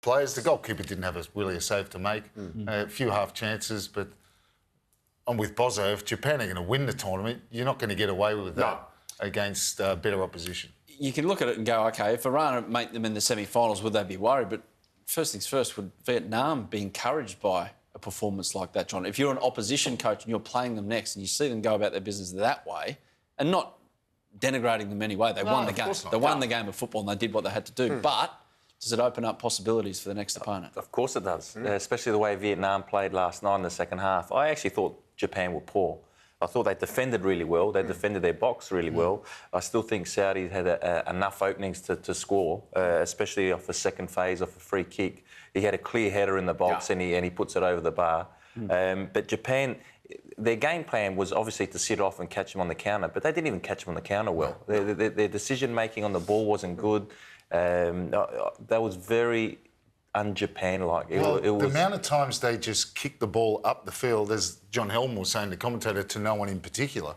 players. The goalkeeper didn't have really a save to make. A few half chances, but I'm with Bozo. If Japan are going to win the tournament, you're not going to get away with that against better opposition. You can look at it and go, OK, if Iran make them in the semi-finals, would they be worried? But first things first, would Vietnam be encouraged by a performance like that, John? If you're an opposition coach and you're playing them next and you see them go about their business that way and not denigrating them anyway, they won the game. They won the game of football and they did what they had to do. But does it open up possibilities for the next opponent? Of course it does, especially the way Vietnam played last night in the second half. I actually thought Japan were poor. I thought they defended really well. They defended their box really well. I still think Saudi had enough openings to score, especially off the second phase, off a free kick. He had a clear header in the box and he puts it over the bar. But Japan, their game plan was obviously to sit off and catch him on the counter, but they didn't even catch him on the counter well. Their decision-making on the ball wasn't good. That was very un-Japan-like. The amount of times they just kicked the ball up the field, as John Helm was saying, the commentator, to no one in particular.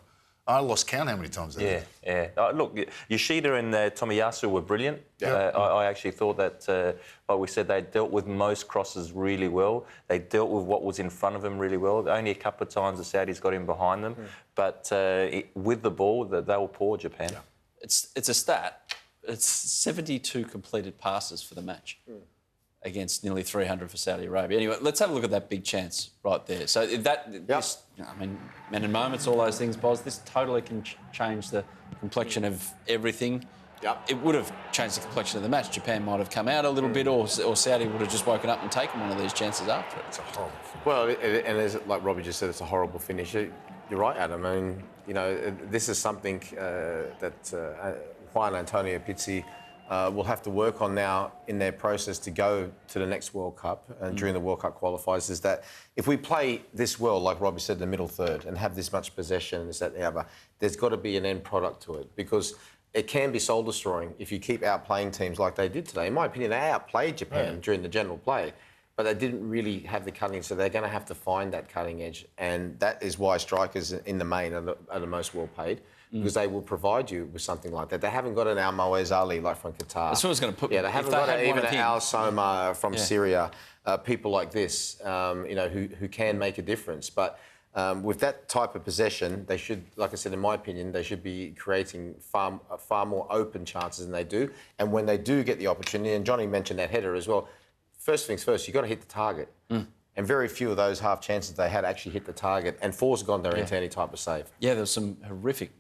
I lost count how many times they did. Yeah. Look, Yoshida and Tomiyasu were brilliant. I actually thought that, like we said, they dealt with most crosses really well. They dealt with what was in front of them really well. Only a couple of times the Saudis got in behind them. But with the ball, they were poor, Japan. Yeah. It's a stat. It's 72 completed passes for the match. Against nearly 300 for Saudi Arabia. Anyway, let's have a look at that big chance right there. So this, I mean, men and moments, all those things, Boz, this totally can change the complexion of everything. It would have changed the complexion of the match. Japan might have come out a little bit, or Saudi would have just woken up and taken one of these chances after it. It's a horrible finish. Well, and as like Robbie just said, it's a horrible finish. You're right, Adam. I mean, you know, this is something that Juan Antonio Pizzi will have to work on now in their process to go to the next World Cup and during the World Cup qualifiers, is that if we play this well, like Robbie said, the middle third, and have this much possession, this, that, the other, there's got to be an end product to it, because it can be soul-destroying if you keep outplaying teams like they did today. In my opinion, they outplayed Japan during the general play, but they didn't really have the cutting, so they're going to have to find that cutting edge, and that is why strikers in the main are the most well paid. Because they will provide you with something like that. They haven't got an Al Moez Ali like from Qatar. That's what I was going to put. Yeah, they haven't got even an Al Soma from Syria. People like this, you know, who can make a difference. But with that type of possession, they should, like I said, in my opinion, they should be creating far more open chances than they do. And when they do get the opportunity, and Johnny mentioned that header as well. First things first, you've got to hit the target. And very few of those half chances they had actually hit the target. And four's gone there into any type of save. Yeah, there was some horrific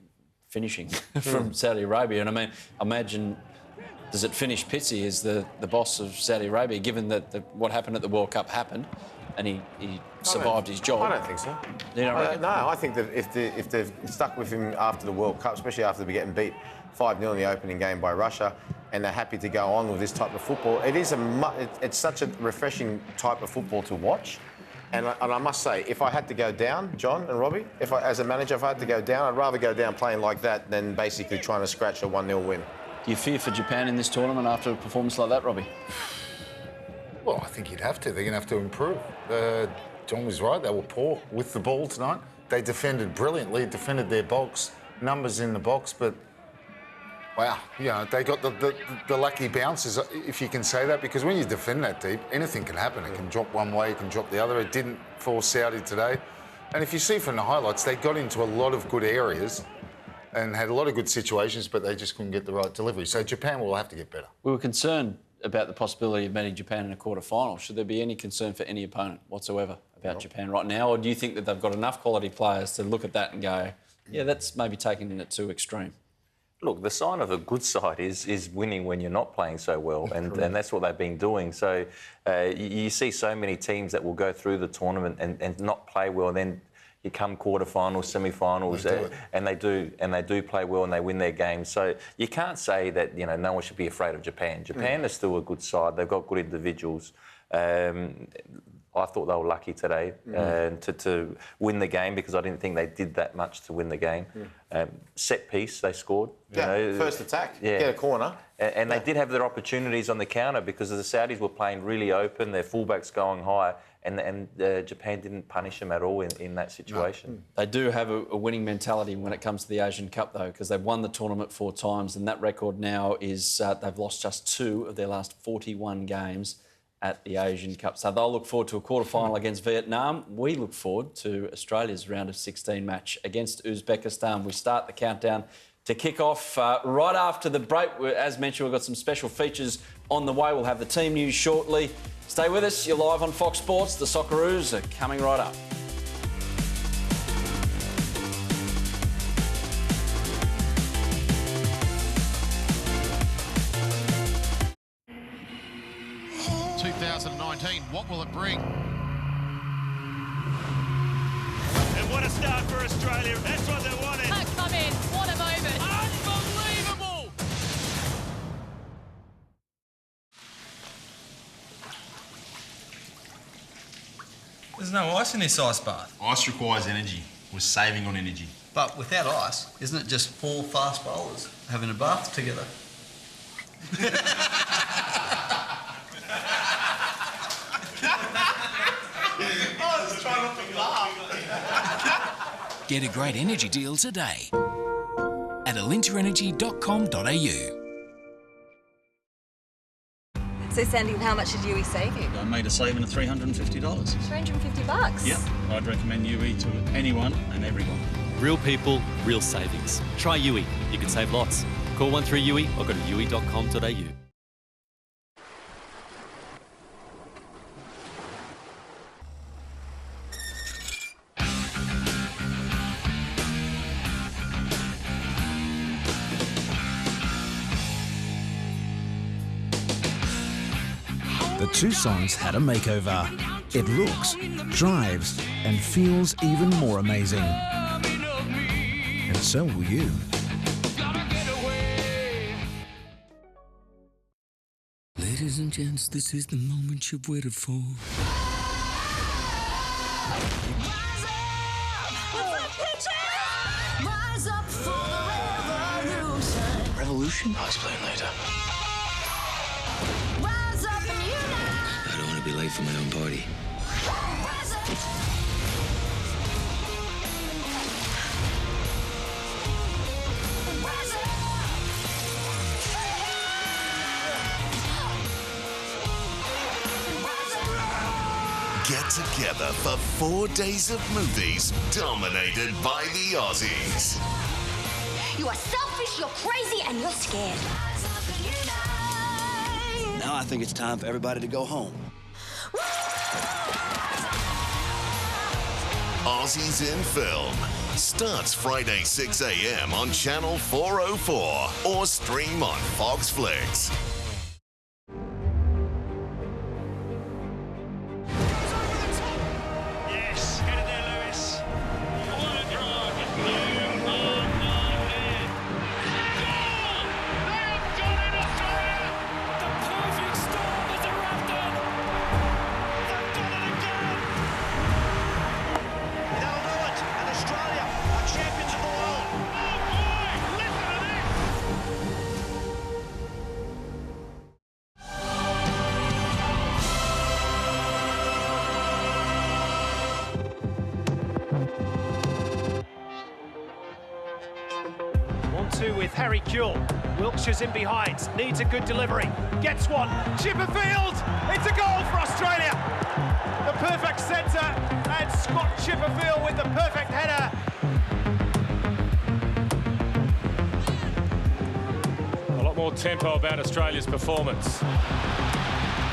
finishing from Saudi Arabia. And I mean, imagine, does it finish Pizzi as the boss of Saudi Arabia, given that what happened at the World Cup happened and he survived his job? I don't think so. You don't reckon? No, I think that if they've stuck with him after the World Cup, especially after they're getting beat 5-0 in the opening game by Russia, and they're happy to go on with this type of football, it's such a refreshing type of football to watch. And I must say, if I had to go down, John and Robbie, as a manager, if I had to go down, I'd rather go down playing like that than basically trying to scratch a 1-0 win. Do you fear for Japan in this tournament after a performance like that, Robbie? Well, I think you'd have to. They're going to have to improve. John was right. They were poor with the ball tonight. They defended brilliantly, defended their box, numbers in the box, but wow, you know, they got the lucky bounces, if you can say that, because when you defend that deep, anything can happen. It can drop one way, it can drop the other. It didn't for Saudi today. And if you see from the highlights, they got into a lot of good areas and had a lot of good situations, but they just couldn't get the right delivery. So Japan will have to get better. We were concerned about the possibility of meeting Japan in a quarter-final. Should there be any concern for any opponent whatsoever about Japan right now? Or do you think that they've got enough quality players to look at that and go, yeah, that's maybe taking it too extreme? Look, the sign of a good side is winning when you're not playing so well, and that's what they've been doing. So you see so many teams that will go through the tournament and not play well, and then you come quarterfinals, semi-finals, and they do play well and they win their games. So you can't say that, you know, no one should be afraid of Japan. Japan is still a good side. They've got good individuals. I thought they were lucky today to win the game, because I didn't think they did that much to win the game. Set piece, they scored. Yeah, you know, first attack, get a corner. And they did have their opportunities on the counter, because the Saudis were playing really open, their fullbacks going high, and Japan didn't punish them at all in that situation. No. They do have a winning mentality when it comes to the Asian Cup, though, because they've won the tournament 4 times, and that record now is they've lost just 2 of their last 41 games. at the Asian Cup. So they'll look forward to a quarter-final against Vietnam. We look forward to Australia's round of 16 match against Uzbekistan. We start the countdown to kick off right after the break. As mentioned, we've got some special features on the way. We'll have the team news shortly. Stay with us. You're live on Fox Sports. The Socceroos are coming right up. What will it bring? And what a start for Australia. That's what they wanted. Come in. What a moment. Unbelievable! There's no ice in this ice bath. Ice requires energy. We're saving on energy. But without ice, isn't it just 4 fast bowlers having a bath together? Get a great energy deal today at alinterenergy.com.au. So, Sandy, how much did UE save you? I made a saving of $350. $350? Yep. I'd recommend UE to anyone and everyone. Real people, real savings. Try UE. You can save lots. Call 13UE or go to UE.com.au. The Tucson's had a makeover. It looks, drives, and feels even more amazing. And so will you. Ladies and gents, this is the moment you've waited for. Revolution? I'll explain later. I don't want to be late for my own party. Get together for 4 days of movies dominated by the Aussies. You are selfish, you're crazy, and you're scared. Now I think it's time for everybody to go home. Aussies in Film starts Friday 6 a.m. on Channel 404 or stream on Fox Flicks. Yes, get in there, Lewis. What a drag. You are not dead. Goal! They have got it, Australia! The perfect storm has erupted. They've done it again. They'll do it, and Australia are champions of the world. Oh boy, listen to this. With Harry Kewell. Wilkshire's in behind, needs a good delivery, gets one, Chipperfield, it's a goal for Australia. The perfect centre, and Scott Chipperfield with the perfect header. A lot more tempo about Australia's performance.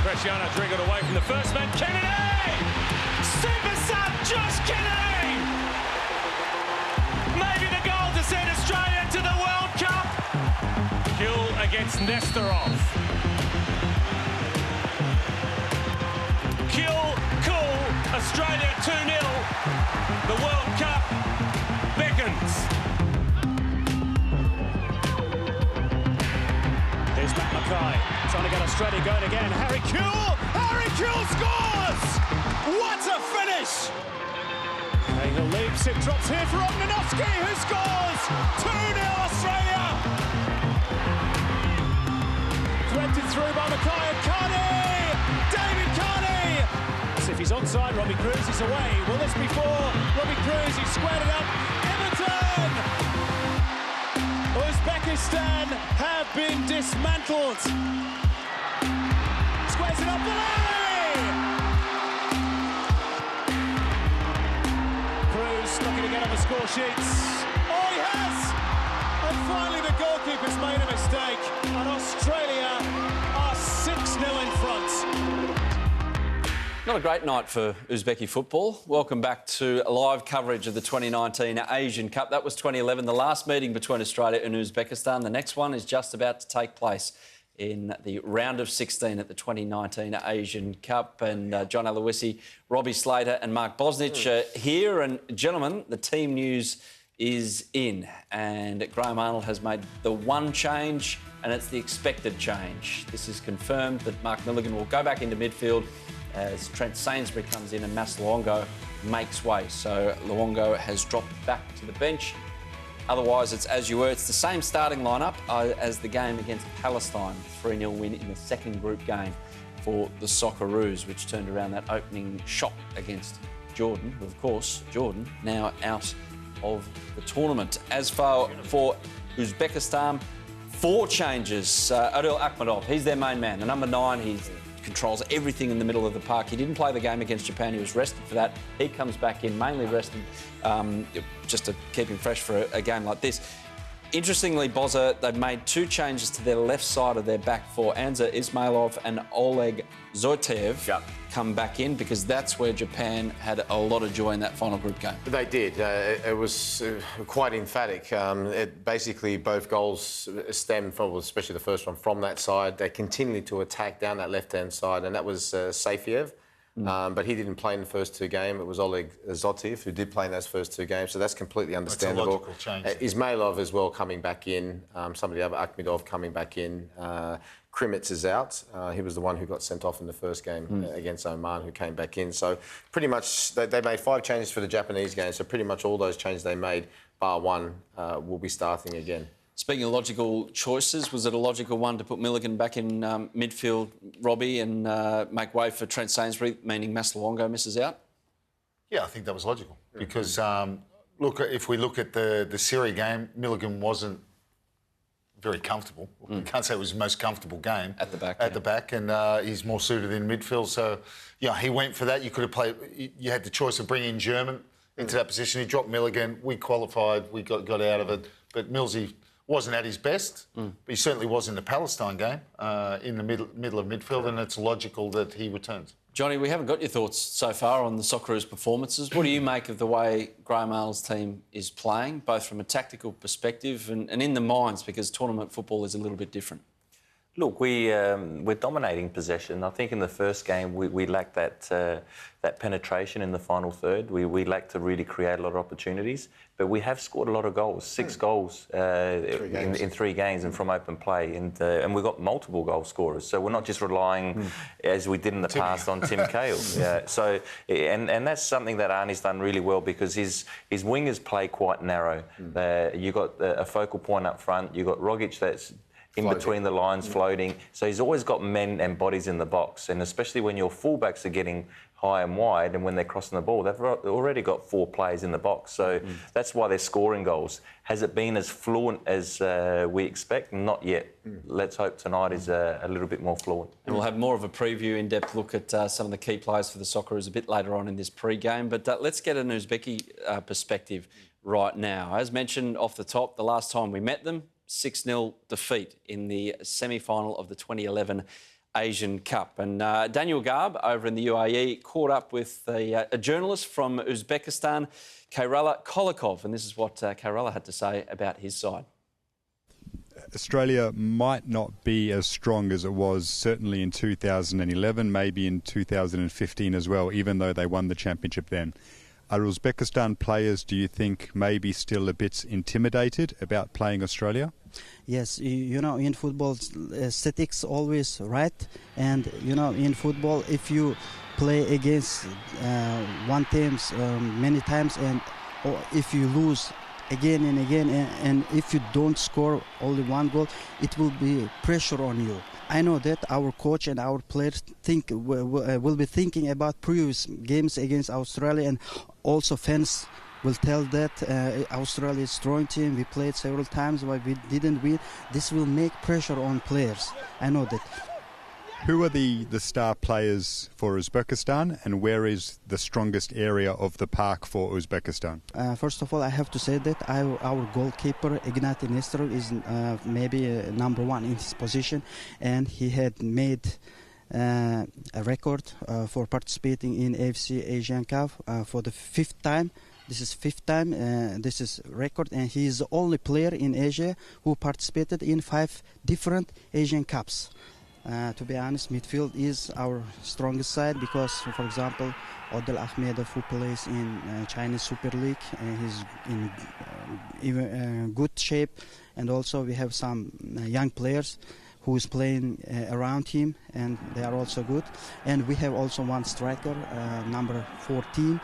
Cristiano dribbled away from the first man, Kennedy! Super sub, Josh Kennedy! Maybe the goal to send Australia to the World Cup. Kill against Nestorov. Kill, cool, Australia 2-0. The World Cup beckons. There's Matt Mackay, trying to get Australia going again. Harry Kewell scores! What a finish! Cahill leaps, it drops here for Ognenovski, who scores! 2-0 Australia! Threaded through by Mackay and Carney! David Carney! As if he's onside, Robbie Cruz is away. Will this be for Robbie Cruz? He squared it up. Everton! Uzbekistan have been dismantled. Squares it up, Valeri! Cruz looking to get on the score sheets. Oh, he has! And finally the goalkeeper's made a mistake, and Australia are 6-0 in front. Not a great night for Uzbeki football. Welcome back to live coverage of the 2019 Asian Cup. That was 2011, the last meeting between Australia and Uzbekistan. The next one is just about to take place in the round of 16 at the 2019 Asian Cup. And John Aloisi, Robbie Slater and Mark Bosnich are here. And gentlemen, the team news is in. And Graham Arnold has made the one change, and it's the expected change. This is confirmed that Mark Milligan will go back into midfield as Trent Sainsbury comes in and Mas Luongo makes way. So Luongo has dropped back to the bench. Otherwise, it's as you were. It's the same starting lineup as the game against Palestine. 3-0 win in the second group game for the Socceroos, which turned around that opening shot against Jordan. But of course, Jordan now out of the tournament. As for Uzbekistan, 4 changes. Adil Akhmedov, he's their main man. The number 9, he controls everything in the middle of the park. He didn't play the game against Japan. He was rested for that. He comes back in, mainly rested, just to keep him fresh for a game like this. Interestingly, Bozza, they've made 2 changes to their left side of their back four. Anza Ismailov and Oleg Zoteyev come back in because that's where Japan had a lot of joy in that final group game. They did. It was quite emphatic. Basically, both goals stemmed from, especially the first one, from that side. They continued to attack down that left-hand side, and that was Safiev. But he didn't play in the first 2 games. It was Oleg Zoteyev who did play in those first 2 games, so that's completely understandable. That's a logical change. Ismailov as well coming back in. Some of the other, Akhmedov coming back in. Krimitz is out. He was the one who got sent off in the first game against Oman, who came back in. So pretty much they made 5 changes for the Japanese game, so pretty much all those changes they made, bar one, will be starting again. Speaking of logical choices, was it a logical one to put Milligan back in midfield, Robbie, and make way for Trent Sainsbury, meaning Mas Luongo misses out? Yeah, I think that was logical because, look, if we look at the Syria game, Milligan wasn't very comfortable. We can't say it was his most comfortable game. At the back. At the back, and he's more suited in midfield. So, yeah, he went for that. You could have played... You had the choice of bringing German into that position. He dropped Milligan. We qualified. We got out of it. But Millsy wasn't at his best, but he certainly was in the Palestine game, in the middle of midfield, and it's logical that he returns. Johnny, we haven't got your thoughts so far on the Socceroos' performances. What do you make of the way Graham Arnold's team is playing, both from a tactical perspective and in the minds, because tournament football is a little bit different? Look, we're dominating possession. I think in the first game we lacked that penetration in the final third. We lacked to really create a lot of opportunities, but we have scored a lot of goals, 6 goals in 3 games and from open play, and we've got multiple goal scorers. So we're not just relying, as we did in the past, on Tim Cahill. So and that's something that Arnie's done really well because his wingers play quite narrow. You got a focal point up front. You got Rogic that's in between the lines, floating. So he's always got men and bodies in the box. And especially when your fullbacks are getting high and wide and when they're crossing the ball, they've already got 4 players in the box. So that's why they're scoring goals. Has it been as fluent as we expect? Not yet. Let's hope tonight is a little bit more fluent. And we'll have more of a preview, in-depth look at some of the key players for the Socceroos a bit later on in this pre-game. But let's get an Uzbeki perspective right now. As mentioned off the top, the last time we met them, 6-0 defeat in the semi-final of the 2011 Asian Cup. And Daniel Garb over in the UAE caught up with a journalist from Uzbekistan, Kairala Kolikov, and this is what Kairala had to say about his side. Australia might not be as strong as it was certainly in 2011, maybe in 2015 as well, even though they won the championship then. Are Uzbekistan players, do you think, maybe still a bit intimidated about playing Australia? Yes, you know, in football, statistics always right. And, you know, in football, if you play against one team many times or if you lose again and again, and if you don't score only 1 goal, it will be pressure on you. I know that our coach and our players will be thinking about previous games against Australia, and also fans will tell that Australia is a strong team. We played several times, but we didn't win. This will make pressure on players. I know that. Who are the star players for Uzbekistan, and where is the strongest area of the park for Uzbekistan? First of all, I have to say that our goalkeeper, Ignat Nesterov, is maybe number one in his position, and he had made a record for participating in AFC Asian Cup for the 5th time. This is 5th time, this is record, and he is the only player in Asia who participated in 5 different Asian Cups. To be honest, midfield is our strongest side because, for example, Odil Ahmedov, who plays in Chinese Super League, he's in even good shape, and also we have some young players who is playing around him, and they are also good. And we have also one striker, number 14,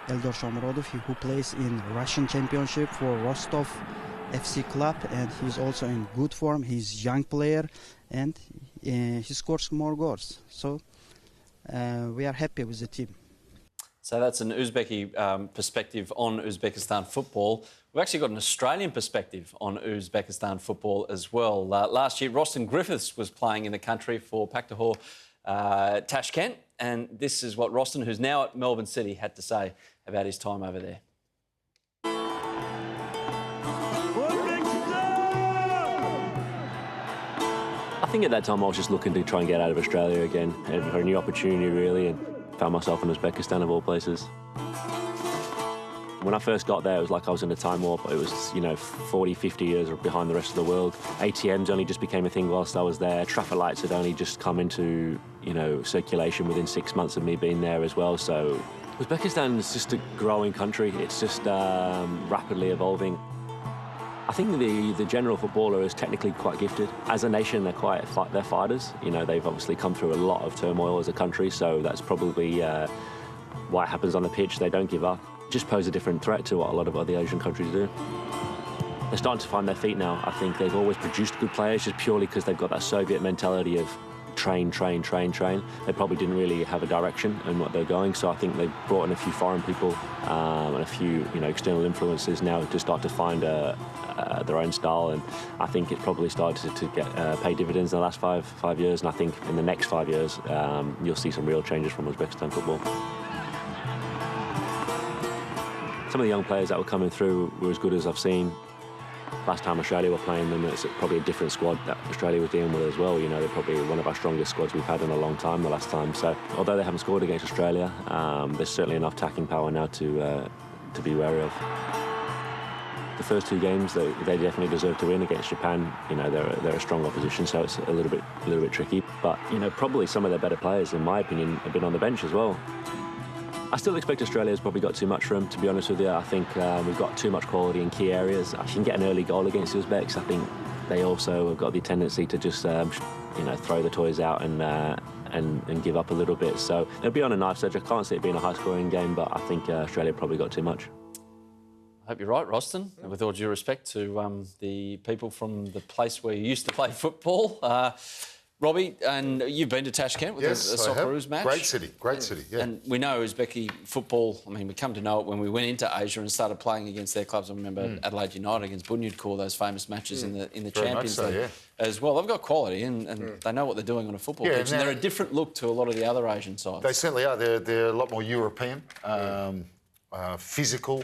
Eldor Shomurodov, who plays in Russian Championship for Rostov FC club, and he's also in good form. He's a young player, and he scores more goals. So we are happy with the team. So that's an Uzbeki perspective on Uzbekistan football. We've actually got an Australian perspective on Uzbekistan football as well. Last year, Roston Griffiths was playing in the country for Paktahor Tashkent, and this is what Roston, who's now at Melbourne City, had to say about his time over there. I think at that time I was just looking to try and get out of Australia again, and for a new opportunity really, and found myself in Uzbekistan of all places. When I first got there, it was like I was in a time warp. It was, 40, 50 years behind the rest of the world. ATMs only just became a thing whilst I was there. Traffic lights had only just come into, circulation within 6 months of me being there as well. So Uzbekistan is just a growing country. It's just rapidly evolving. I think the general footballer is technically quite gifted. As a nation, they're fighters. They've obviously come through a lot of turmoil as a country, so that's probably why it happens on the pitch. They don't give up. Just pose a different threat to what a lot of other Asian countries do. They're starting to find their feet now. I think they've always produced good players just purely because they've got that Soviet mentality of train, train, train, train. They probably didn't really have a direction in what they're going, so I think they've brought in a few foreign people and a few external influences now to start to find their own style, and I think it's probably started to pay dividends in the last five years, and I think in the next 5 years you'll see some real changes from Uzbekistan football. Some of the young players that were coming through were as good as I've seen. Last time Australia were playing them, it's probably a different squad that Australia was dealing with as well. They're probably one of our strongest squads we've had in a long time the last time. So although they haven't scored against Australia, there's certainly enough attacking power now to be wary of. The first 2 games, they definitely deserve to win against Japan. They're a strong opposition, so it's a little bit tricky. But probably some of their better players, in my opinion, have been on the bench as well. I still expect Australia's probably got too much for them, to be honest with you. I think we've got too much quality in key areas. If you can get an early goal against the Uzbeks, I think they also have got the tendency to just, throw the toys out and give up a little bit. So it'll be on a knife edge. I can't see it being a high-scoring game, but I think Australia probably got too much. I hope you're right, Roston. With all due respect to the people from the place where you used to play football. Robbie, and you've been to Tashkent with a Socceroos match. Great city, yeah. And we know Uzbeki football, we come to know it when we went into Asia and started playing against their clubs. I remember Adelaide United against Bunyodkor, those famous matches in the Champions League as well. They've got quality and they know what they're doing on a football pitch. And they're a different look to a lot of the other Asian sides. They certainly are. They're a lot more European, physical.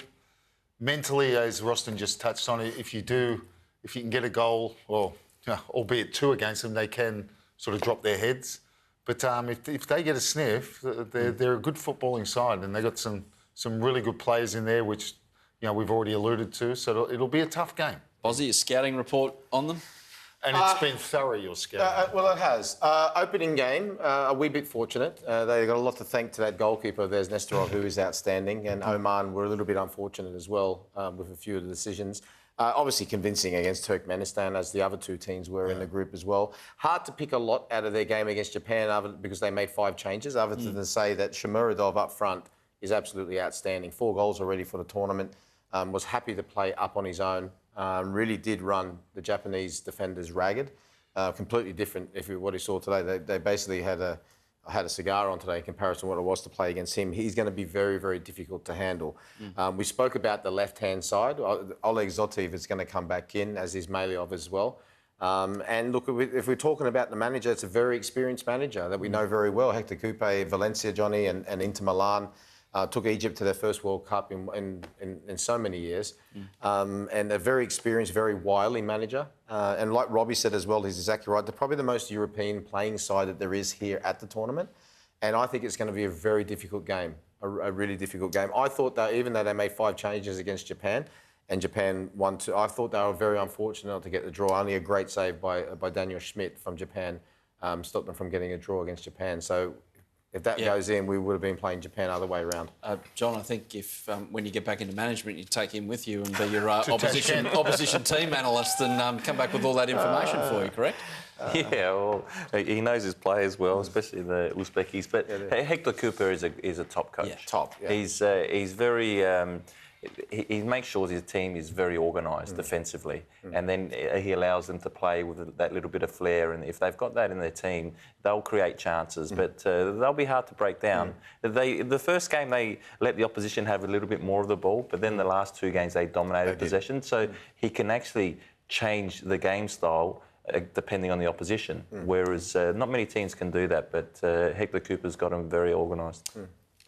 Mentally, as Roston just touched on, if you can get a goal, or albeit 2 against them, they can sort of drop their heads. But if they get a sniff, they're a good footballing side, and they've got some really good players in there, which we've already alluded to. So it'll be a tough game. Bozzy, a scouting report on them? And it's been thorough, your scouting. Well, it has. Opening game, a wee bit fortunate. They got a lot to thank to that goalkeeper of theirs, Nesterov, who is outstanding, and Oman were a little bit unfortunate as well with a few of the decisions. Obviously convincing against Turkmenistan, as the other 2 teams were in the group as well. Hard to pick a lot out of their game against Japan because they made 5 changes, other than to say that Shomurodov up front is absolutely outstanding. 4 goals already for the tournament. Was happy to play up on his own. Really did run the Japanese defenders ragged. Completely different what he saw today. They basically had a cigar on today in comparison to what it was to play against him. He's going to be very, very difficult to handle. We spoke about the left-hand side. Oleg Zotev is going to come back in, as is Maliov as well. And look, if we're talking about the manager, it's a very experienced manager that we know very well. Hector Coupe, Valencia, Johnny, and Inter Milan. Took Egypt to their first World Cup in so many years. And a very experienced, very wily manager. And like Robbie said as well, he's exactly right. They're probably the most European playing side that there is here at the tournament. And I think it's going to be a very difficult game, a really difficult game. I thought that even though they made 5 changes against Japan, and Japan won 2, I thought they were very unfortunate not to get the draw. Only a great save by Daniel Schmidt from Japan stopped them from getting a draw against Japan. So if that goes in, we would have been playing Japan other way around. John, I think if when you get back into management, you take him with you and be your opposition team analyst and come back with all that information for you, correct? Yeah, well, he knows his players well, especially the Uzbekis. But Hector Cooper is a top coach. Yeah. Top. Yeah. He's very. He makes sure his team is very organised defensively, and then he allows them to play with that little bit of flair. And if they've got that in their team, they'll create chances, but they'll be hard to break down. The first game they let the opposition have a little bit more of the ball, but then the last 2 games they dominated possession. So he can actually change the game style depending on the opposition, whereas not many teams can do that. But Hector Cooper's got them very organised.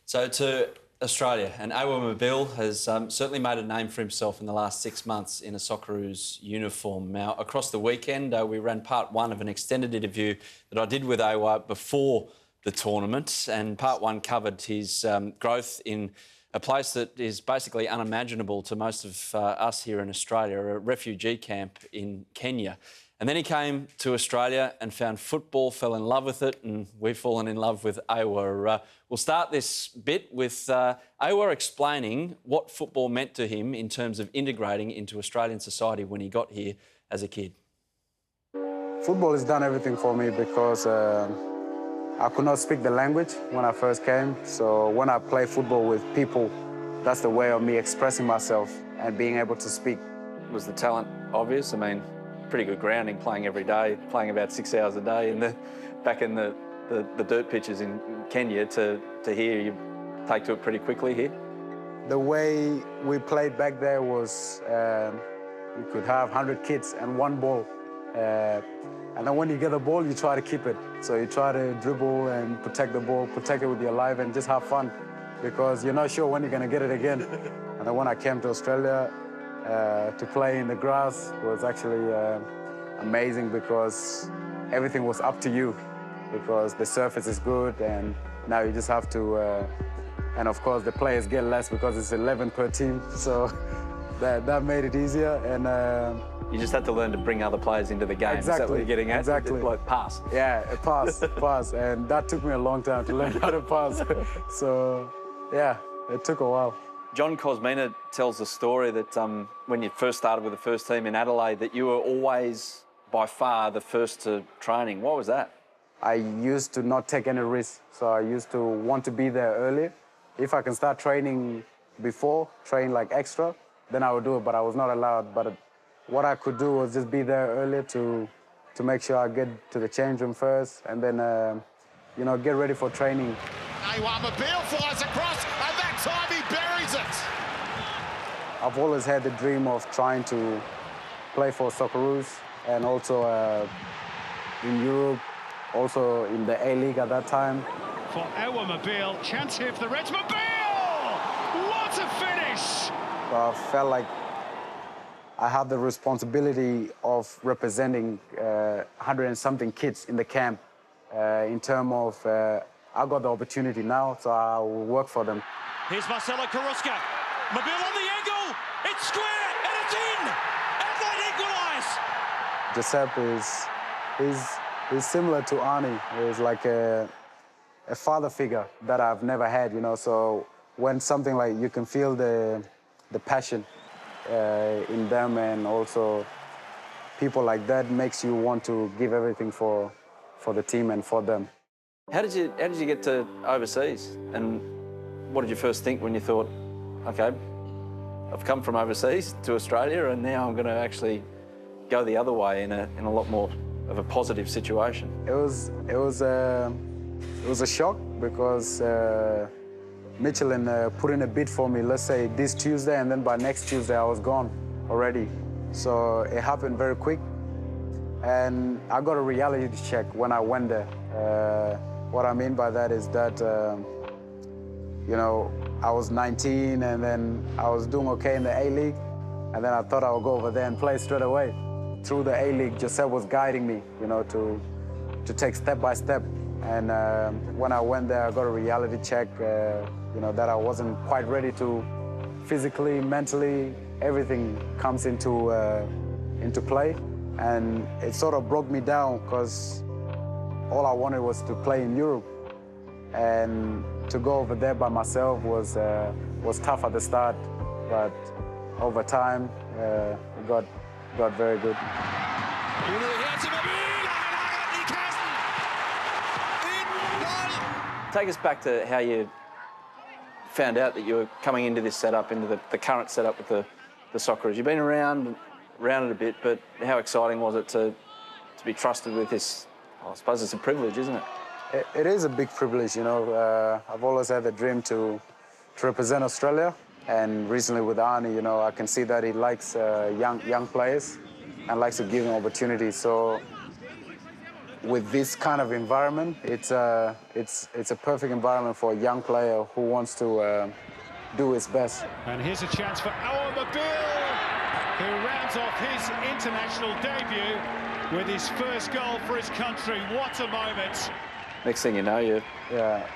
So to Australia, and Awer Mabil has certainly made a name for himself in the last 6 months in a Socceroos uniform. Now, across the weekend, we ran part 1 of an extended interview that I did with Awer before the tournament, and part 1 covered his growth in a place that is basically unimaginable to most of us here in Australia, a refugee camp in Kenya. And then he came to Australia and found football, fell in love with it, and we've fallen in love with Awer. We'll start this bit with Awer explaining what football meant to him in terms of integrating into Australian society when he got here as a kid. Football has done everything for me because I could not speak the language when I first came. So when I play football with people, that's the way of me expressing myself and being able to speak. Was the talent obvious? I mean, pretty good grounding, playing every day, playing about 6 hours a day back in the dirt pitches in Kenya to here, you take to it pretty quickly here? The way we played back there was you could have 100 kids and 1 ball. And then when you get the ball, you try to keep it. So you try to dribble and protect the ball, protect it with your life and just have fun because you're not sure when you're going to get it again. And then when I came to Australia, to play in the grass was actually amazing because everything was up to you because the surface is good and now you just have to, and of course the players get less because it's 11 per team, so that made it easier. And you just had to learn to bring other players into the game. Exactly. Is that what you're getting at? Exactly. Like pass. Yeah, pass, and that took me a long time to learn how to pass. So yeah, it took a while. John Kosmina tells the story that when you first started with the first team in Adelaide, that you were always, by far, the first to training. What was that? I used to not take any risks, so I used to want to be there early. If I can start training before, train like extra, then I would do it, but I was not allowed. But what I could do was just be there earlier to make sure I get to the change room first, and then, you know, get ready for training. Awer Mabil flies across, and that time he buries it. I've always had the dream of trying to play for Socceroos and also in Europe, also in the A-League at that time. For Awer Mabil, chance here for the Reds. Mabil! What a finish! So I felt like I had the responsibility of representing 100 and something kids in the camp in terms of I got the opportunity now, so I will work for them. Here's Marcelo Karuska. Mabil on the angle. It's square and it's in. And that equalise. Giuseppe is similar to Arnie. He's like a father figure that I've never had, you know. So when something like you can feel the passion in them, and also people like that makes you want to give everything for the team and for them. How did you get to overseas? And what did you first think when you thought, okay, I've come from overseas to Australia and now I'm going to actually go the other way in a lot more of a positive situation? It was a shock because Michelin put in a bid for me, let's say this Tuesday, and then by next Tuesday I was gone already. So it happened very quick. And I got a reality check when I went there. What I mean by that is that, you know, I was 19 and then I was doing okay in the A-League. And then I thought I would go over there and play straight away. Through the A-League, Josep was guiding me, you know, to take step by step. And when I went there, I got a reality check, you know, that I wasn't quite ready to physically, mentally, everything comes into play. And it sort of broke me down because all I wanted was to play in Europe. And to go over there by myself was tough at the start, but over time, it got very good. Take us back to how you found out that you were coming into this setup, into the current setup with the Socceroos. You've been around it a bit, but how exciting was it to be trusted with this? I suppose it's a privilege, isn't it? It is a big privilege, you know. I've always had the dream to represent Australia, and recently with Arnie, you know, I can see that he likes young players and likes to give them opportunities. So with this kind of environment, it's a perfect environment for a young player who wants to do his best. And here's a chance for our Mabil, who rounds off his international debut with his first goal for his country. What a moment. Next thing you know, you're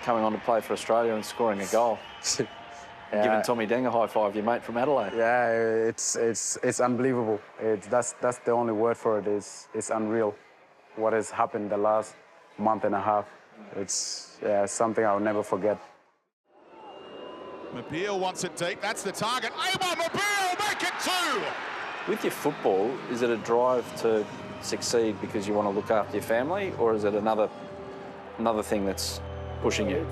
coming on to play for Australia and scoring a goal. Giving Tommy Deng a high five, your mate from Adelaide. Yeah, it's unbelievable. That's the only word for it. It's unreal what has happened the last month and a half. It's something I'll never forget. Mabil wants it deep. That's the target. Amon Mabil, make it 2! With your football, is it a drive to succeed because you want to look after your family, or is it another thing that's pushing you?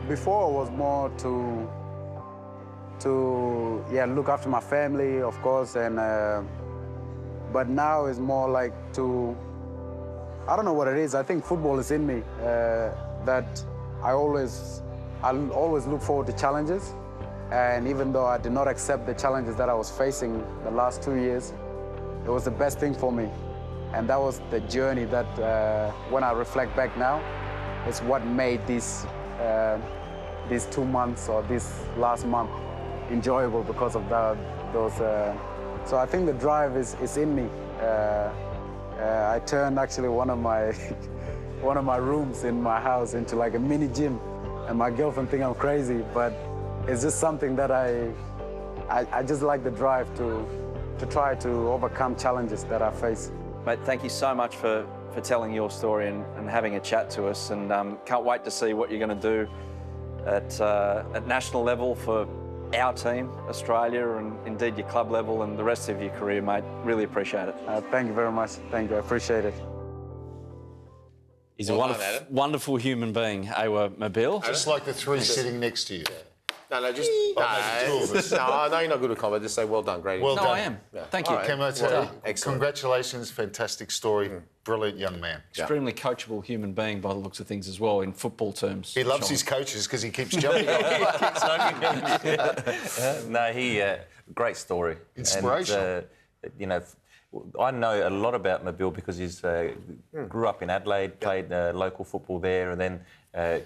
Before it was more to look after my family, of course, and but now it's more like I don't know what it is. I think football is in me, that I always look forward to challenges. And even though I did not accept the challenges that I was facing the last 2 years, it was the best thing for me. And that was the journey that, when I reflect back now, it's what made these 2 months or this last month enjoyable because of those. So I think the drive is in me. I turned actually one of my rooms in my house into like a mini gym, and my girlfriend think I'm crazy, but it's just something that I just like the drive to try to overcome challenges that I face. Mate, thank you so much for telling your story and having a chat to us, and can't wait to see what you're going to do at national level for our team, Australia, and indeed your club level and the rest of your career, mate. Really appreciate it. Thank you very much. Thank you. I appreciate it. He's a wonderful human being, Awa Mabil. Just like the three sitting next to you. No, just no, I know you're not good at comedy. Just say well done, great. Well done. I am. Yeah. Thank you. Right. Congratulations, fantastic story, brilliant young man. Extremely coachable human being by the looks of things as well, in football terms. He loves his coaches because he keeps jumping. No, great story. Inspirational. And, you know, I know a lot about Mabil because he's grew up in Adelaide, played local football there, and then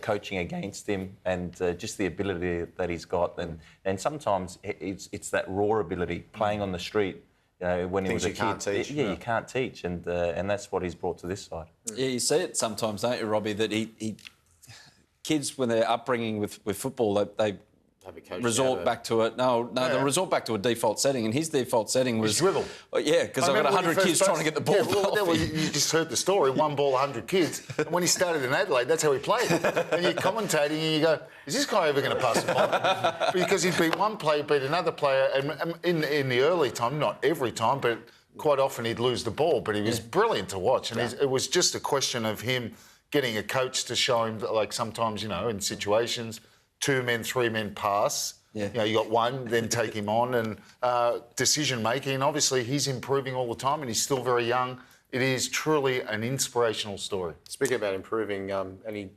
coaching against him, and just the ability that he's got, and sometimes it's that raw ability playing on the street. You know, when he was a kid, can't teach. You can't teach, and that's what he's brought to this side. Yeah, you see it sometimes, don't you, Robbie? That kids when they're upbringing with football, they resort back to it. They resort back to a default setting, and his default setting was dribble. Yeah, because I've got 100 kids trying to get the ball. You just heard the story. One ball, 100 kids. And when he started in Adelaide, that's how he played. And you're commentating, and you go, "Is this guy ever going to pass the ball?" Because he beat one player, beat another player, and in the early time, not every time, but quite often he'd lose the ball. But he was brilliant to watch, and it was just a question of him getting a coach to show him that, like, sometimes, you know, in situations, 2 men, 3 men pass. Yeah. You know, you got one, then take him on, and decision-making. Obviously, he's improving all the time, and he's still very young. It is truly an inspirational story. Speaking about improving, any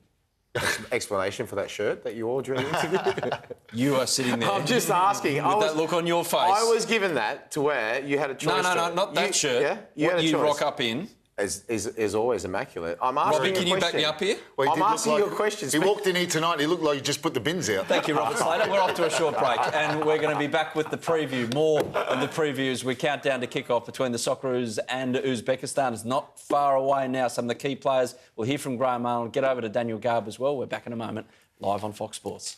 explanation for that shirt that you wore during the interview? You are sitting there. I'm just asking. With that look on your face. I was given that to wear. You had a choice. No, not that shirt. Yeah, you had a choice. Rock up in. Is always immaculate. I'm asking Robbie, you a can you back question. me up here? Well, I'm asking you a question. He walked in here tonight, he looked like he just put the bins out. Thank you, Robert Slater. We're off to a short break and we're going to be back with the preview. More of the previews. We count down to kick-off between the Socceroos and Uzbekistan. It's not far away now. Some of the key players. We'll hear from Graham Arnold. Get over to Daniel Garb as well. We're back in a moment, live on Fox Sports.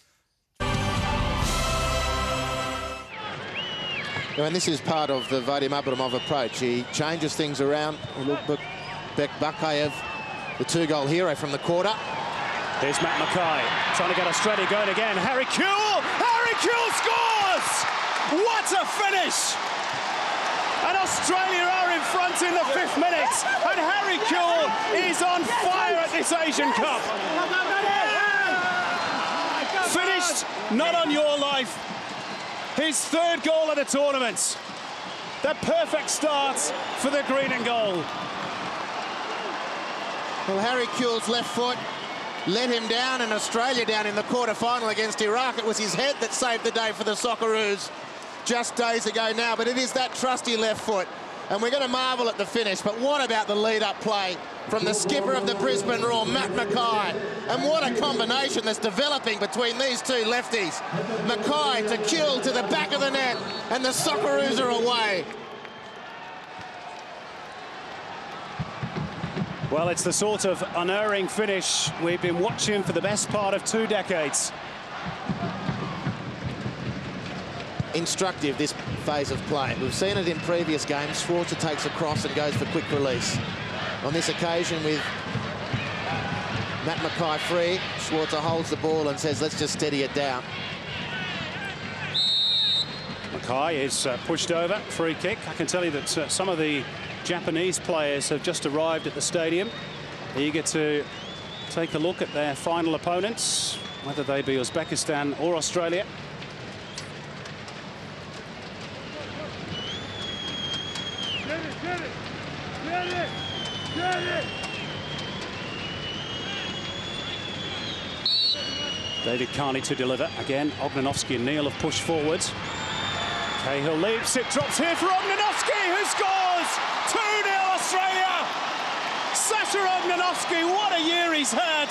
And this is part of the Vadim Abramov approach. He changes things around. Look, Bakayev, the two-goal hero from the quarter. Here's Matt Mackay trying to get Australia going again. Harry Kewell! Harry Kewell scores! What a finish! And Australia are in front in the 5th minute. And Harry Kewell is on fire at this Asian Cup. Finished not on your life. His 3rd goal of the tournament. The perfect start for the green and gold. Well, Harry Kewell's left foot let him down and Australia down in the quarter-final against Iraq. It was his head that saved the day for the Socceroos just days ago now, but it is that trusty left foot. And we're going to marvel at the finish, but what about the lead-up play from the skipper of the Brisbane Roar, Matt Mackay? And what a combination that's developing between these two lefties. Mackay to Kewell to the back of the net, and the Socceroos are away. Well, it's the sort of unerring finish we've been watching for the best part of 2 decades. Instructive, this phase of play. We've seen it in previous games. Schwarzer takes a cross and goes for quick release. On this occasion, with Matt Mackay free, Schwarzer holds the ball and says, let's just steady it down. Mackay is pushed over, free kick. I can tell you that some of the Japanese players have just arrived at the stadium, eager to take a look at their final opponents, whether they be Uzbekistan or Australia. David Carney to deliver. Again, Ognanovski and Neal have pushed forwards. Cahill leaps, it drops here for Ognanovski, who scores! 2-0 Australia! Sasha Ognanovski, what a year he's had!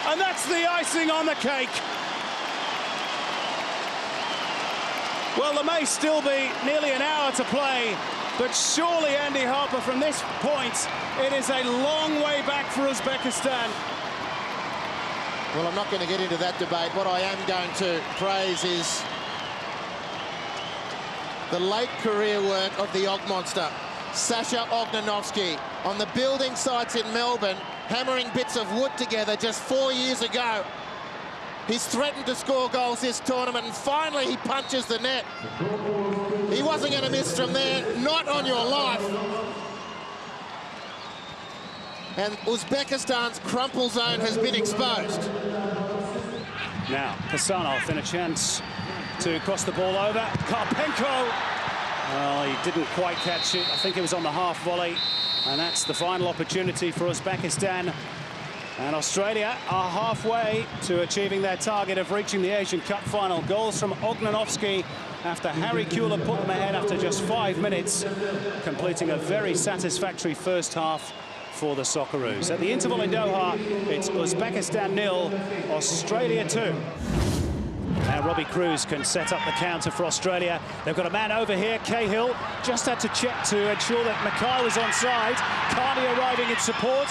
And that's the icing on the cake. Well, there may still be nearly an hour to play, but surely, Andy Harper, from this point, it is a long way back for Uzbekistan. Well, I'm not going to get into that debate. What I am going to praise is the late career work of the Og Monster, Sasha Ognanovski, on the building sites in Melbourne, hammering bits of wood together just 4 years ago. He's threatened to score goals this tournament, and finally he punches the net. He wasn't going to miss from there, not on your life. And Uzbekistan's crumple zone has been exposed. Now, Kasanov in a chance to cross the ball over. Karpenko, well, he didn't quite catch it. I think it was on the half volley. And that's the final opportunity for Uzbekistan. And Australia are halfway to achieving their target of reaching the Asian Cup final. Goals from Ognanovski after Harry Kewell had put them ahead after just 5 minutes, completing a very satisfactory first half for the Socceroos. At the interval in Doha, it's Uzbekistan 0, Australia 2. Now Robbie Cruz can set up the counter for Australia. They've got a man over here, Cahill. Just had to check to ensure that Mackay was onside. Carney arriving in support.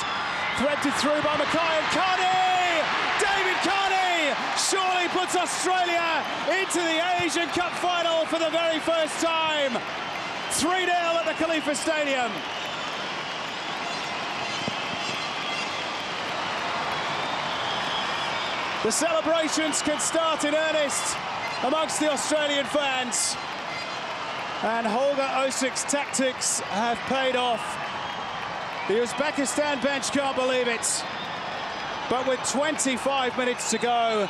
Threaded through by Mackay, and Carney! David Carney surely puts Australia into the Asian Cup final for the very first time. 3-0 at the Khalifa Stadium. The celebrations can start in earnest amongst the Australian fans. And Holger Osik's tactics have paid off. The Uzbekistan bench can't believe it. But with 25 minutes to go,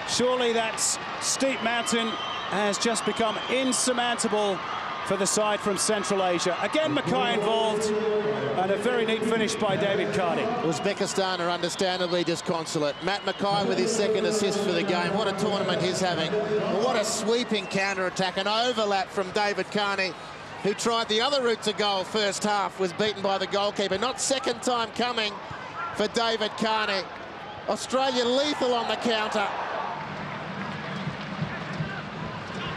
surely that steep mountain has just become insurmountable for for the side from Central Asia. Again, Mackay involved, and a very neat finish by David Carney. Uzbekistan are understandably disconsolate. Matt Mackay with his second assist for the game. What a tournament he's having. And what a sweeping counter-attack, an overlap from David Carney, who tried the other route to goal first half, was beaten by the goalkeeper. Not second time coming for David Carney. Australia lethal on the counter.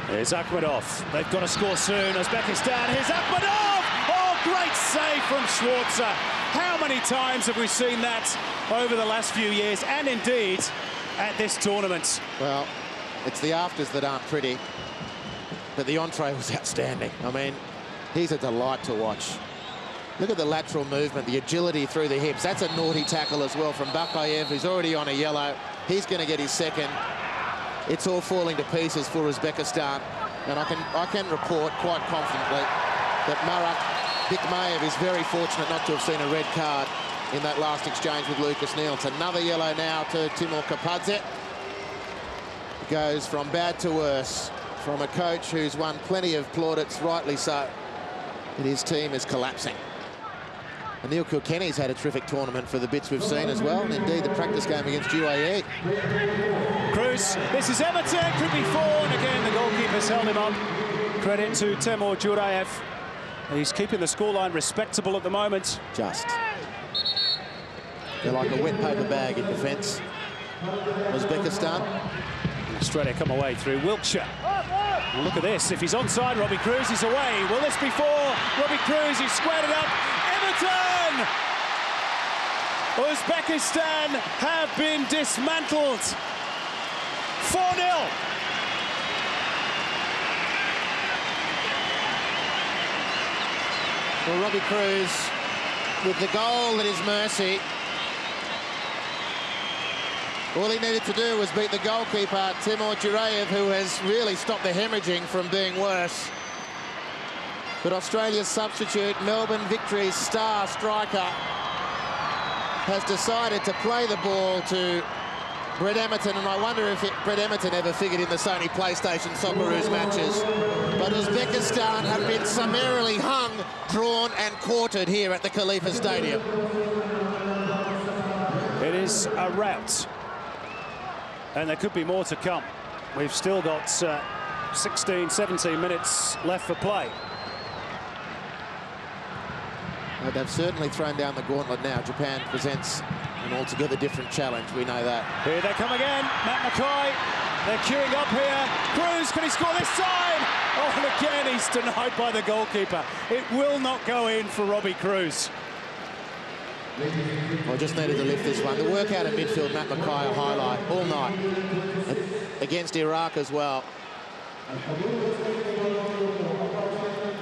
Here's Akhmedov. They've got to score soon. Uzbekistan. Here's Akhmedov. Oh, great save from Schwarzer. How many times have we seen that over the last few years, and indeed at this tournament? Well, it's the afters that aren't pretty, but the entree was outstanding. I mean, he's a delight to watch. Look at the lateral movement, the agility through the hips. That's a naughty tackle as well from Bakayev, who's already on a yellow. He's going to get his second. It's all falling to pieces for Uzbekistan, and I can report quite confidently that Murat Bikmayev is very fortunate not to have seen a red card in that last exchange with Lucas Neal. It's another yellow now to Timur Kapadze. Goes from bad to worse, from a coach who's won plenty of plaudits, rightly so, and his team is collapsing. And Neil Kilkenny's had a terrific tournament for the bits we've seen as well, and indeed the practice game against UAE. Cruz, this is Everton, could be 4, and again the goalkeeper's held him up. Credit to Temur Jurayev. He's keeping the scoreline respectable at the moment. Just. They're like a wet paper bag in defence. Uzbekistan. Australia come away through Wiltshire. And look at this, if he's onside, Robbie Cruz is away. Will this be 4? Robbie Cruz, he's squared it up. Everton! Uzbekistan have been dismantled. 4-0. Well, Robbie Cruz, with the goal at his mercy, all he needed to do was beat the goalkeeper, Temur Jurayev, who has really stopped the hemorrhaging from being worse. But Australia's substitute, Melbourne Victory's star striker, has decided to play the ball to Brett Emerton, and I wonder if Brett Emerton ever figured in the Sony PlayStation Socceroos matches. But Uzbekistan have been summarily hung, drawn and quartered here at the Khalifa Stadium. It is a rout, and there could be more to come. We've still got 16, 17 minutes left for play. Well, they've certainly thrown down the gauntlet now. Japan presents an altogether different challenge, we know that. Here they come again, Matt Mackay. They're queuing up here. Cruz, can he score this time? Oh, and again, he's denied by the goalkeeper. It will not go in for Robbie Cruz. Well, just needed to lift this one. The work out of midfield, Matt Mackay, a highlight all night. Against Iraq as well.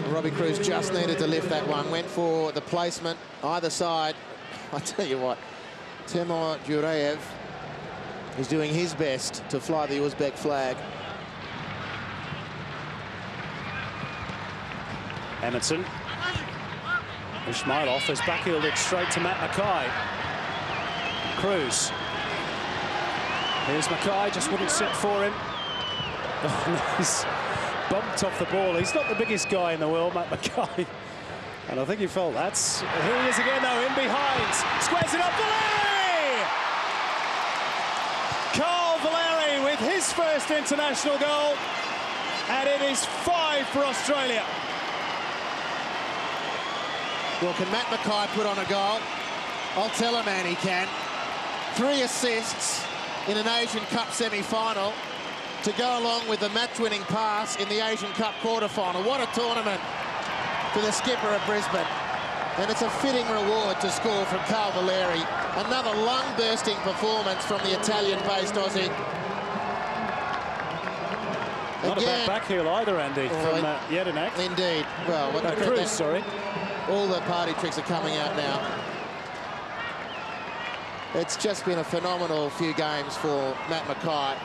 Robbie Cruz just needed to lift that one. Went for the placement, either side. I tell you what, Temur Jurayev is doing his best to fly the Uzbek flag. Emerson. Ismailov has backheeled it straight to Matt Mackay. Cruz. Here's Mackay, just wouldn't sit for him. He's bumped off the ball. He's not the biggest guy in the world, Matt Mackay. And I think he felt that. Here he is again, though, in behind. Squares it up, Valeri! Carl Valeri with his first international goal. And it is 5 for Australia. Well, can Matt Mackay put on a goal? I'll tell a man he can. 3 assists in an Asian Cup semi-final to go along with the match-winning pass in the Asian Cup quarter-final. What a tournament for the skipper of Brisbane. And it's a fitting reward to score from Carl Valeri. Another lung-bursting performance from the Italian-based Aussie. Not again, a bad backheel either, Andy, from Jedinak. Indeed. Well, what Cruz, sorry. All the party tricks are coming out now. It's just been a phenomenal few games for Matt Mackay,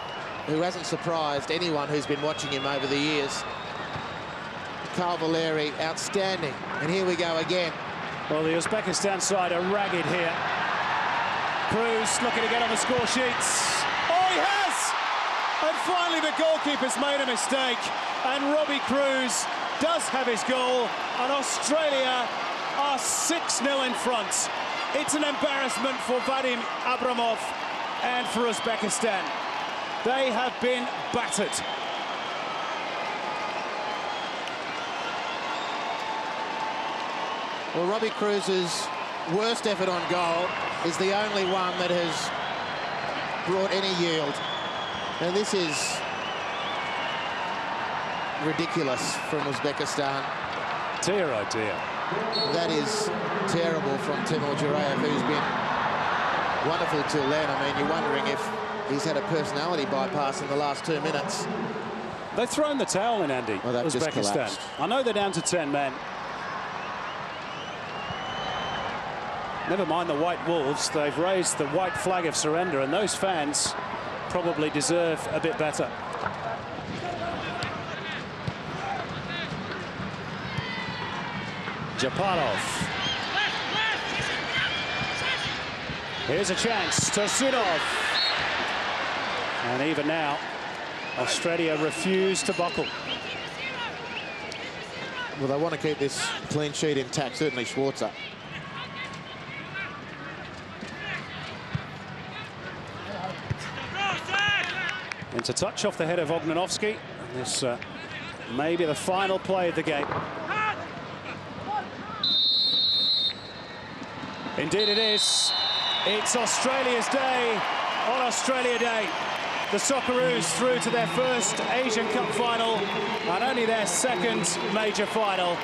who hasn't surprised anyone who's been watching him over the years. Carl Valeri, outstanding. And here we go again. Well, the Uzbekistan side are ragged here. Cruz looking to get on the score sheets. Oh, he has! And finally the goalkeeper's made a mistake. And Robbie Cruz does have his goal, and Australia are 6-0 in front. It's an embarrassment for Vadim Abramov and for Uzbekistan. They have been battered. Well, Robbie Cruise's worst effort on goal is the only one that has brought any yield. And this is ridiculous from Uzbekistan. Dear, oh dear. That is terrible from Timur Jurayev, who's been wonderful till then. I mean, you're wondering if he's had a personality bypass in the last 2 minutes. They've thrown the towel in, Andy, well, they've just collapsed. I know they're down to 10 men. Never mind the White Wolves, they've raised the white flag of surrender, and those fans probably deserve a bit better. Japarov. Here's a chance to Sidov. And even now, Australia refuse to buckle. Well, they want to keep this clean sheet intact, certainly Schwarzer. Into touch off the head of Ognanovsky. This may be the final play of the game. Indeed it is. It's Australia's day on Australia Day. The Socceroos through to their first Asian Cup final and only their second major final.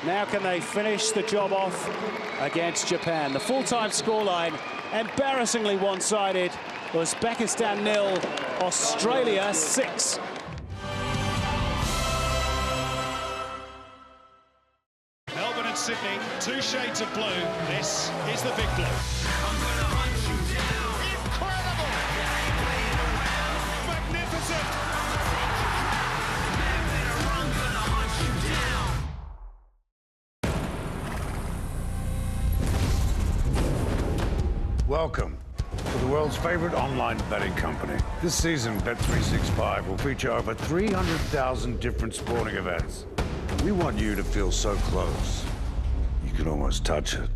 Now can they finish the job off against Japan? The full-time scoreline, embarrassingly one-sided. Uzbekistan 0, Australia 6. Melbourne and Sydney, 2 shades of blue. This is the big blue. Incredible! Magnificent! Welcome to the world's favorite online betting company. This season, Bet365 will feature over 300,000 different sporting events. We want you to feel so close, you can almost touch it.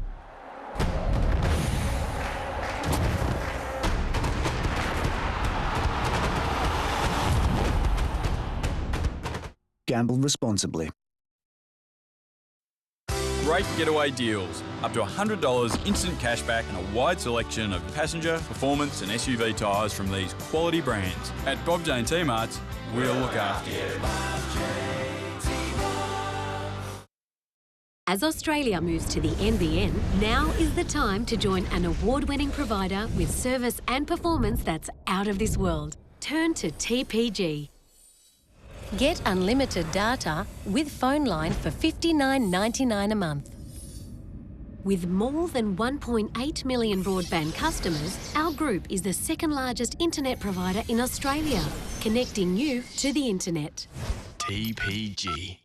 Gamble responsibly. Great getaway deals. Up to $100 instant cashback and a wide selection of passenger, performance and SUV tyres from these quality brands. At Bob Jane T-Marts, we'll look after you. As Australia moves to the NBN, now is the time to join an award-winning provider with service and performance that's out of this world. Turn to TPG. Get unlimited data with phone line for $59.99 a month. With more than 1.8 million broadband customers, our group is the second largest internet provider in Australia, connecting you to the internet. tpg.com.au.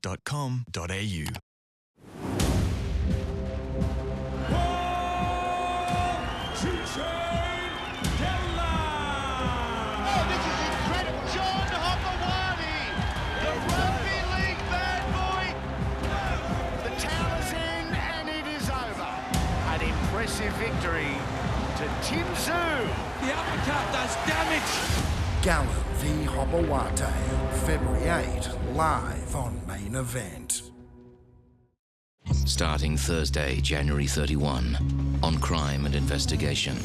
Impressive victory to Tim Zhu. The uppercut does damage. Gallen v Hobawate, February 8, live on Main Event. Starting Thursday, January 31, on Crime and Investigation.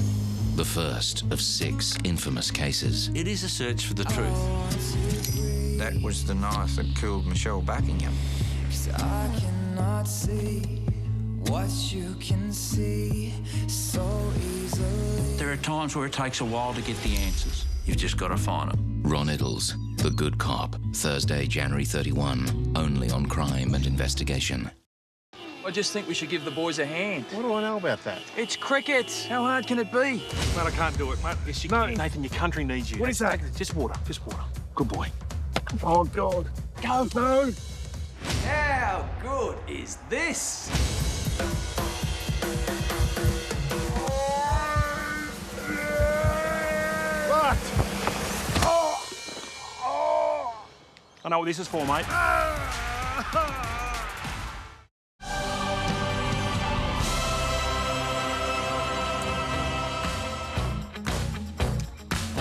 The first of 6 infamous cases. It is a search for the truth. That was the knife that killed Michelle Buckingham. I cannot see what you can see so easily. There are times where it takes a while to get the answers. You've just got to find them. Ron Iddles, The Good Cop. Thursday, January 31, only on Crime and Investigation. I just think we should give the boys a hand. What do I know about that? It's cricket. How hard can it be? Mate, I can't do it, mate. Yes, you no, can. Nathan, your country needs you. What is that? Just water. Just water. Good boy. Oh, God. Go, no. How good is this? What? Oh. I know what this is for, mate. And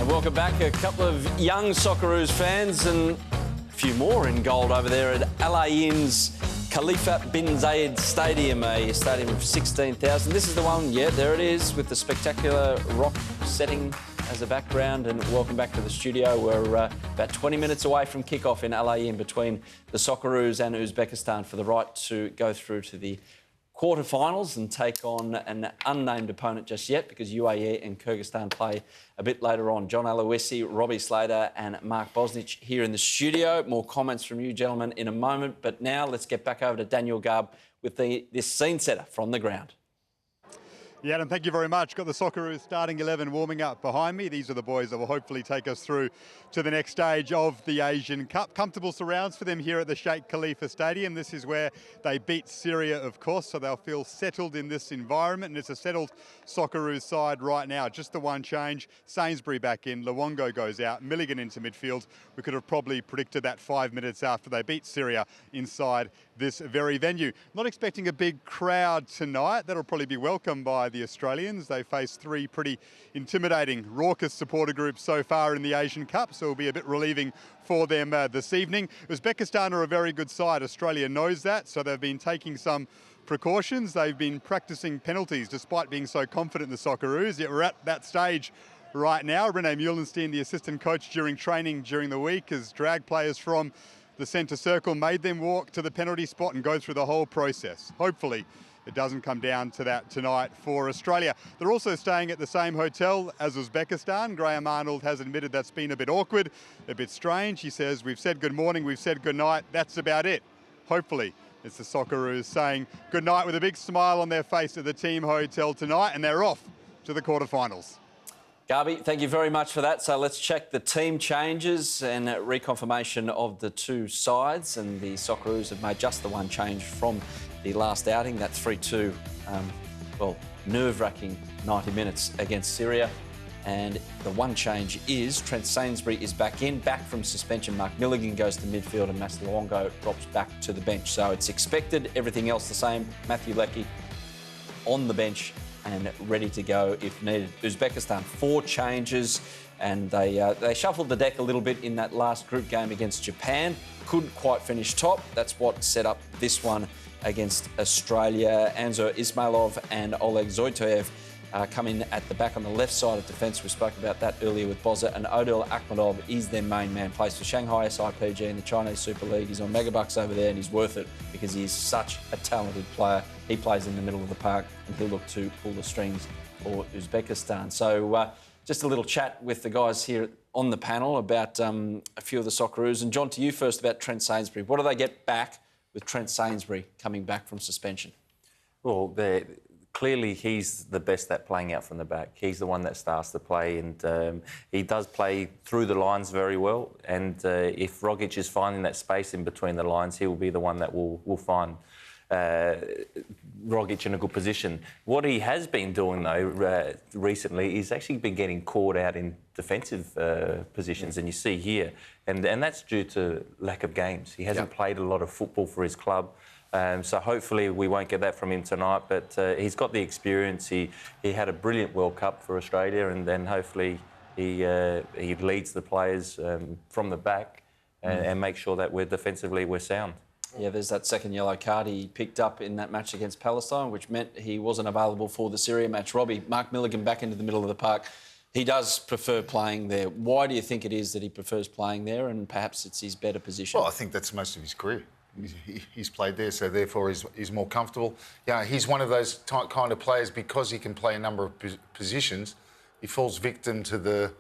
welcome back. A couple of young Socceroos fans and a few more in gold over there at Al Ayn's Khalifa bin Zayed Stadium, a stadium of 16,000. This is the one, yeah, there it is, with the spectacular rock setting as a background. And welcome back to the studio. We're about 20 minutes away from kick-off in Al Ain between the Socceroos and Uzbekistan for the right to go through to the quarterfinals and take on an unnamed opponent just yet, because UAE and Kyrgyzstan play a bit later on. John Aloisi, Robbie Slater and Mark Bosnich here in the studio. More comments from you gentlemen in a moment, but now let's get back over to Daniel Garb with this scene setter from the ground. Yeah, Adam, thank you very much. Got the Socceroos starting 11 warming up behind me. These are the boys that will hopefully take us through to the next stage of the Asian Cup. Comfortable surrounds for them here at the Sheikh Khalifa Stadium. This is where they beat Syria, of course, so they'll feel settled in this environment. And it's a settled Socceroos side right now. Just the one change. Sainsbury back in, Luongo goes out, Milligan into midfield. We could have probably predicted that 5 minutes after they beat Syria inside this very venue. Not expecting a big crowd tonight. That'll probably be welcomed by the Australians. They face three pretty intimidating, raucous supporter groups so far in the Asian Cup, so it'll be a bit relieving for them this evening. Uzbekistan are a very good side. Australia knows that, so they've been taking some precautions. They've been practicing penalties despite being so confident in the Socceroos, yet we're at that stage right now. Rene Meulenstein, the assistant coach during training during the week, has dragged players from the centre circle, made them walk to the penalty spot and go through the whole process. Hopefully it doesn't come down to that tonight for Australia. They're also staying at the same hotel as Uzbekistan. Graham Arnold has admitted that's been a bit awkward, a bit strange. He says, we've said good morning, we've said good night, that's about it. Hopefully it's the Socceroos saying good night with a big smile on their face at the team hotel tonight, and they're off to the quarterfinals. Garby, thank you very much for that. So let's check the team changes and reconfirmation of the two sides. And the Socceroos have made just the one change from the last outing, that 3-2, well, nerve-wracking 90 minutes against Syria. And the one change is Trent Sainsbury is back from suspension. Mark Milligan goes to midfield and Mas Luongo drops back to the bench. So it's expected, everything else the same. Matthew Leckie on the bench and ready to go if needed. Uzbekistan, 4 changes, and they shuffled the deck a little bit in that last group game against Japan. Couldn't quite finish top. That's what set up this one against Australia. Anzur Ismailov and Oleg Zoitoyev come in at the back on the left side of defence. We spoke about that earlier with Bozza, and Odil Akhmedov is their main man. Plays for Shanghai SIPG in the Chinese Super League. He's on megabucks over there and he's worth it because he is such a talented player. He plays in the middle of the park and he'll look to pull the strings for Uzbekistan. So just a little chat with the guys here on the panel about a few of the Socceroos. And John, to you first about Trent Sainsbury. What do they get back with Trent Sainsbury coming back from suspension? Well, clearly he's the best at playing out from the back. He's the one that starts to play, and he does play through the lines very well. And if Rogic is finding that space in between the lines, he will be the one that will find Rogic in a good position. What he has been doing, though, recently, he's actually been getting caught out in defensive positions, and you see here. And that's due to lack of games. He hasn't played a lot of football for his club. So hopefully we won't get that from him tonight, but he's got the experience. He had a brilliant World Cup for Australia, and then hopefully he leads the players from the back and makes sure that defensively we're sound. Yeah, there's that second yellow card he picked up in that match against Palestine, which meant he wasn't available for the Syria match. Robbie, Mark Milligan back into the middle of the park. He does prefer playing there. Why do you think it is that he prefers playing there, and perhaps it's his better position? Well, I think that's most of his career. He's played there, so therefore he's more comfortable. Yeah, he's one of those kind of players, because he can play a number of positions, he falls victim to the,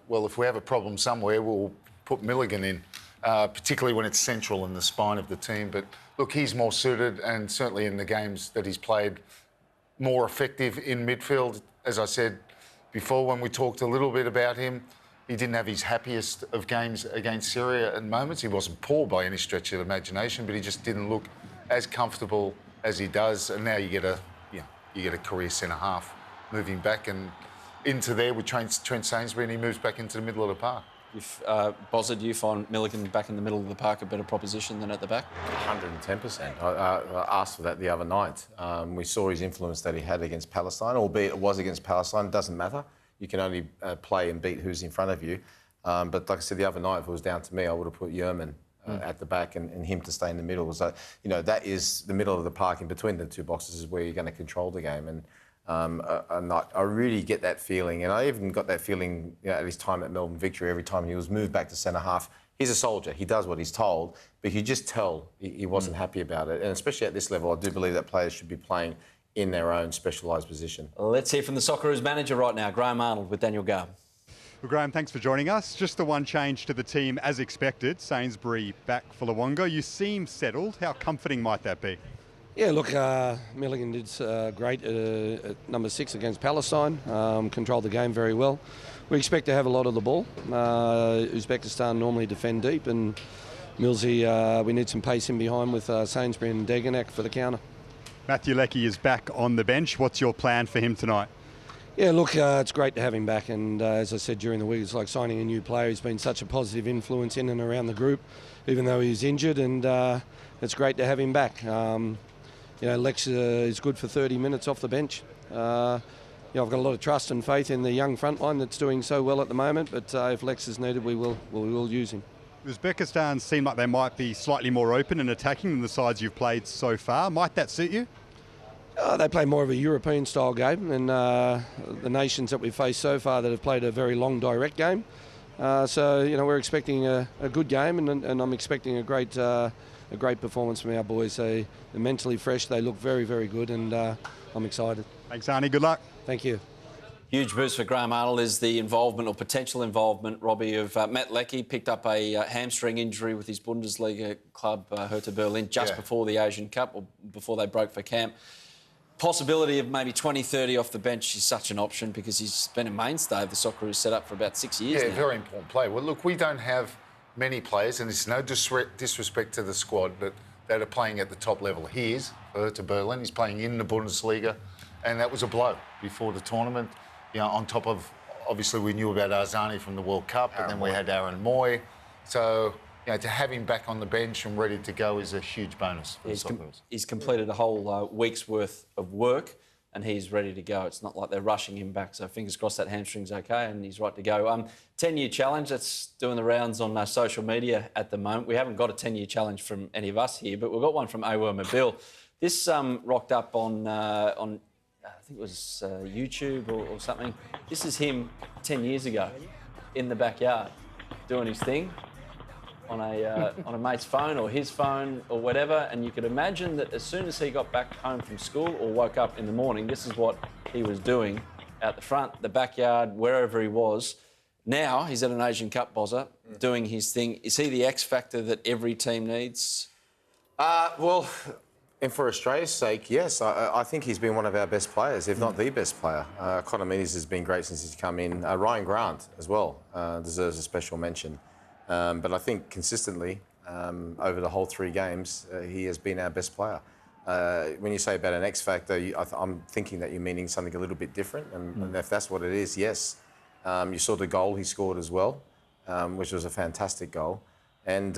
well, if we have a problem somewhere, we'll put Milligan in, particularly when it's central in the spine of the team. But look, he's more suited, and certainly in the games that he's played, more effective in midfield. As I said before, when we talked a little bit about him, he didn't have his happiest of games against Syria at moments. He wasn't poor by any stretch of the imagination, but he just didn't look as comfortable as he does. And now you get a career centre half moving back and into there with Trent Sainsbury, and he moves back into the middle of the park. If Bozzard, you find Milligan back in the middle of the park a better proposition than at the back? 110%. I asked for that the other night. We saw his influence that he had against Palestine, albeit it was against Palestine. It doesn't matter. You can only play and beat who's in front of you. But like I said the other night, if it was down to me, I would have put Yerman at the back and him to stay in the middle. So, you know, that is the middle of the park in between the two boxes is where you're going to control the game. And I really get that feeling. And I even got that feeling, you know, at his time at Melbourne Victory, every time he was moved back to centre half. He's a soldier. He does what he's told, but you just tell he wasn't happy about it. And especially at this level, I do believe that players should be playing in their own specialised position. Let's hear from the Socceroos manager right now, Graham Arnold, with Daniel Garb. Well, Graham, thanks for joining us. Just the one change to the team as expected. Sainsbury back for Luongo. You seem settled. How comforting might that be? Yeah, look, Milligan did great at number 6 against Palestine, controlled the game very well. We expect to have a lot of the ball. Uzbekistan normally defend deep, and Millsy, we need some pace in behind with Sainsbury and Degenek for the counter. Matthew Leckie is back on the bench. What's your plan for him tonight? Yeah, look, it's great to have him back, and as I said during the week, it's like signing a new player. He's been such a positive influence in and around the group, even though he's injured, and it's great to have him back. You know, Lex is good for 30 minutes off the bench. You know, I've got a lot of trust and faith in the young front line that's doing so well at the moment, but if Lex is needed, we will use him. Uzbekistan seem like they might be slightly more open and attacking than the sides you've played so far. Might that suit you? They play more of a European-style game, and the nations that we've faced so far that have played a very long, direct game. So, you know, we're expecting a good game, and I'm expecting a great performance from our boys. They're mentally fresh. They look very, very good, and I'm excited. Thanks, Arnie. Good luck. Thank you. Huge boost for Graham Arnold is the involvement or potential involvement, Robbie, of Matt Leckie. Picked up a hamstring injury with his Bundesliga club, Hertha Berlin, just before the Asian Cup, or before they broke for camp. Possibility of maybe 20-30 off the bench is such an option because he's been a mainstay of the Socceroos set up for about 6 years now. Yeah, very important player. Well, look, we don't have many players, and it's no disrespect to the squad, but that are playing at the top level. He is, for Hertha Berlin. He's playing in the Bundesliga, and that was a blow before the tournament. You know, on top of, obviously, we knew about Arzani from the World Cup, and then we had Aaron Moy. So, you know, to have him back on the bench and ready to go is a huge bonus for the Socceroos. He's completed a whole week's worth of work, and he's ready to go. It's not like they're rushing him back, so fingers crossed that hamstring's okay and he's right to go. 10-year challenge, that's doing the rounds on social media at the moment. We haven't got a 10-year challenge from any of us here, but we've got one from Awer Mabil. This rocked up on I think it was YouTube or something. This is him 10 years ago in the backyard doing his thing on a mate's phone or his phone or whatever, and you could imagine that as soon as he got back home from school or woke up in the morning, this is what he was doing out the front, the backyard, wherever he was. Now he's at an Asian Cup bozzer doing his thing. Is he the X factor that every team needs? Well, and for Australia's sake, yes. I think he's been one of our best players, if not the best player. Connor Meades has been great since he's come in. Ryan Grant as well deserves a special mention. But I think consistently, over the whole 3 games, he has been our best player. When you say about an X factor, I'm thinking that you're meaning something a little bit different. And if that's what it is, yes. You saw the goal he scored as well, which was a fantastic goal. And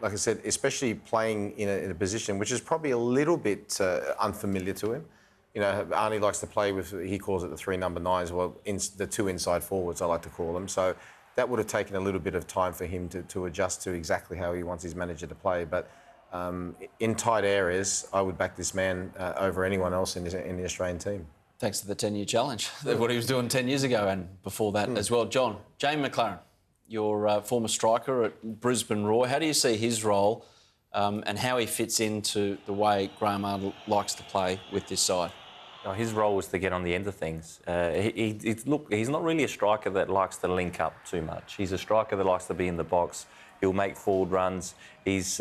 like I said, especially playing in a position which is probably a little bit unfamiliar to him. You know, Arnie likes to play with, he calls it the 3 number 9s, well, the 2 inside forwards, I like to call them. So that would have taken a little bit of time for him to adjust to exactly how he wants his manager to play. But in tight areas, I would back this man over anyone else in the Australian team. Thanks to the 10-year challenge, what he was doing 10 years ago and before that as well. John, Jamie McLaren, your former striker at Brisbane Roar, how do you see his role and how he fits into the way Graham Arnold likes to play with this side? His role was to get on the end of things. Look, he's not really a striker that likes to link up too much. He's a striker that likes to be in the box. He'll make forward runs. He's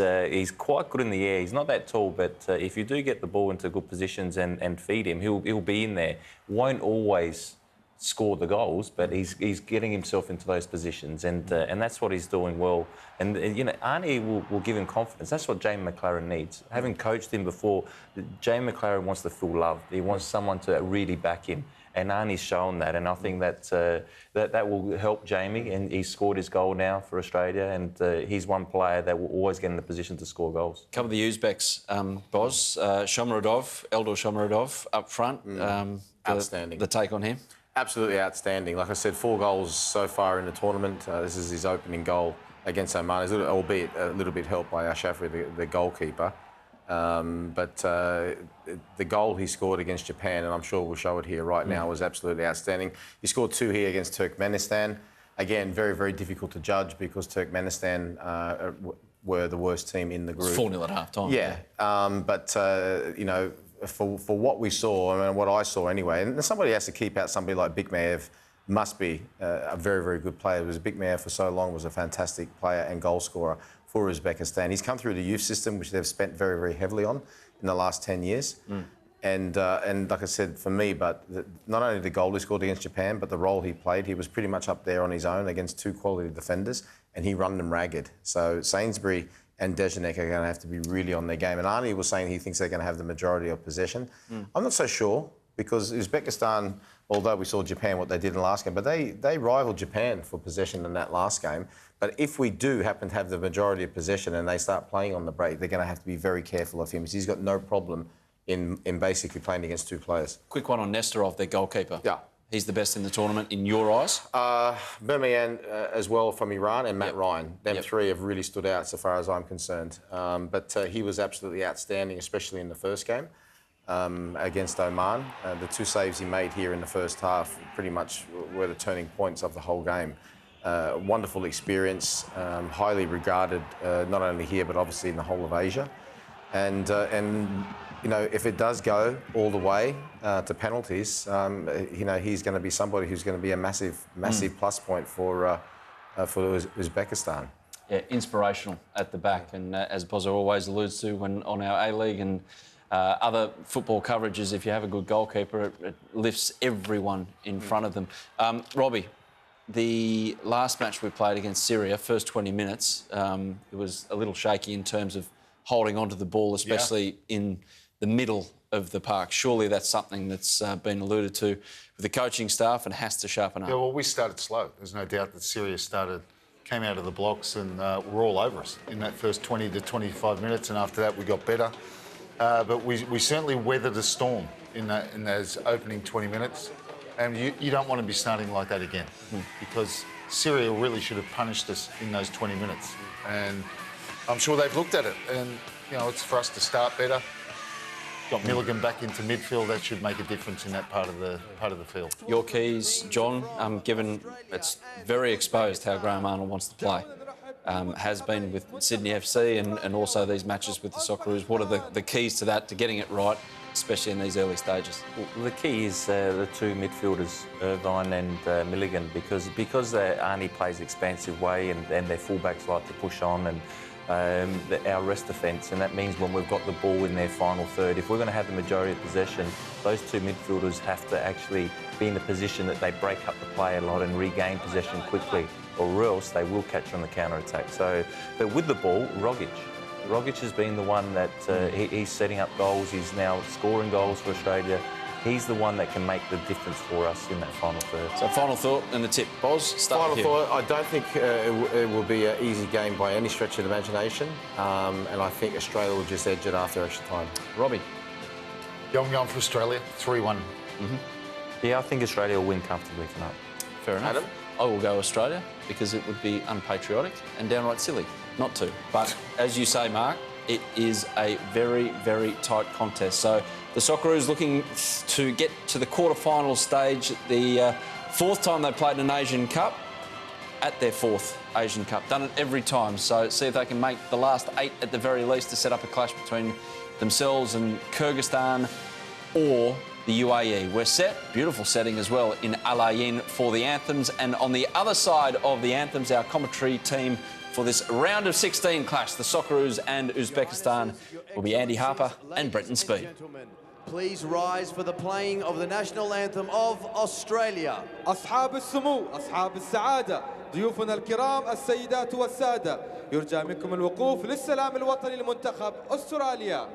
quite good in the air. He's not that tall, but if you do get the ball into good positions and feed him, he'll be in there. Won't always score the goals, but he's getting himself into those positions, and that's what he's doing well. And you know, Arnie will give him confidence. That's what Jamie McLaren needs. Having coached him before, Jamie McLaren wants to feel loved. He wants someone to really back him. And Arnie's shown that, and I think that will help Jamie. And he's scored his goal now for Australia, and he's one player that will always get in the position to score goals. A couple of the Uzbeks, Boz, Shomurodov, Eldor Shomurodov up front. Outstanding. The take on him? Absolutely outstanding. Like I said, 4 goals so far in the tournament. This is his opening goal against Oman, albeit a little bit helped by Ashafri, the goalkeeper. But the goal he scored against Japan, and I'm sure we'll show it here right now, was absolutely outstanding. He scored 2 here against Turkmenistan. Again, very, very difficult to judge because Turkmenistan were the worst team in the group. 4-0 at half-time. Yeah, but, you know, for what we saw, I mean, what I saw anyway, and somebody has to keep out somebody like Bikmayev, must be a very, very good player. Because Bikmayev for so long was a fantastic player and goal scorer for Uzbekistan. He's come through the youth system, which they've spent very, very heavily on in the last 10 years. And like I said, for me, but not only the goal he scored against Japan, but the role he played, he was pretty much up there on his own against 2 quality defenders, and he run them ragged. So Sainsbury and Dejanek are going to have to be really on their game. And Arnie was saying he thinks they're going to have the majority of possession. I'm not so sure, because Uzbekistan, although we saw Japan what they did in the last game, but they rivaled Japan for possession in that last game. But if we do happen to have the majority of possession and they start playing on the break, they're going to have to be very careful of him, because he's got no problem in basically playing against 2 players. Quick one on Nestorov, their goalkeeper. Yeah. He's the best in the tournament, in your eyes? Bermian as well from Iran, and Matt Ryan. Them 3 have really stood out so far as I'm concerned. But he was absolutely outstanding, especially in the first game against Oman. The 2 saves he made here in the first half pretty much were the turning points of the whole game. Wonderful experience, highly regarded not only here but obviously in the whole of Asia. And you know, if it does go all the way to penalties, you know, he's going to be somebody who's going to be a massive plus point for Uzbekistan. Yeah, inspirational at the back, and as Bozza always alludes to when on our A-League and other football coverages, if you have a good goalkeeper, it lifts everyone in front of them. Robbie, the last match we played against Syria, first 20 minutes, it was a little shaky in terms of holding onto the ball, especially in the middle of the park. Surely that's something that's been alluded to with the coaching staff and has to sharpen up. Yeah, well, we started slow. There's no doubt that Syria came out of the blocks and were all over us in that first 20 to 25 minutes, and after that we got better. But we certainly weathered a storm in those opening 20 minutes, and you don't want to be starting like that again, because Syria really should have punished us in those 20 minutes. And I'm sure they've looked at it, and you know, it's for us to start better. Got Milligan back into midfield. That should make a difference in that part of the field. Your keys, John, given it's very exposed how Graham Arnold wants to play, has been with Sydney FC and also these matches with the Socceroos. What are the keys to that, to getting it right, especially in these early stages? Well, the key is the 2 midfielders, Irvine and Milligan, because Arnie plays expansive way and their fullbacks like to push on, and our rest defence, and that means when we've got the ball in their final third, if we're going to have the majority of possession, those 2 midfielders have to actually be in a position that they break up the play a lot and regain possession quickly, or else they will catch on the counter-attack. So, but with the ball, Rogic has been the one that he's setting up goals. He's now scoring goals for Australia. He's the one that can make the difference for us in that final third. So final thought and the tip. Boz, start with you. Final thought, I don't think it will be an easy game by any stretch of the imagination. And I think Australia will just edge it after extra time. Robbie? Yeah, I'm going for Australia, 3-1. Yeah, I think Australia will win comfortably tonight. Fair enough. Adam? I will go Australia because it would be unpatriotic and downright silly not to. But as you say, Mark, it is a very, very tight contest. So the Socceroos looking to get to the quarter-final stage, the 4th time they played an Asian Cup, at their 4th Asian Cup. Done it every time, so see if they can make the last 8 at the very least to set up a clash between themselves and Kyrgyzstan or the UAE. We're set, beautiful setting as well, in Al Ain for the anthems, and on the other side of the anthems, our commentary team for this round of 16 clash, the Socceroos and Uzbekistan, will be Andy Harper and Brenton Speed. Please rise for the playing of the national anthem of Australia. أصحاب السمو، أصحاب السعادة، ضيوفنا الكرام السيدات والسادة، يرجى منكم الوقوف للسلام الوطني لمنتخب أستراليا.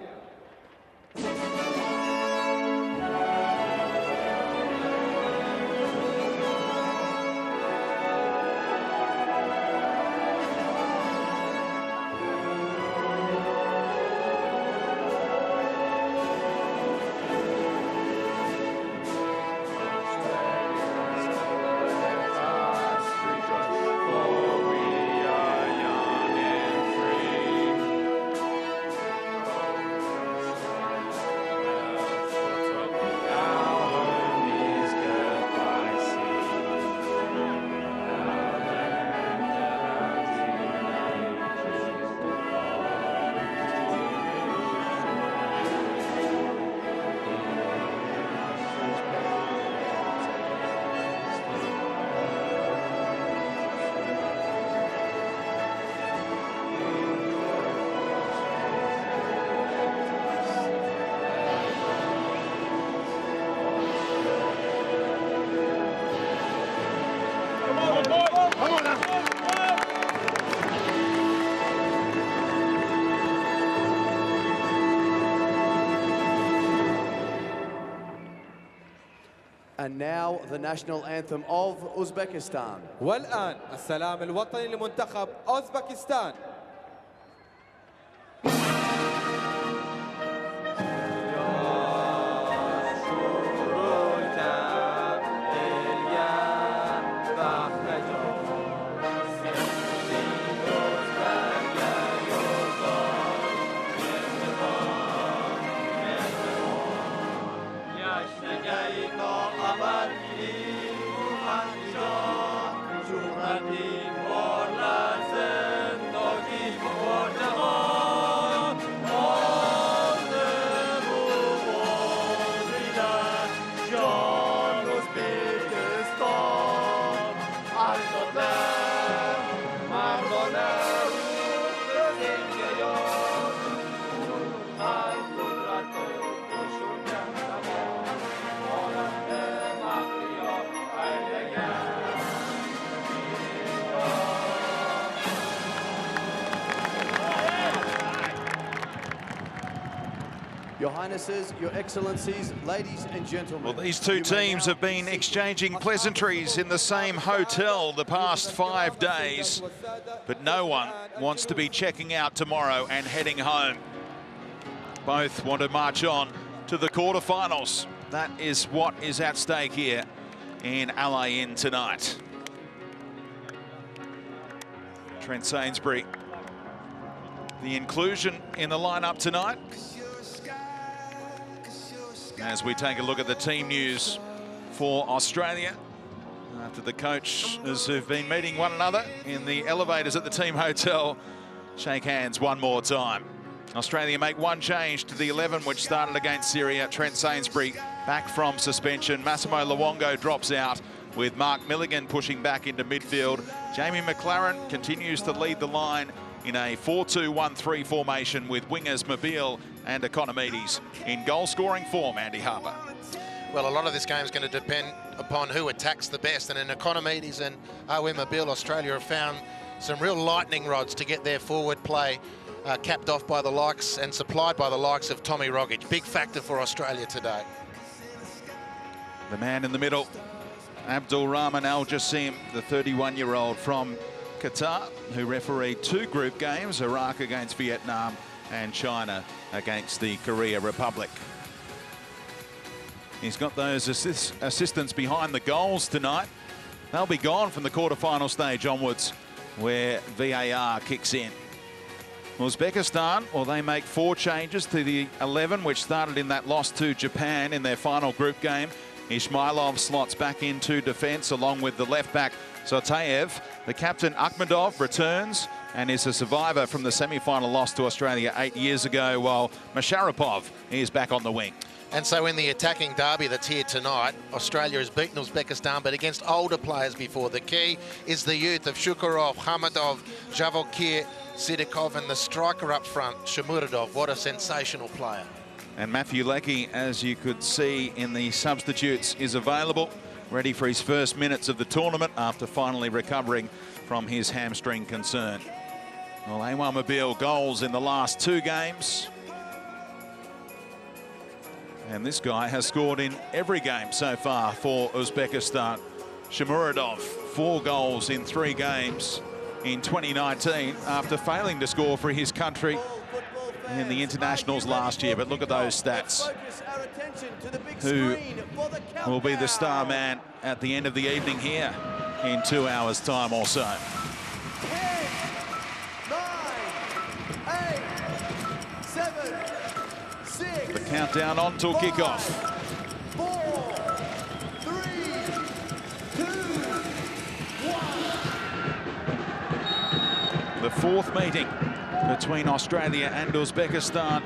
And now the national anthem of Uzbekistan. والآن السلام الوطني لمنتخب أوزبكستان. Your Highnesses, Your Excellencies, ladies and gentlemen. Well, these two teams have been exchanging pleasantries in the same hotel the past 5 days, but no one wants to be checking out tomorrow and heading home. Both want to march on to the quarterfinals. That is what is at stake here in Al Ain tonight. Trent Sainsbury, the inclusion in the lineup tonight. As we take a look at the team news for Australia, after the coaches who've been meeting one another in the elevators at the team hotel shake hands one more time. Australia make one change to the 11 which started against Syria. Trent Sainsbury back from suspension. Massimo Luongo drops out with Mark Milligan pushing back into midfield. Jamie McLaren continues to lead the line in a 4-2-1-3 formation with wingers Mobile and Economides in goal-scoring form. Andy Harper. Well, a lot of this game is going to depend upon who attacks the best, and in Economides and OM Mobile, Australia have found some real lightning rods to get their forward play capped off by the likes and supplied by the likes of Tommy Rogic. Big factor for Australia today. The man in the middle, Abdul Rahman Al Jassim, the 31-year-old from Qatar, who refereed 2 group games, Iraq against Vietnam and China against the Korea Republic. He's got those assistants behind the goals tonight. They'll be gone from the quarterfinal stage onwards, where VAR kicks in. Uzbekistan, well, they make 4 changes to the 11, which started in that loss to Japan in their final group game. Ismailov slots back into defence along with the left-back Sotayev. The captain Akhmedov returns and is a survivor from the semi-final loss to Australia 8 years ago, while Masharipov is back on the wing. And so in the attacking derby that's here tonight, Australia has beaten Uzbekistan, but against older players before. The key is the youth of Shukurov, Hamadov, Javokir, Sidikov, and the striker up front, Shamuradov. What a sensational player. And Matthew Leckie, as you could see in the substitutes, is available, ready for his first minutes of the tournament after finally recovering from his hamstring concern. Well, Awan Mobile goals in the last 2 games. And this guy has scored in every game so far for Uzbekistan. Shamuradov, 4 goals in 3 games in 2019 after failing to score for his country in the internationals last year. But look at those stats. Who will be the star man at the end of the evening here in 2 hours' time or so. 10, 9, 8, 7, 6. The countdown on till kickoff. 4, 3, 2, 1. The 4th meeting between Australia and Uzbekistan.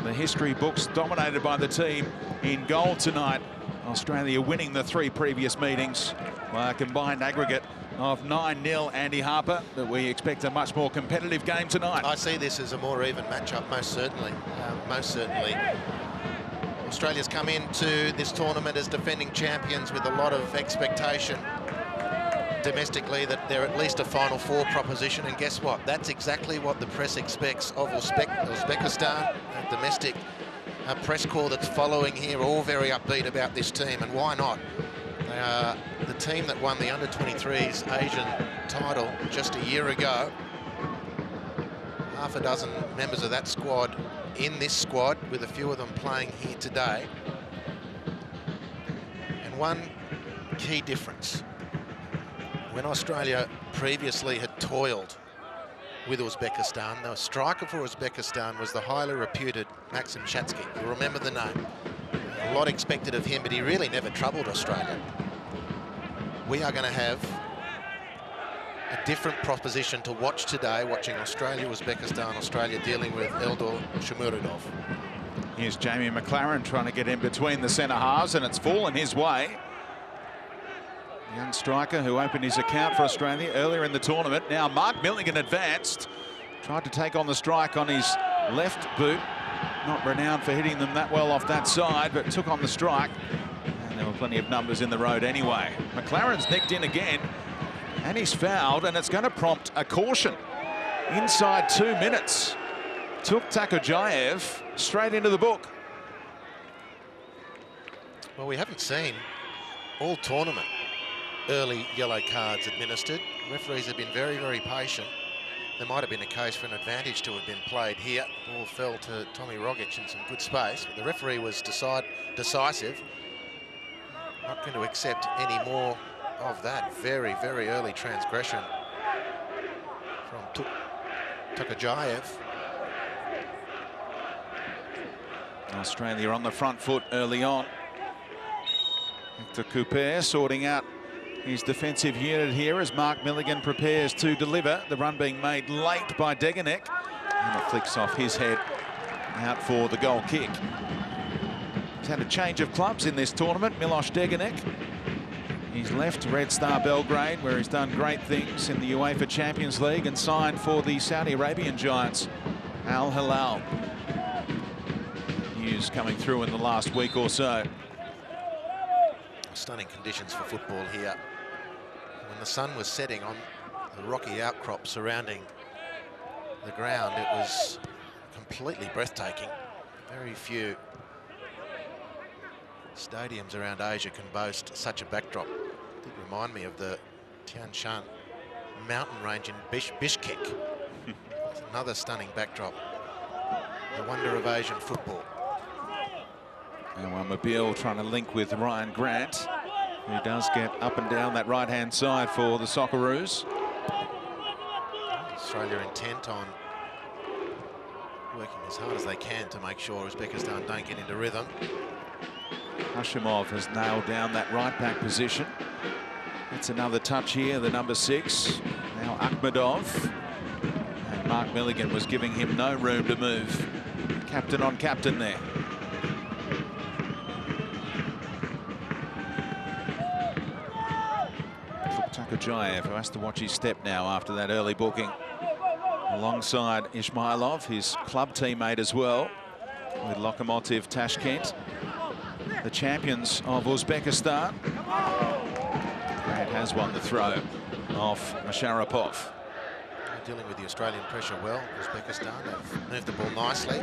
The history books dominated by the team in goal tonight. Australia winning the 3 previous meetings by a combined aggregate of 9-0, Andy Harper, but we expect a much more competitive game tonight. I see this as a more even matchup, most certainly. Australia's come into this tournament as defending champions with a lot of expectation domestically that they're at least a Final 4 proposition, and guess what? That's exactly what the press expects of Uzbekistan, a domestic press corps that's following here, all very upbeat about this team, and why not? They are the team that won the under-23s Asian title just a year ago. Half a dozen members of that squad in this squad, with a few of them playing here today. And one key difference, when Australia previously had toiled with Uzbekistan, the striker for Uzbekistan was the highly reputed Maxim Shatsky. You'll remember the name. A lot expected of him, but he really never troubled Australia. We are going to have a different proposition to watch today, watching Australia, Uzbekistan, Australia dealing with Eldor Shomurodov. Here's Jamie McLaren trying to get in between the centre halves, and it's fallen his way. Young striker who opened his account for Australia earlier in the tournament. Now Mark Milligan advanced, tried to take on the strike on his left boot. Not renowned for hitting them that well off that side, but took on the strike. And there were plenty of numbers in the road anyway. McLaren's nicked in again, and he's fouled, and it's going to prompt a caution. Inside 2 minutes, took Takojayev straight into the book. Well, we haven't seen all tournament early yellow cards administered. Referees have been very, very patient. There might have been a case for an advantage to have been played here. Ball fell to Tommy Rogic in some good space, but the referee was decisive. Not going to accept any more of that very, very early transgression from Takojayev. Australia on the front foot early on. Hector Couper sorting out his defensive unit here as Mark Milligan prepares to deliver. The run being made late by Degenek, and it flicks off his head out for the goal kick. He's had a change of clubs in this tournament, Miloš Degenek. He's left Red Star Belgrade, where he's done great things in the UEFA Champions League, and signed for the Saudi Arabian giants, Al Hilal. News coming through in the last week or so. Stunning conditions for football here. When the sun was setting on the rocky outcrop surrounding the ground, it was completely breathtaking. Very few stadiums around Asia can boast such a backdrop. It did remind me of the Tian Shan mountain range in Bishkek. It's another stunning backdrop. The wonder of Asian football. Now Mobile trying to link with Ryan Grant, who does get up and down that right-hand side for the Socceroos. Australia intent on working as hard as they can to make sure Uzbekistan don't get into rhythm. Hashimov has nailed down that right-back position. That's another touch here, the number 6. Now Akhmedov. And Mark Milligan was giving him no room to move. Captain on captain there. Takojayev, who has to watch his step now after that early booking, alongside Ismailov, his club teammate as well, with Lokomotiv Tashkent, the champions of Uzbekistan. Grant has won the throw off Masharapov. Dealing with the Australian pressure well, Uzbekistan have moved the ball nicely.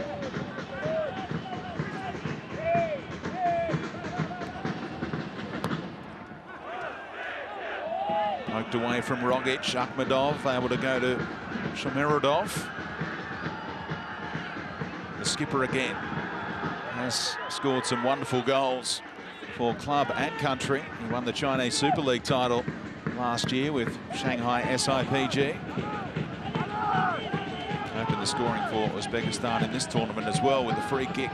Poked away from Rogic. Akhmedov able to go to Shomurodov. The skipper again has scored some wonderful goals for club and country. He won the Chinese Super League title last year with Shanghai SIPG. Opened the scoring for Uzbekistan in this tournament as well with a free kick.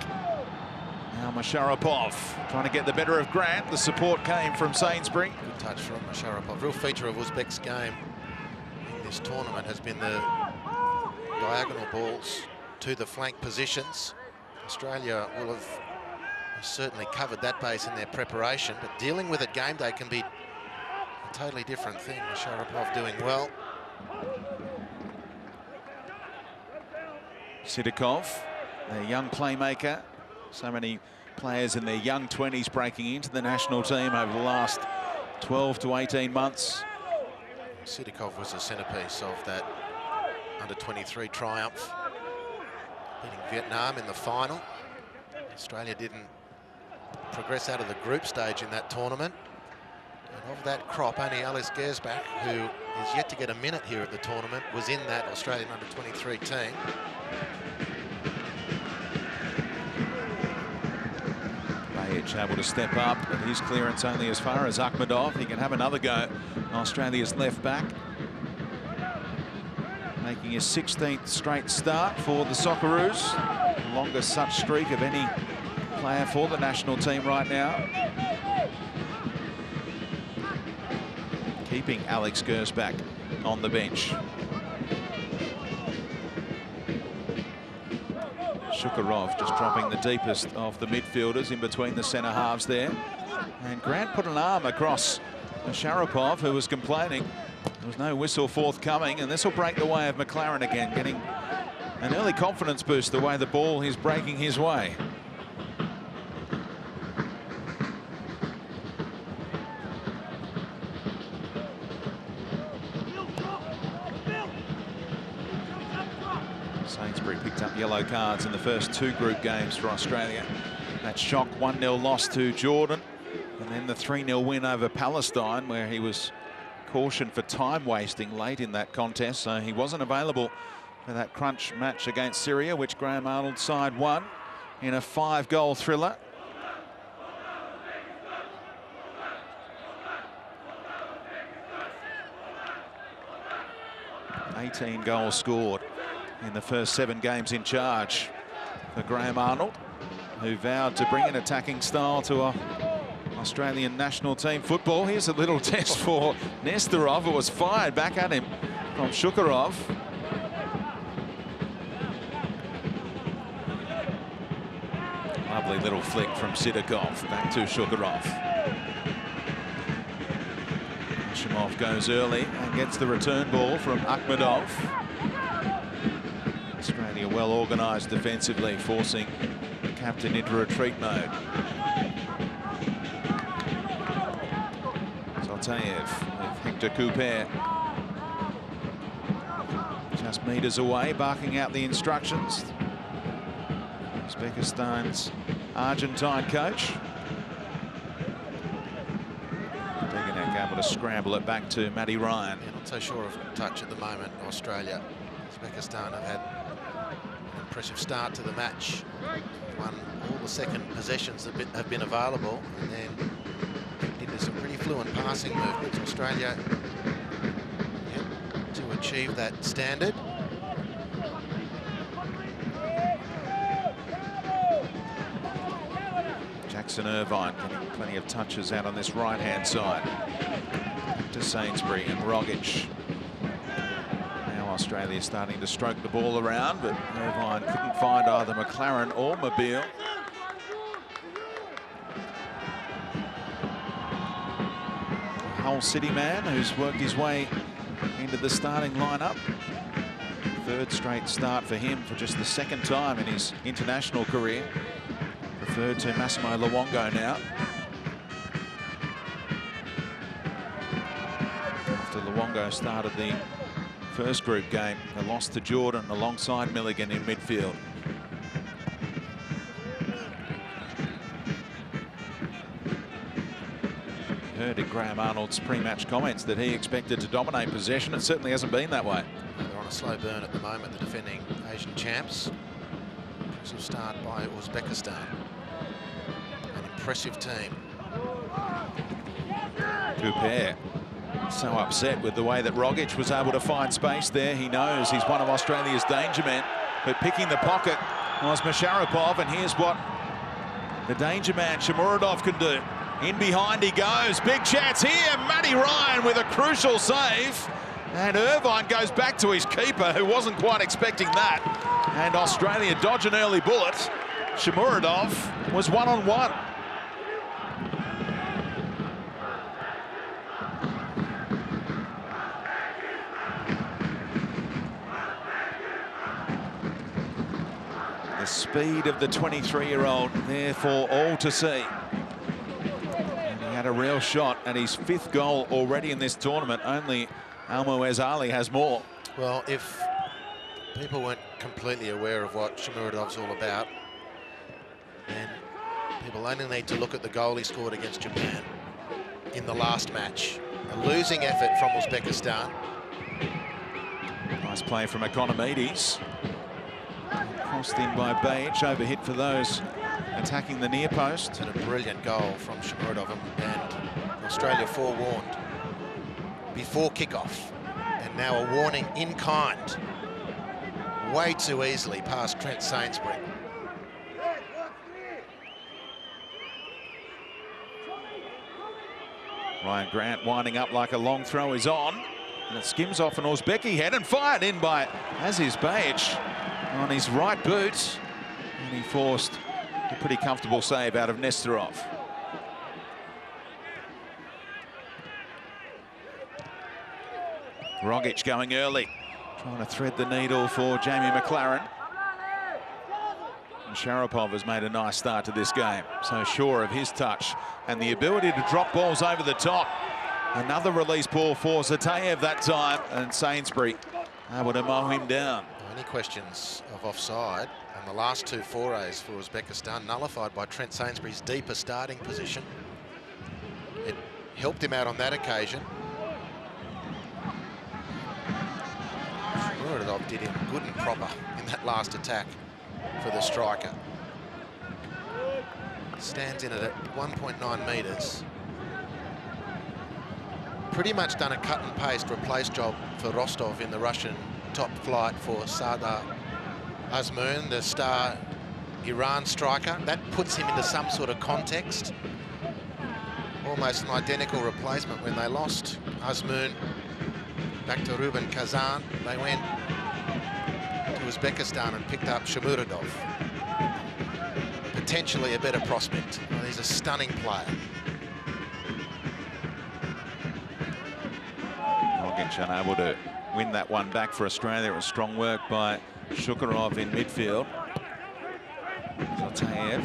Now Masharapov trying to get the better of Grant. The support came from Sainsbury. Good touch from Masharapov. Real feature of Uzbek's game in this tournament has been the diagonal balls to the flank positions. Australia will have certainly covered that base in their preparation, but dealing with it game day can be a totally different thing. Masharapov doing well. Sidikov, their young playmaker. So many players in their young 20s breaking into the national team over the last 12 to 18 months. Sidikov was the centrepiece of that under-23 triumph, beating Vietnam in the final. Australia didn't progress out of the group stage in that tournament. And of that crop, only Alex Gersbach, who is yet to get a minute here at the tournament, was in that Australian under-23 team. Bajic able to step up, but his clearance only as far as Akhmedov. He can have another go. Australia's left back, making his 16th straight start for the Socceroos. The longest such streak of any player for the national team right now. Keeping Alex Gersbach on the bench. Shukarov just dropping the deepest of the midfielders in between the centre halves there. And Grant put an arm across Sharapov, who was complaining. There was no whistle forthcoming, and this will break the way of McLaren again, getting an early confidence boost the way the ball is breaking his way. Sainsbury picked up yellow cards in the first 2 group games for Australia. That shock 1-0 loss to Jordan, and then the 3-0 win over Palestine, where he was cautioned for time wasting late in that contest, so he wasn't available for that crunch match against Syria, which Graham Arnold's side won in a 5-goal thriller. $18 goals scored in the first 7 games in charge for Graham Arnold, who vowed to bring an attacking style to Australian national team football. Here's a little test for Nestorov. It was fired back at him from Shukarov. Lovely little flick from Sidakov back to Shukarov. Hashimov goes early and gets the return ball from Akhmedov. Australia well organised defensively, forcing the captain into retreat mode. Zaltayev with Hector Couper just metres away, barking out the instructions. Uzbekistan's Argentine coach. Deganek able to scramble it back to Matty Ryan. Yeah, not so sure of touch at the moment, Australia. Uzbekistan have had an impressive start to the match. Won all the second possessions that have been available, and then into some pretty fluent passing movements. Australia yet to achieve that standard. Jackson Irvine getting plenty of touches out on this right-hand side. Back to Sainsbury and Rogic. Now Australia starting to stroke the ball around, but Irvine couldn't find either McLaren or Mobile. Hull City man who's worked his way into the starting lineup. 3rd straight start for him for just the 2nd time in his international career. Referred to Massimo Luongo now. After Luongo started the first group game, they lost to Jordan alongside Milligan in midfield. Heard in Graham Arnold's pre-match comments that he expected to dominate possession. It certainly hasn't been that way. They're on a slow burn at the moment, the defending Asian champs. Impressive start by Uzbekistan. An impressive team. Couper so upset with the way that Rogic was able to find space there. He knows he's one of Australia's danger men, but picking the pocket was Masharapov, and here's what the danger man Shomurodov can do. In behind he goes. Big chance here. Matty Ryan with a crucial save. And Irvine goes back to his keeper, who wasn't quite expecting that. And Australia dodge an early bullet. Shomurodov was one-on-one. The speed of the 23-year-old there for all to see. And he had a real shot at his 5th goal already in this tournament. Only Almoez Ali has more. Well, if people weren't completely aware of what Shomurodov's all about, And people only need to look at the goal he scored against Japan in the last match. A losing effort from Uzbekistan. Nice play from Economides. Crossed in by Bajic, overhit for those attacking the near post. And a brilliant goal from Shomurodov, and Australia forewarned before kickoff. And now a warning in kind. Way too easily past Trent Sainsbury. Ryan Grant winding up like a long throw is on. And it skims off an Uzbeki head and fired in by Aziz Bajic on his right boot. And he forced a pretty comfortable save out of Nesterov. Rogic going early, trying to thread the needle for Jamie McLaren. And Sharapov has made a nice start to this game, so sure of his touch and the ability to drop balls over the top. Another release ball for Zatayev that time, and Sainsbury able to mow him down. Any questions of offside, and the last two forays for Uzbekistan nullified by Trent Sainsbury's deeper starting position. It helped him out on that occasion. Muradov did him good and proper in that last attack for the striker. Stands in it at 1.9 metres. Pretty much done a cut and paste replace job for Rostov in the Russian top flight for Sardar Azmoun, the star Iran striker. That puts him into some sort of context. Almost an identical replacement when they lost Azmoun back to Ruben Kazan. They went to Uzbekistan and picked up Shomurodov. Potentially a better prospect. Well, he's a stunning player. Rogic unable to win that one back for Australia. It was strong work by Shukurov in midfield. Zatayev.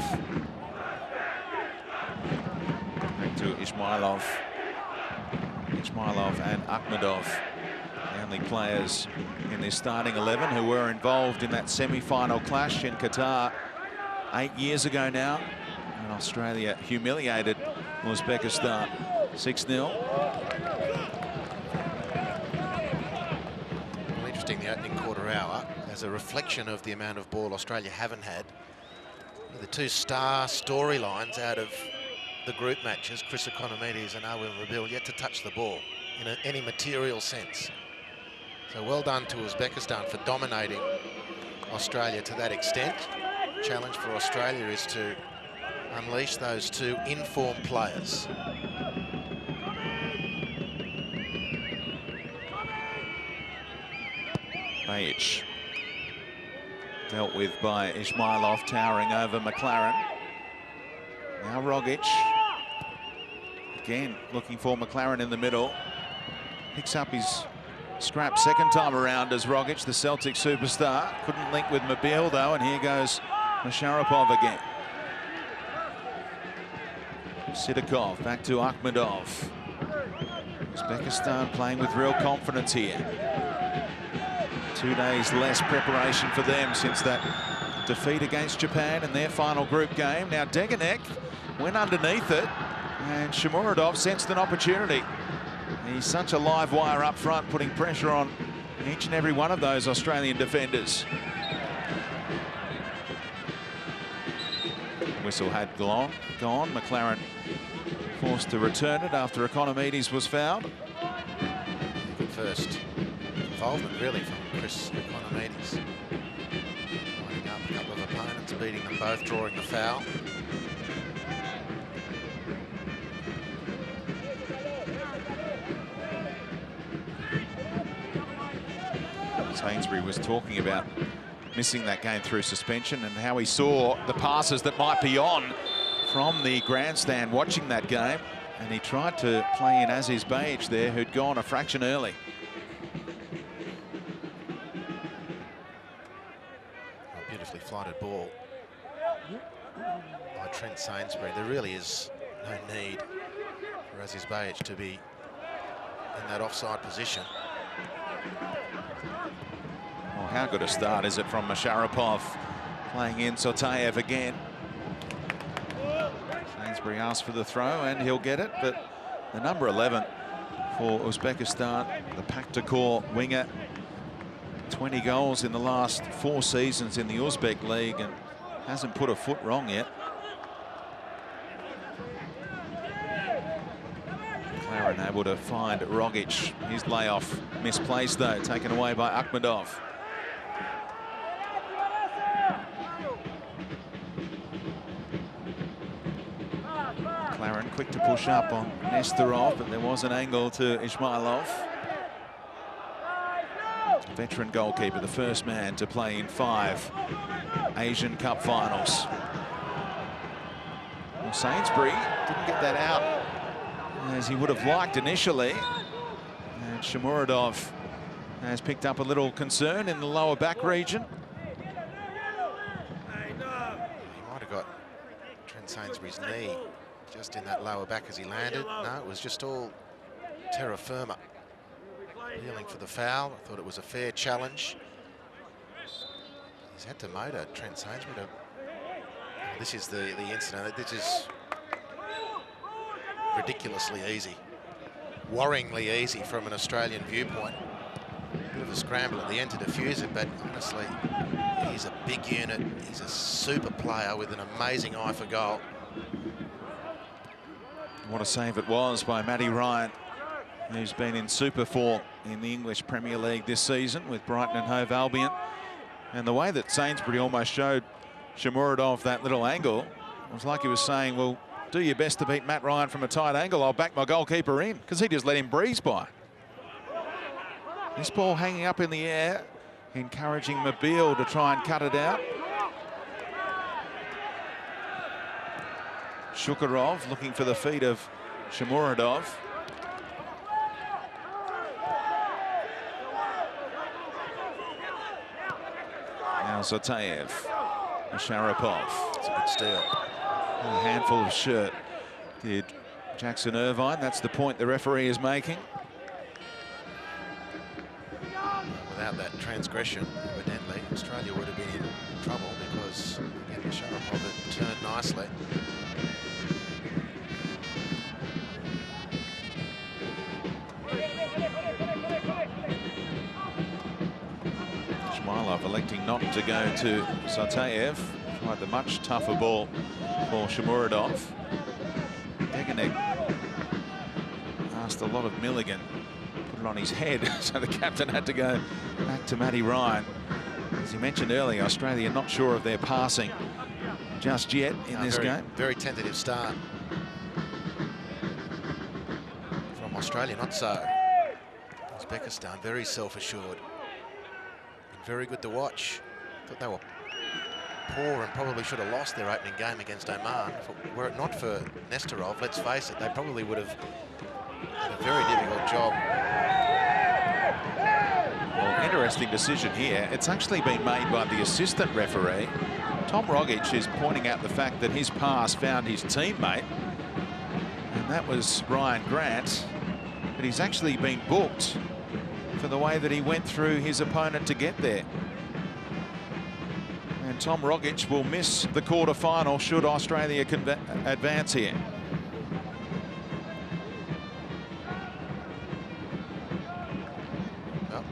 Back to Ismailov. Ismailov and Akhmedov. The only players in this starting 11 who were involved in that semi-final clash in Qatar 8 years ago now. And Australia humiliated Uzbekistan 6-0. The opening quarter hour as a reflection of the amount of ball Australia haven't had. The two star storylines out of the group matches, Chris Economides and Awil Rabil, yet to touch the ball in any material sense. So well done to Uzbekistan for dominating Australia to that extent. Challenge for Australia is to unleash those two informed players. Bajic dealt with by Ismailov, towering over McLaren. Now Rogic. Again, looking for McLaren in the middle. Picks up his scrap second time around as Rogic, the Celtic superstar. Couldn't link with Mobile, though, and here goes Sharapov again. Sidakov back to Akhmedov. Uzbekistan playing with real confidence here. 2 days less preparation for them since that defeat against Japan in their final group game. Now Degenek went underneath it, and Shomurodov sensed an opportunity. He's such a live wire up front, putting pressure on each and every one of those Australian defenders. Whistle had gone. McLaren forced to return it after Economides was fouled. Good first involvement, really, from Chris Economides. Lining up a couple of opponents, beating them both, drawing the foul. Sainsbury was talking about missing that game through suspension and how he saw the passes that might be on from the grandstand watching that game. And he tried to play in Aziz Bajic there, who'd gone a fraction early. A beautifully flighted ball by Trent Sainsbury. There really is no need for Aziz Bajic to be in that offside position. Well, how good a start is it from Sharapov, playing in Zatayev again. Referee asks for the throw and he'll get it, but the number 11 for Uzbekistan, the Paktakor winger, 20 goals in the last 4 seasons in the Uzbek League and hasn't put a foot wrong yet. Claren able to find Rogic. His layoff misplaced though, taken away by Akhmedov. Claren quick to push up on Nestorov, but there was an angle to Ismailov. Veteran goalkeeper, the first man to play in 5 Asian Cup finals. Well, Sainsbury didn't get that out as he would have liked initially. And Shomurodov has picked up a little concern in the lower back region. He might have got Trent Sainsbury's knee just in that lower back as he landed. No, it was just all terra firma. Appealing for the foul. I thought it was a fair challenge. He's had to motor Trent Sainsbury to... This is the incident. This is ridiculously easy. Worryingly easy from an Australian viewpoint. Bit of a scramble at the end to defuse it, but honestly, he's a big unit. He's a super player with an amazing eye for goal. What a save it was by Matty Ryan, who's been in super form in the English Premier League this season with Brighton and Hove Albion. And the way that Sainsbury almost showed Shomurodov that little angle, it was like he was saying, well, do your best to beat Matt Ryan from a tight angle. I'll back my goalkeeper in, because he just let him breeze by. This ball hanging up in the air, encouraging Mobile to try and cut it out. Shukurov looking for the feet of Shomurodov. Now Zatayev, Sharapov. It's a good steal. A handful of shirt did Jackson Irvine. That's the point the referee is making. Without that transgression, evidently, Australia would have been in trouble because, again, Sharapov had turned nicely. Ismailov electing not to go to Zatayev. Tried the much tougher ball for Shomurodov. Degenek asked a lot of Milligan, put it on his head, so the captain had to go back to Matty Ryan. As he mentioned earlier, Australia not sure of their passing just yet in this game. Very tentative start from Australia, not so. Uzbekistan, very self-assured. Very good to watch. Thought they were poor and probably should have lost their opening game against Oman. Were it not for Nestorov, let's face it, they probably would have had a very difficult job. Well, interesting decision here. It's actually been made by the assistant referee. Tom Rogic is pointing out the fact that his pass found his teammate, and that was Ryan Grant, but he's actually been booked for the way that he went through his opponent to get there. And Tom Rogic will miss the quarter-final should Australia advance here. Well,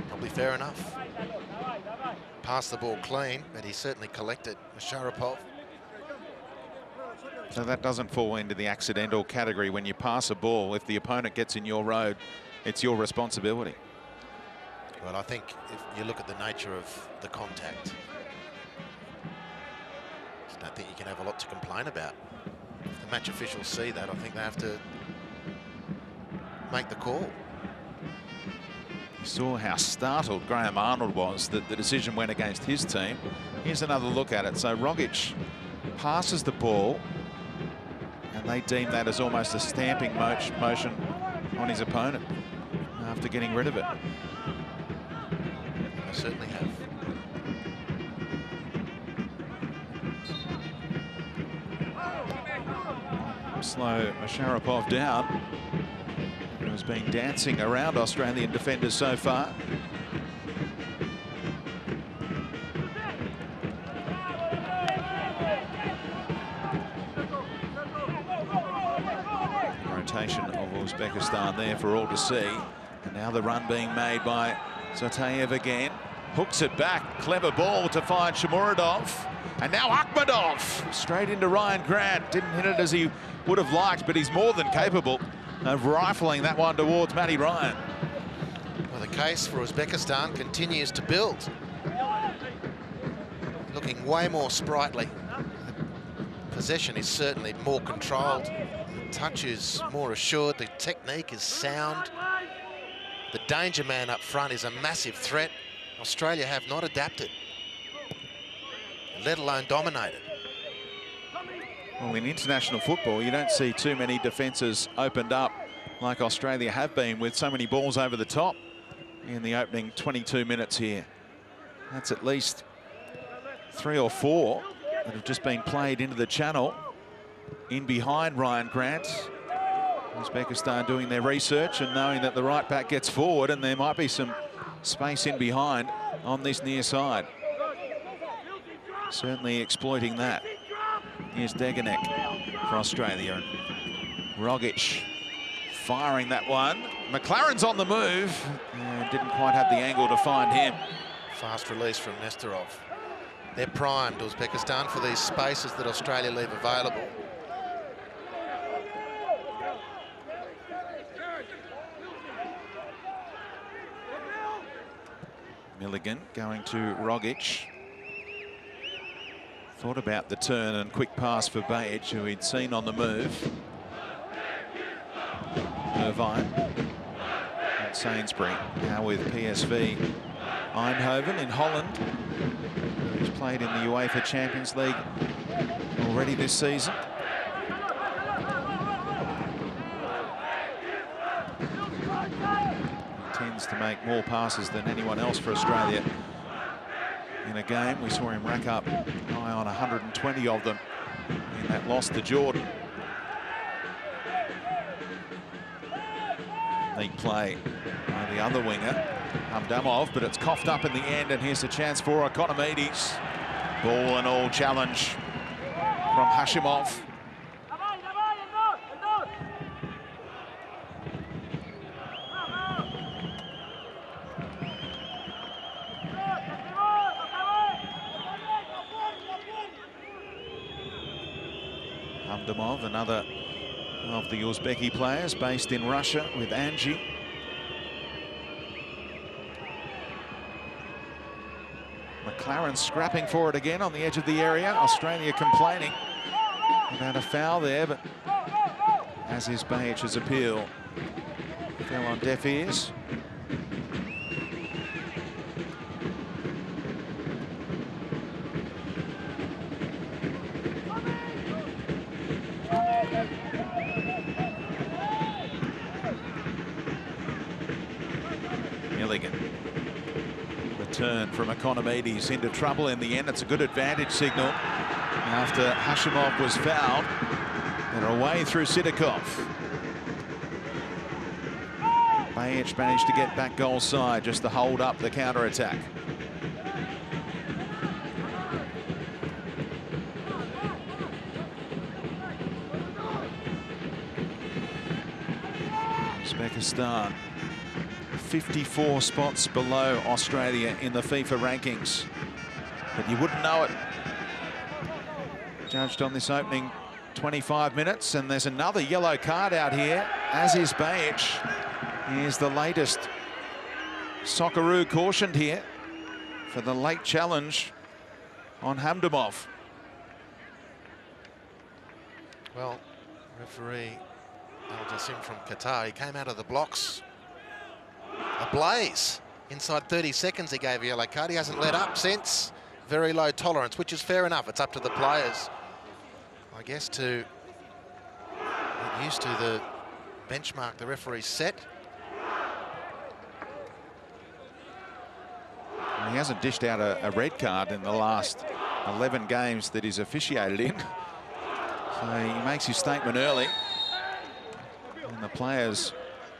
probably fair enough. Passed the ball clean, but he certainly collected Sharapov. So that doesn't fall into the accidental category. When you pass a ball, if the opponent gets in your road, it's your responsibility. Well, I think if you look at the nature of the contact, I don't think you can have a lot to complain about. If the match officials see that, I think they have to make the call. You saw how startled Graham Arnold was that the decision went against his team. Here's another look at it. So Rogic passes the ball, and they deem that as almost a stamping motion on his opponent after getting rid of it. I certainly have. Slow Sharapov down, who has been dancing around Australian defenders so far. domination of Uzbekistan there for all to see. And now the run being made by Zotayev again. Hooks it back. Clever ball to find Shomurodov. And now Akhmedov straight into Ryan Grant. Didn't hit it as he would have liked, but he's more than capable of rifling that one towards Matty Ryan. Well, the case for Uzbekistan continues to build. Looking way more sprightly. Possession is certainly more controlled. The touch is more assured. The technique is sound. The danger man up front is a massive threat. Australia have not adapted, let alone dominated. Well, in international football, you don't see too many defences opened up like Australia have been, with so many balls over the top in the opening 22 minutes here. That's at least 3 or 4 that have just been played into the channel in behind Ryan Grant. Uzbekistan doing their research and knowing that the right back gets forward and there might be some space in behind on this near side. Certainly exploiting that. Here's Deganek for Australia. Rogic firing that one. McLaren's on the move and didn't quite have the angle to find him. Fast release from Nestorov. They're primed, Uzbekistan, for these spaces that Australia leave available. Milligan going to Rogic. Thought about the turn and quick pass for Bajic, who he'd seen on the move. Irvine and Sainsbury now with PSV Eindhoven in Holland. He's played in the UEFA Champions League already this season. Tends to make more passes than anyone else for Australia in a game. We saw him rack up nigh on 120 of them in that loss to Jordan. Neat play by the other winger, Hamdamov, but it's coughed up in the end, and here's a chance for Economides. Ball and all challenge from Hashimov. Hamdamov, another of the Uzbeki players based in Russia with Angie. McLaren scrapping for it again on the edge of the area. Australia complaining about a foul there, but as is Bajic's appeal, fell on deaf ears. Turn from Economides into trouble in the end. It's a good advantage signal after Hashimov was fouled. And away through Sidakov. Bajic managed to get back goal side just to hold up the counter-attack. Uzbekistan 54 spots below Australia in the FIFA rankings. But you wouldn't know it. Judged on this opening 25 minutes, and there's another yellow card out here, as is Bajic. Here's the latest. Socceroo cautioned here for the late challenge on Hamdamov. Well, referee Al-Jassim from Qatar, he came out of the blocks ablaze. Inside 30 seconds he gave a yellow card. He hasn't let up since. Very low tolerance, which is fair enough. It's up to the players, I guess, to get used to the benchmark the referee set. He hasn't dished out a red card in the last 11 games that he's officiated in. So he makes his statement early. And the players,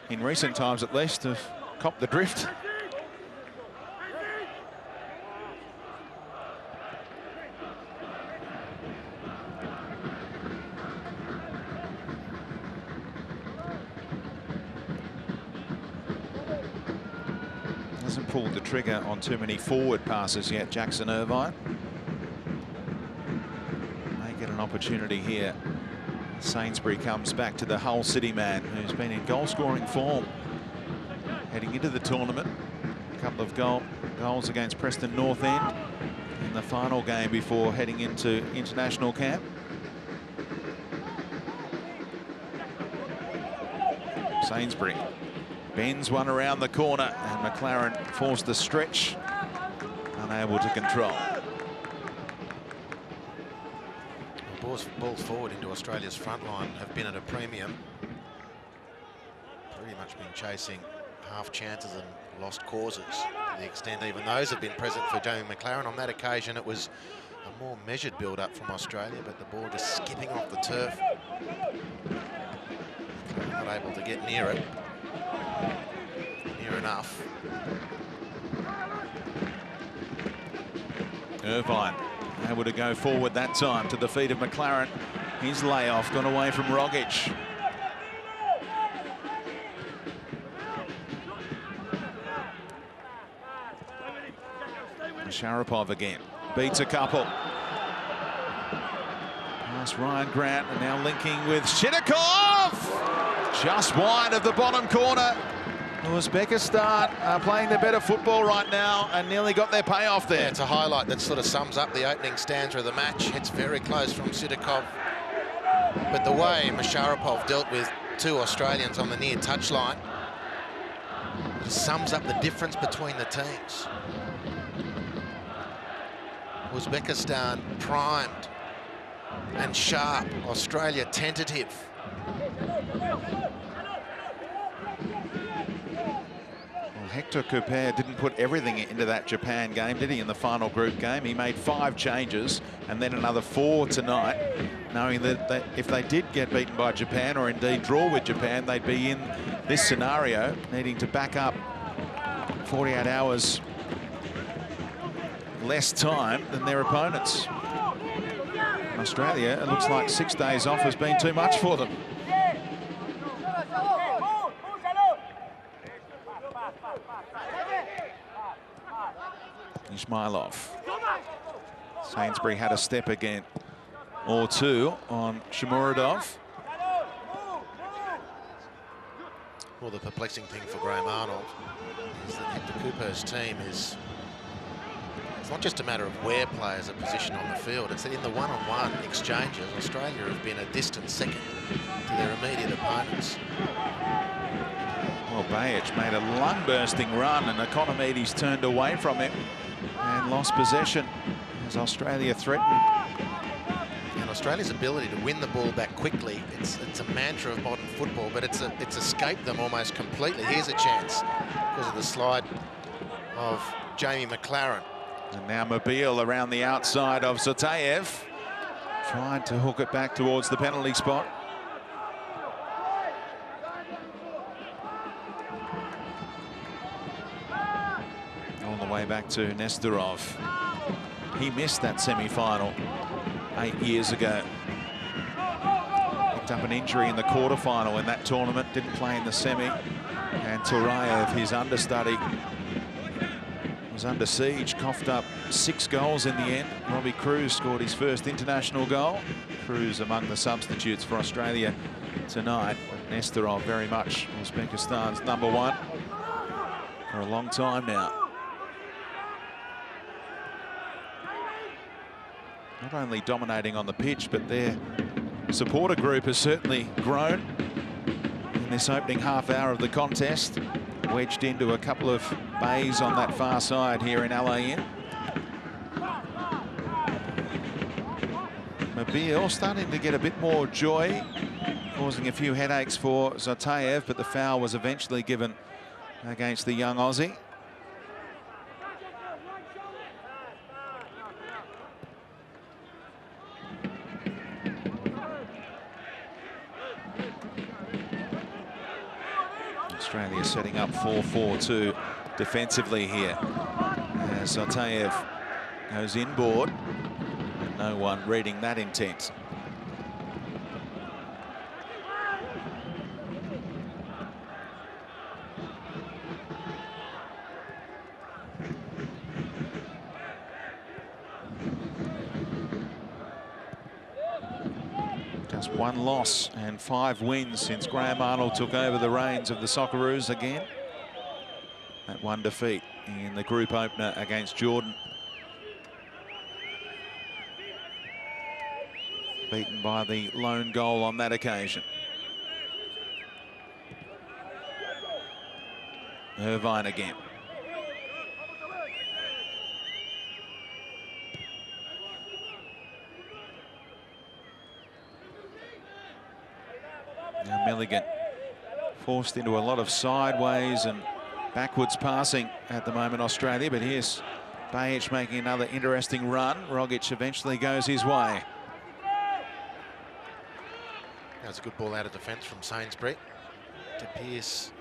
in recent times at least, have copped the drift. hasn't pulled the trigger on too many forward passes yet, Jackson Irvine. May get an opportunity here. Sainsbury comes back to the Hull City man, who's been in goal-scoring form heading into the tournament. A couple of goals against Preston North End in the final game before heading into international camp. Sainsbury bends one around the corner, and McLaren forced the stretch, unable to control. Balls forward into Australia's front line have been at a premium. Pretty much been chasing half chances and lost causes, to the extent even those have been present for Jamie McLaren. On that occasion, it was a more measured build-up from Australia, but the ball just skipping off the turf. Not able to get near it. Near enough. Irvine able to go forward that time to the feet of McLaren. His layoff gone away from Rogic. Sharapov again. Beats a couple. Past Ryan Grant and now linking with Shidakov. Just wide of the bottom corner. Uzbekistan are playing the better football right now and nearly got their payoff there. Yeah, it's a highlight that sort of sums up the opening stanza of the match. It's very close from Sidakov. But the way Masharapov dealt with two Australians on the near touchline just sums up the difference between the teams. Uzbekistan primed and sharp. Australia tentative. Hector Couper didn't put everything into that Japan game, did he, in the final group game? He made 5 changes and then another 4 tonight, knowing that if they did get beaten by Japan or indeed draw with Japan, they'd be in this scenario, needing to back up 48 hours less time than their opponents. In Australia, it looks like 6 days off has been too much for them. Ismailov. Sainsbury had a step again or two on Shamuradov. Well, the perplexing thing for Graham Arnold is that Hector Couper's team is... It's not just a matter of where players are positioned on the field, it's that in the one-on-one exchanges, Australia have been a distant second to their immediate opponents. Well, Bajic made a lung-bursting run and Economides turned away from him and lost possession as Australia threatened. And Australia's ability to win the ball back quickly, it's a mantra of modern football, but it's escaped them almost completely. Here's a chance because of the slide of Jamie McLaren. And now Mobile around the outside of Zotayev, trying to hook it back towards the penalty spot. All the way back to Nestorov. He missed that semi-final 8 years ago. Picked up an injury in the quarter-final in that tournament, didn't play in the semi. And Turayev, his understudy, was under siege, coughed up 6 goals in the end. Robbie Cruz scored his first international goal. Cruz among the substitutes for Australia tonight. Nestorov very much Uzbekistan's #1 for a long time now. Not only dominating on the pitch, but their supporter group has certainly grown in this opening half hour of the contest. Wedged into a couple of bays on that far side here in Al Ain. Mobile starting to get a bit more joy, causing a few headaches for Zotayev, but the foul was eventually given against the young Aussie. Australia setting up 4-4-2 defensively here as Zotayev goes inboard and no one reading that intent. It's 1 loss and 5 wins since Graham Arnold took over the reins of the Socceroos again. That 1 defeat in the group opener against Jordan. Beaten by the lone goal on that occasion. Irvine again. Now Milligan forced into a lot of sideways and backwards passing at the moment, Australia, but here's Bajic making another interesting run. Rogic eventually goes his way. That's a good ball out of defence from Sainsbury to pierce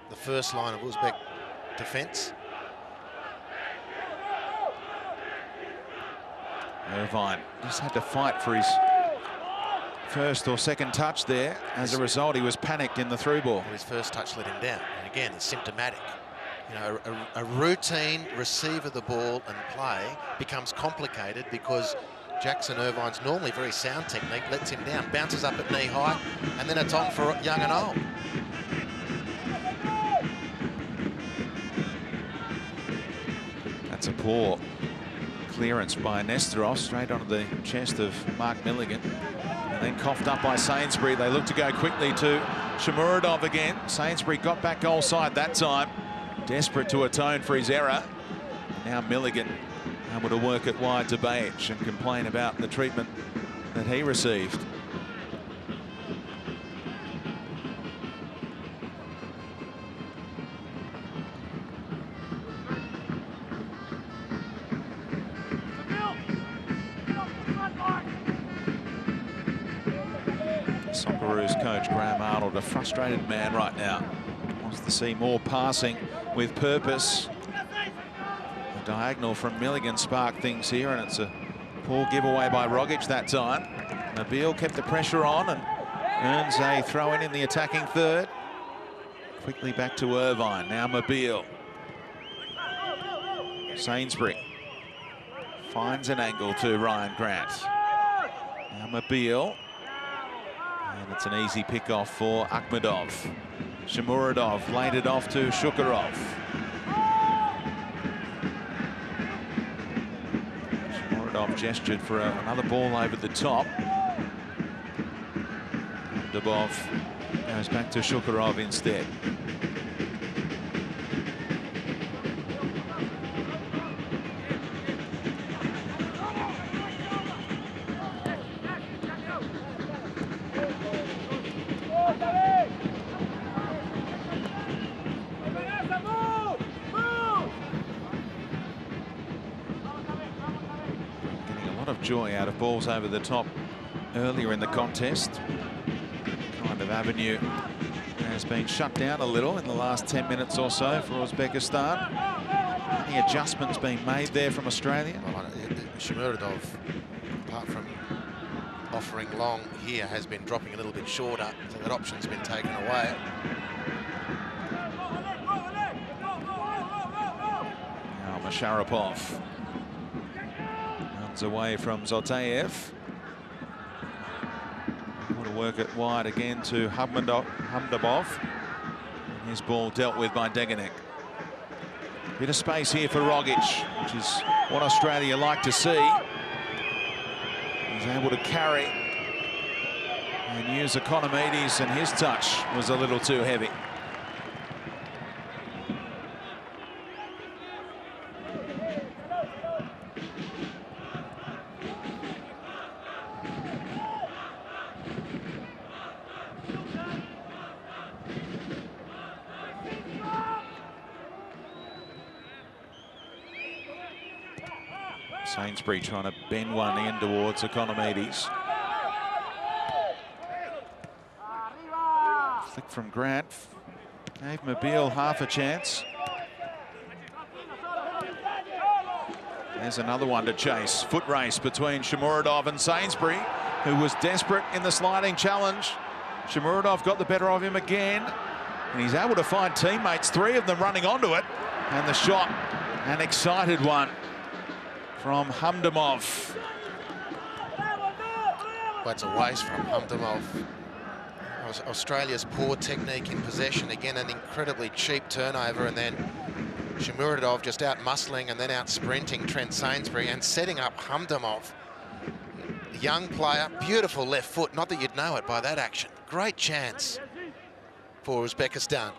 the first line of Uzbek defence. Irvine just had to fight for his first or second touch there. As a result, he was panicked in the through ball. His first touch let him down. And again, it's symptomatic. You know, a routine receive of the ball and play becomes complicated because Jackson Irvine's normally very sound technique lets him down, bounces up at knee high, and then it's on for young and old. That's a poor clearance by Nesterov, straight onto the chest of Mark Milligan. And then coughed up by Sainsbury. They look to go quickly to Shamuradov again. Sainsbury got back goal side that time. Desperate to atone for his error. Now Milligan able to work it wide to Bajic and complain about the treatment that he received. Socceroos coach Graham Arnold, a frustrated man right now. Wants to see more passing with purpose. The diagonal from Milligan sparked things here, and it's a poor giveaway by Rogic that time. Nabil kept the pressure on and earns a throw-in in the attacking third. Quickly back to Irvine. Now Nabil. Sainsbury finds an angle to Ryan Grant. Now Nabil. And it's an easy pick-off for Akhmedov. Shamuradov laid it off to Shukurov. Shamuradov gestured for another ball over the top. Dubov goes back to Shukurov instead. Joy out of balls over the top earlier in the contest. Kind of avenue has been shut down a little in the last 10 minutes or so for Uzbekistan. Any adjustments being made there from Australia? Well, Shamuradov, apart from offering long here, has been dropping a little bit shorter, so that option's been taken away. Now Masharapov away from Zotaev. Want to work it wide again to Hamdabov. His ball dealt with by Deganek. Bit of space here for Rogic, which is what Australia like to see. He's able to carry and use Economides, and his touch was a little too heavy. Sainsbury trying to bend one in towards Economides. Flick from Grant. Gave Nabil half a chance. There's another one to chase. Foot race between Shamuradov and Sainsbury, who was desperate in the sliding challenge. Shamuradov got the better of him again, and he's able to find teammates, 3 of them running onto it. And the shot, an excited one from Hamdamov. Well, it's a waste from Hamdamov. Australia's poor technique in possession. Again, an incredibly cheap turnover, and then Shamuradov just out muscling and then out sprinting Trent Sainsbury and setting up Hamdamov. Young player, beautiful left foot. Not that you'd know it by that action. Great chance for Uzbekistan.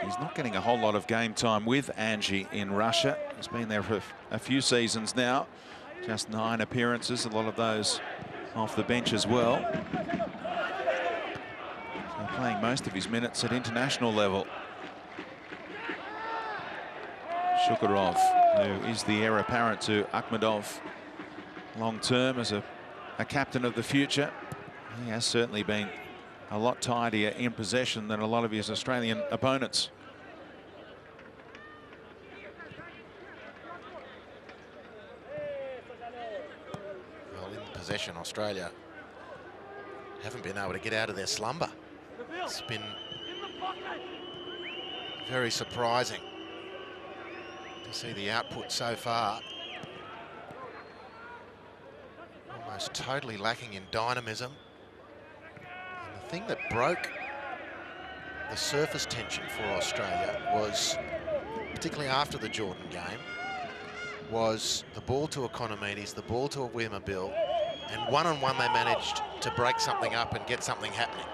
He's not getting a whole lot of game time with Angie in Russia. He's been there for a few seasons now. Just 9 appearances, a lot of those off the bench as well. So playing most of his minutes at international level. Shukurov, who is the heir apparent to Akhmedov long term as a captain of the future. He has certainly been a lot tidier in possession than a lot of his Australian opponents. Well, in possession, Australia haven't been able to get out of their slumber. It's been very surprising to see the output so far. Almost totally lacking in dynamism. And the thing that broke the surface tension for Australia was, particularly after the Jordan game, was the ball to Economides, the ball to Wimmerbill, and one-on-one they managed to break something up and get something happening.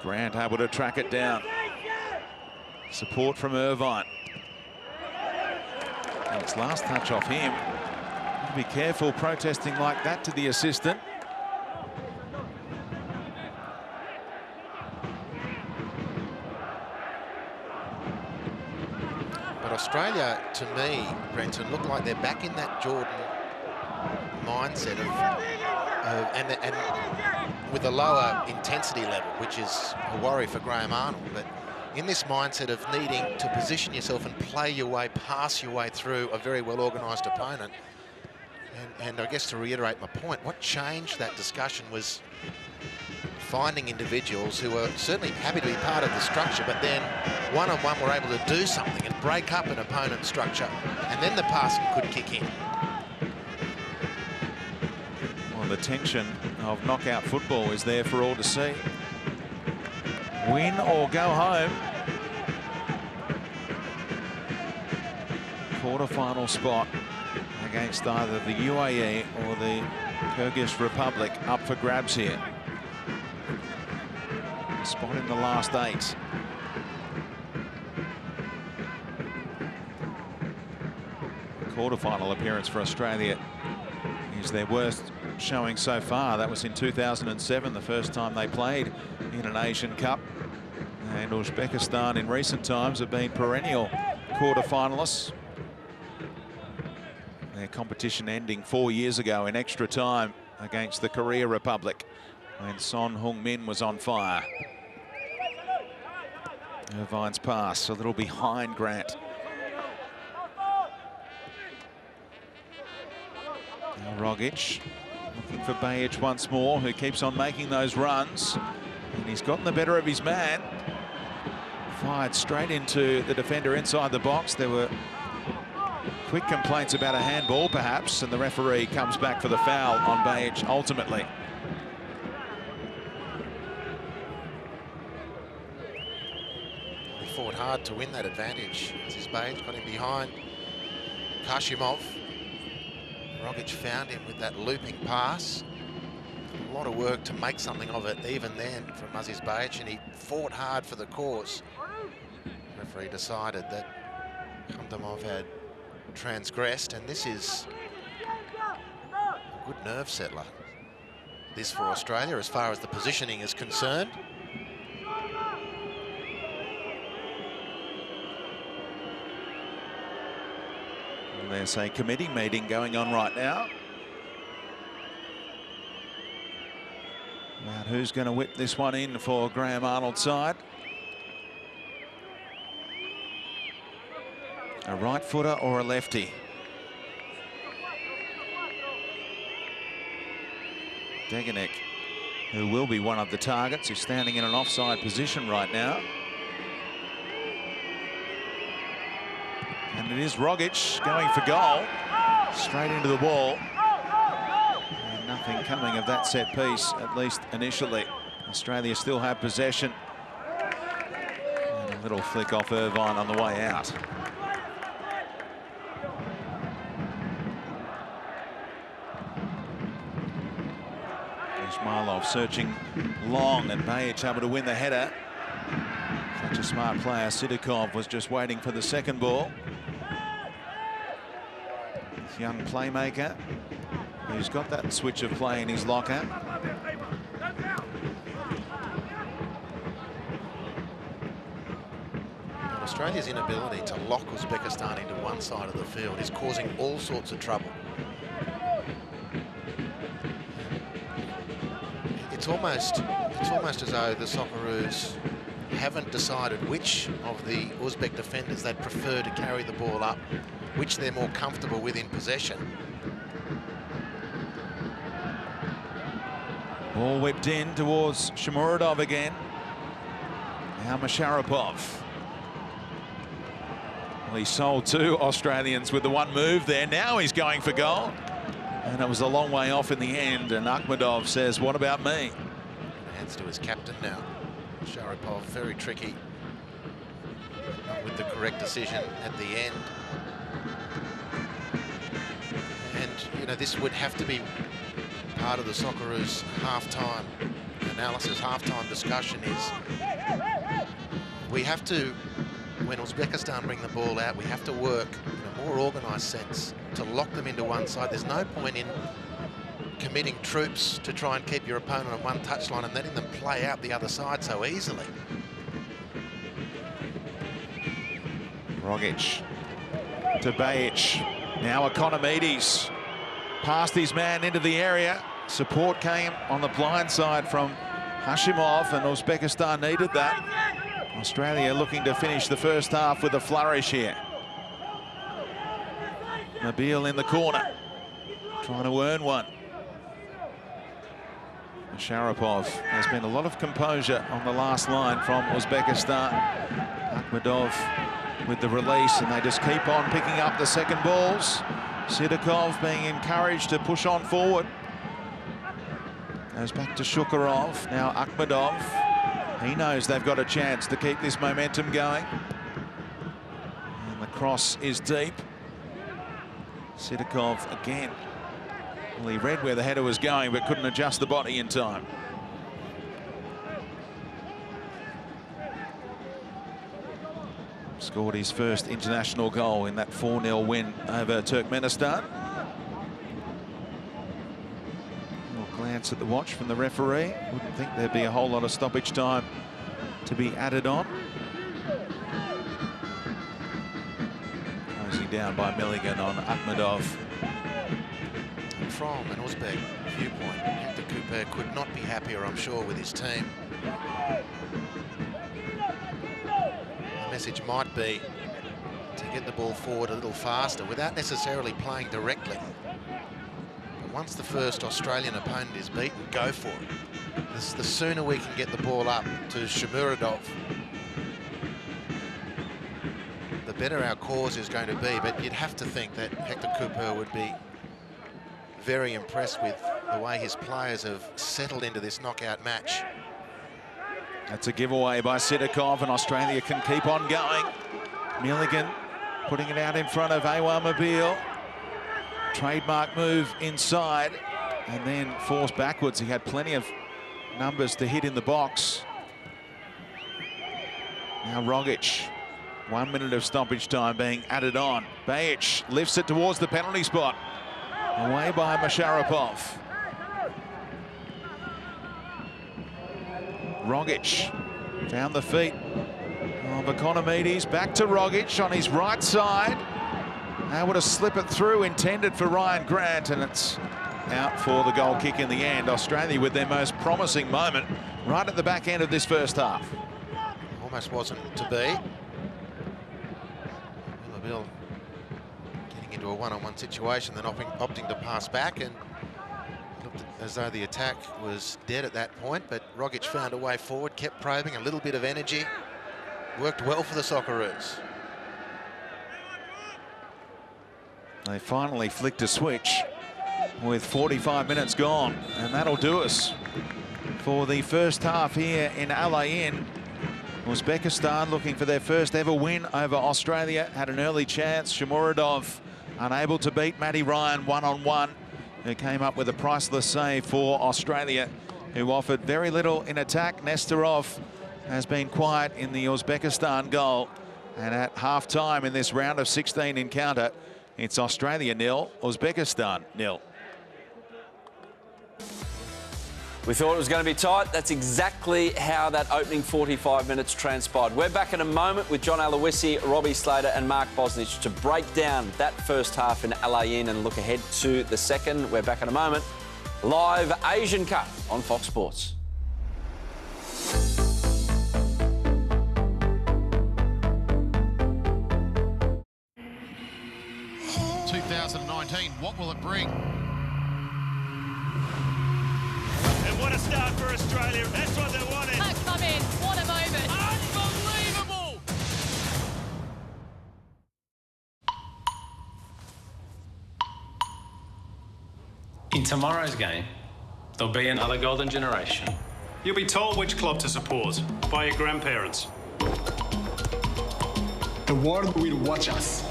Grant able to track it down. Support from Irvine. And it's last touch off him. Be careful protesting like that to the assistant. But Australia, to me, Brenton, look like they're back in that Jordan mindset and with a lower intensity level, which is a worry for Graham Arnold. But in this mindset of needing to position yourself and play your way, pass your way through a very well-organised opponent. And I guess to reiterate my point, what changed that discussion was finding individuals who were certainly happy to be part of the structure, but then one-on-one were able to do something and break up an opponent's structure, and then the passing could kick in. Well, the tension of knockout football is there for all to see. Win or go home. Quarter-final spot against either the UAE or the Kyrgyz Republic up for grabs here. A spot in the last 8. Quarter-final appearance for Australia is their worst showing so far. That was in 2007, the first time they played in an Asian Cup. And Uzbekistan in recent times have been perennial quarter-finalists. Their competition ending 4 years ago in extra time against the Korea Republic when Son Heung-min was on fire. Irvine's pass a little behind Grant. Now Rogic looking for Bajic once more, who keeps on making those runs. And he's gotten the better of his man. Fired straight into the defender inside the box. There were quick complaints about a handball, perhaps, and the referee comes back for the foul on Bajic ultimately. He fought hard to win that advantage. As Bajic got him behind Kashimov. Rogic found him with that looping pass. A lot of work to make something of it even then from Aziz Bajic, and he fought hard for the cause. The referee decided that Hamdamov had transgressed, and this is a good nerve settler. This for Australia as far as the positioning is concerned. Well, there's a committee meeting going on right now about who's going to whip this one in for Graham Arnold's side. A right footer or a lefty? Degenek, who will be one of the targets, is standing in an offside position right now. And it is Rogic going for goal. Straight into the wall. And nothing coming of that set piece, at least initially. Australia still have possession. And a little flick off Irvine on the way out. Ismailov searching long, and Bajic able to win the header. Such a smart player. Sidakov was just waiting for the second ball. This young playmaker who's got that switch of play in his locker. Australia's inability to lock Uzbekistan into one side of the field is causing all sorts of trouble. It's almost as though the Socceroos haven't decided which of the Uzbek defenders they'd prefer to carry the ball up, which they're more comfortable with in possession. Ball whipped in towards Shomurodov again. Now Masharapov. Well, he sold two Australians with the one move there. Now he's going for goal. And it was a long way off in the end. And Akhmedov says, what about me? Hands to his captain now. Sharapov, very tricky. Not with the correct decision at the end. And, you know, this would have to be part of the Socceroos half-time analysis, half-time discussion is we have to, when Uzbekistan bring the ball out, we have to work in a more organised sense to lock them into one side. There's no point in committing troops to try and keep your opponent on one touchline and letting them play out the other side so easily. Rogic to Bajic. Now Economides passed his man into the area. Support came on the blind side from Hashimov, and Uzbekistan needed that. Australia looking to finish the first half with a flourish here. Nabil in the corner, trying to earn one. Sharapov. There's been a lot of composure on the last line from Uzbekistan. Akhmedov with the release, and they just keep on picking up the second balls. Sidakov being encouraged to push on forward. Goes back to Shukurov. Now Akhmedov. He knows they've got a chance to keep this momentum going. And the cross is deep. Sidakov again. Well, he read where the header was going, but couldn't adjust the body in time. Scored his first international goal in that 4-0 win over Turkmenistan. We'll glance at the watch from the referee. Wouldn't think there'd be a whole lot of stoppage time to be added on. Closing down by Milligan on Akhmedov. From an Uzbek viewpoint, Hector Cooper could not be happier, I'm sure, with his team. The message might be to get the ball forward a little faster without necessarily playing directly. But once the first Australian opponent is beaten, go for it. The sooner we can get the ball up to Shomurodov, the better our cause is going to be. But you'd have to think that Hector Cooper would be very impressed with the way his players have settled into this knockout match. That's a giveaway by Sidakov, and Australia can keep on going. Milligan putting it out in front of Awa Mobile. Trademark move inside and then forced backwards. He had plenty of numbers to hit in the box. Now Rogic. 1 minute of stoppage time being added on. Bajic lifts it towards the penalty spot. Away by Masharapov. Rogic found the feet of Economides. Back to Rogic on his right side. Able to slip it through, intended for Ryan Grant, and it's out for the goal kick in the end. Australia with their most promising moment right at the back end of this first half. Almost wasn't to be. Bill getting into a one-on-one situation, then opting to pass back, and looked as though the attack was dead at that point, but Rogic found a way forward, kept probing, a little bit of energy, worked well for the Socceroos. They finally flicked a switch with 45 minutes gone, and that'll do us for the first half here in Al Ain. Uzbekistan looking for their first ever win over Australia. Had an early chance. Shomurodov unable to beat Matty Ryan one-on-one, who came up with a priceless save for Australia, who offered very little in attack. Nestorov has been quiet in the Uzbekistan goal. And at half-time in this round of 16 encounter, it's Australia 0, Uzbekistan 0. We thought it was going to be tight. That's exactly how that opening 45 minutes transpired. We're back in a moment with John Aloisi, Robbie Slater and Mark Bosnich to break down that first half in Al Ain and look ahead to the second. We're back in a moment. Live Asian Cup on Fox Sports. 2019, what will it bring? And what a start for Australia. That's what they wanted. Come in. What a moment. Unbelievable. In tomorrow's game, there'll be another golden generation. You'll be told which club to support by your grandparents. The world will watch us.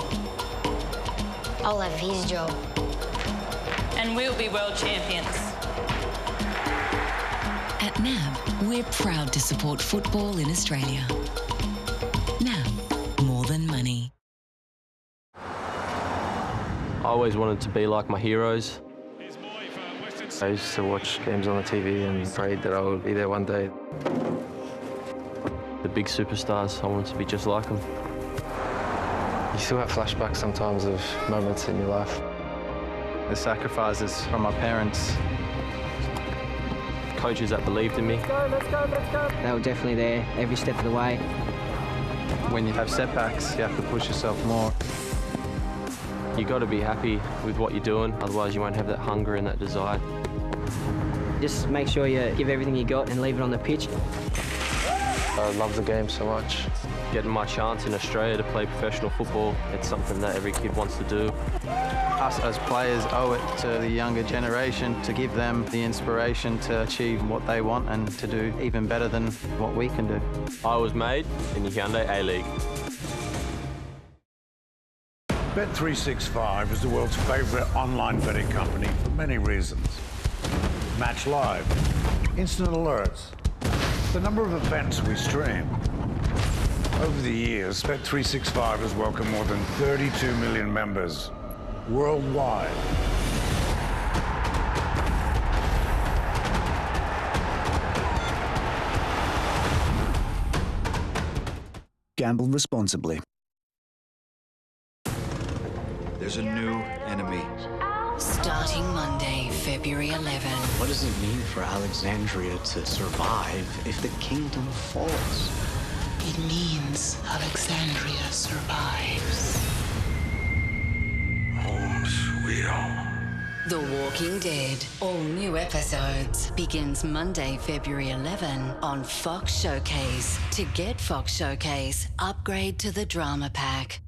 I'll have his job. And we'll be world champions. At NAB, we're proud to support football in Australia. NAB, more than money. I always wanted to be like my heroes. I used to watch games on the TV and prayed that I would be there one day. The big superstars, I wanted to be just like them. You still have flashbacks sometimes of moments in your life. The sacrifices from my parents. Coaches that believed in me. Let's go, let's go, let's go. They were definitely there every step of the way. When you have setbacks, you have to push yourself more. You got to be happy with what you're doing, otherwise you won't have that hunger and that desire. Just make sure you give everything you got and leave it on the pitch. I love the game so much. Getting my chance in Australia to play professional football, it's something that every kid wants to do. Us as players owe it to the younger generation to give them the inspiration to achieve what they want and to do even better than what we can do. I was made in the Hyundai A-League. Bet365 is the world's favourite online betting company for many reasons. Match live, instant alerts, the number of events we stream. Over the years, Bet365 has welcomed more than 32 million members worldwide. Gamble responsibly. There's a new enemy. Starting Monday, February 11. What does it mean for Alexandria to survive if the kingdom falls? It means Alexandria survives. Home sweet home. The Walking Dead, all new episodes, begins Monday, February 11 on Fox Showcase. To get Fox Showcase, upgrade to the Drama Pack.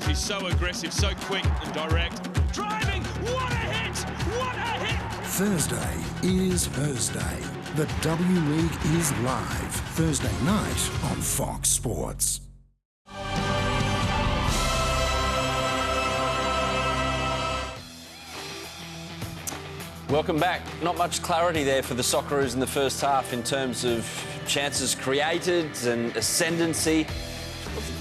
He's so aggressive, so quick and direct. Driving, what a hit! What a hit! Thursday is Thursday. The W League is live Thursday night on Fox Sports. Welcome back. Not much clarity there for the Socceroos in the first half in terms of chances created and ascendancy.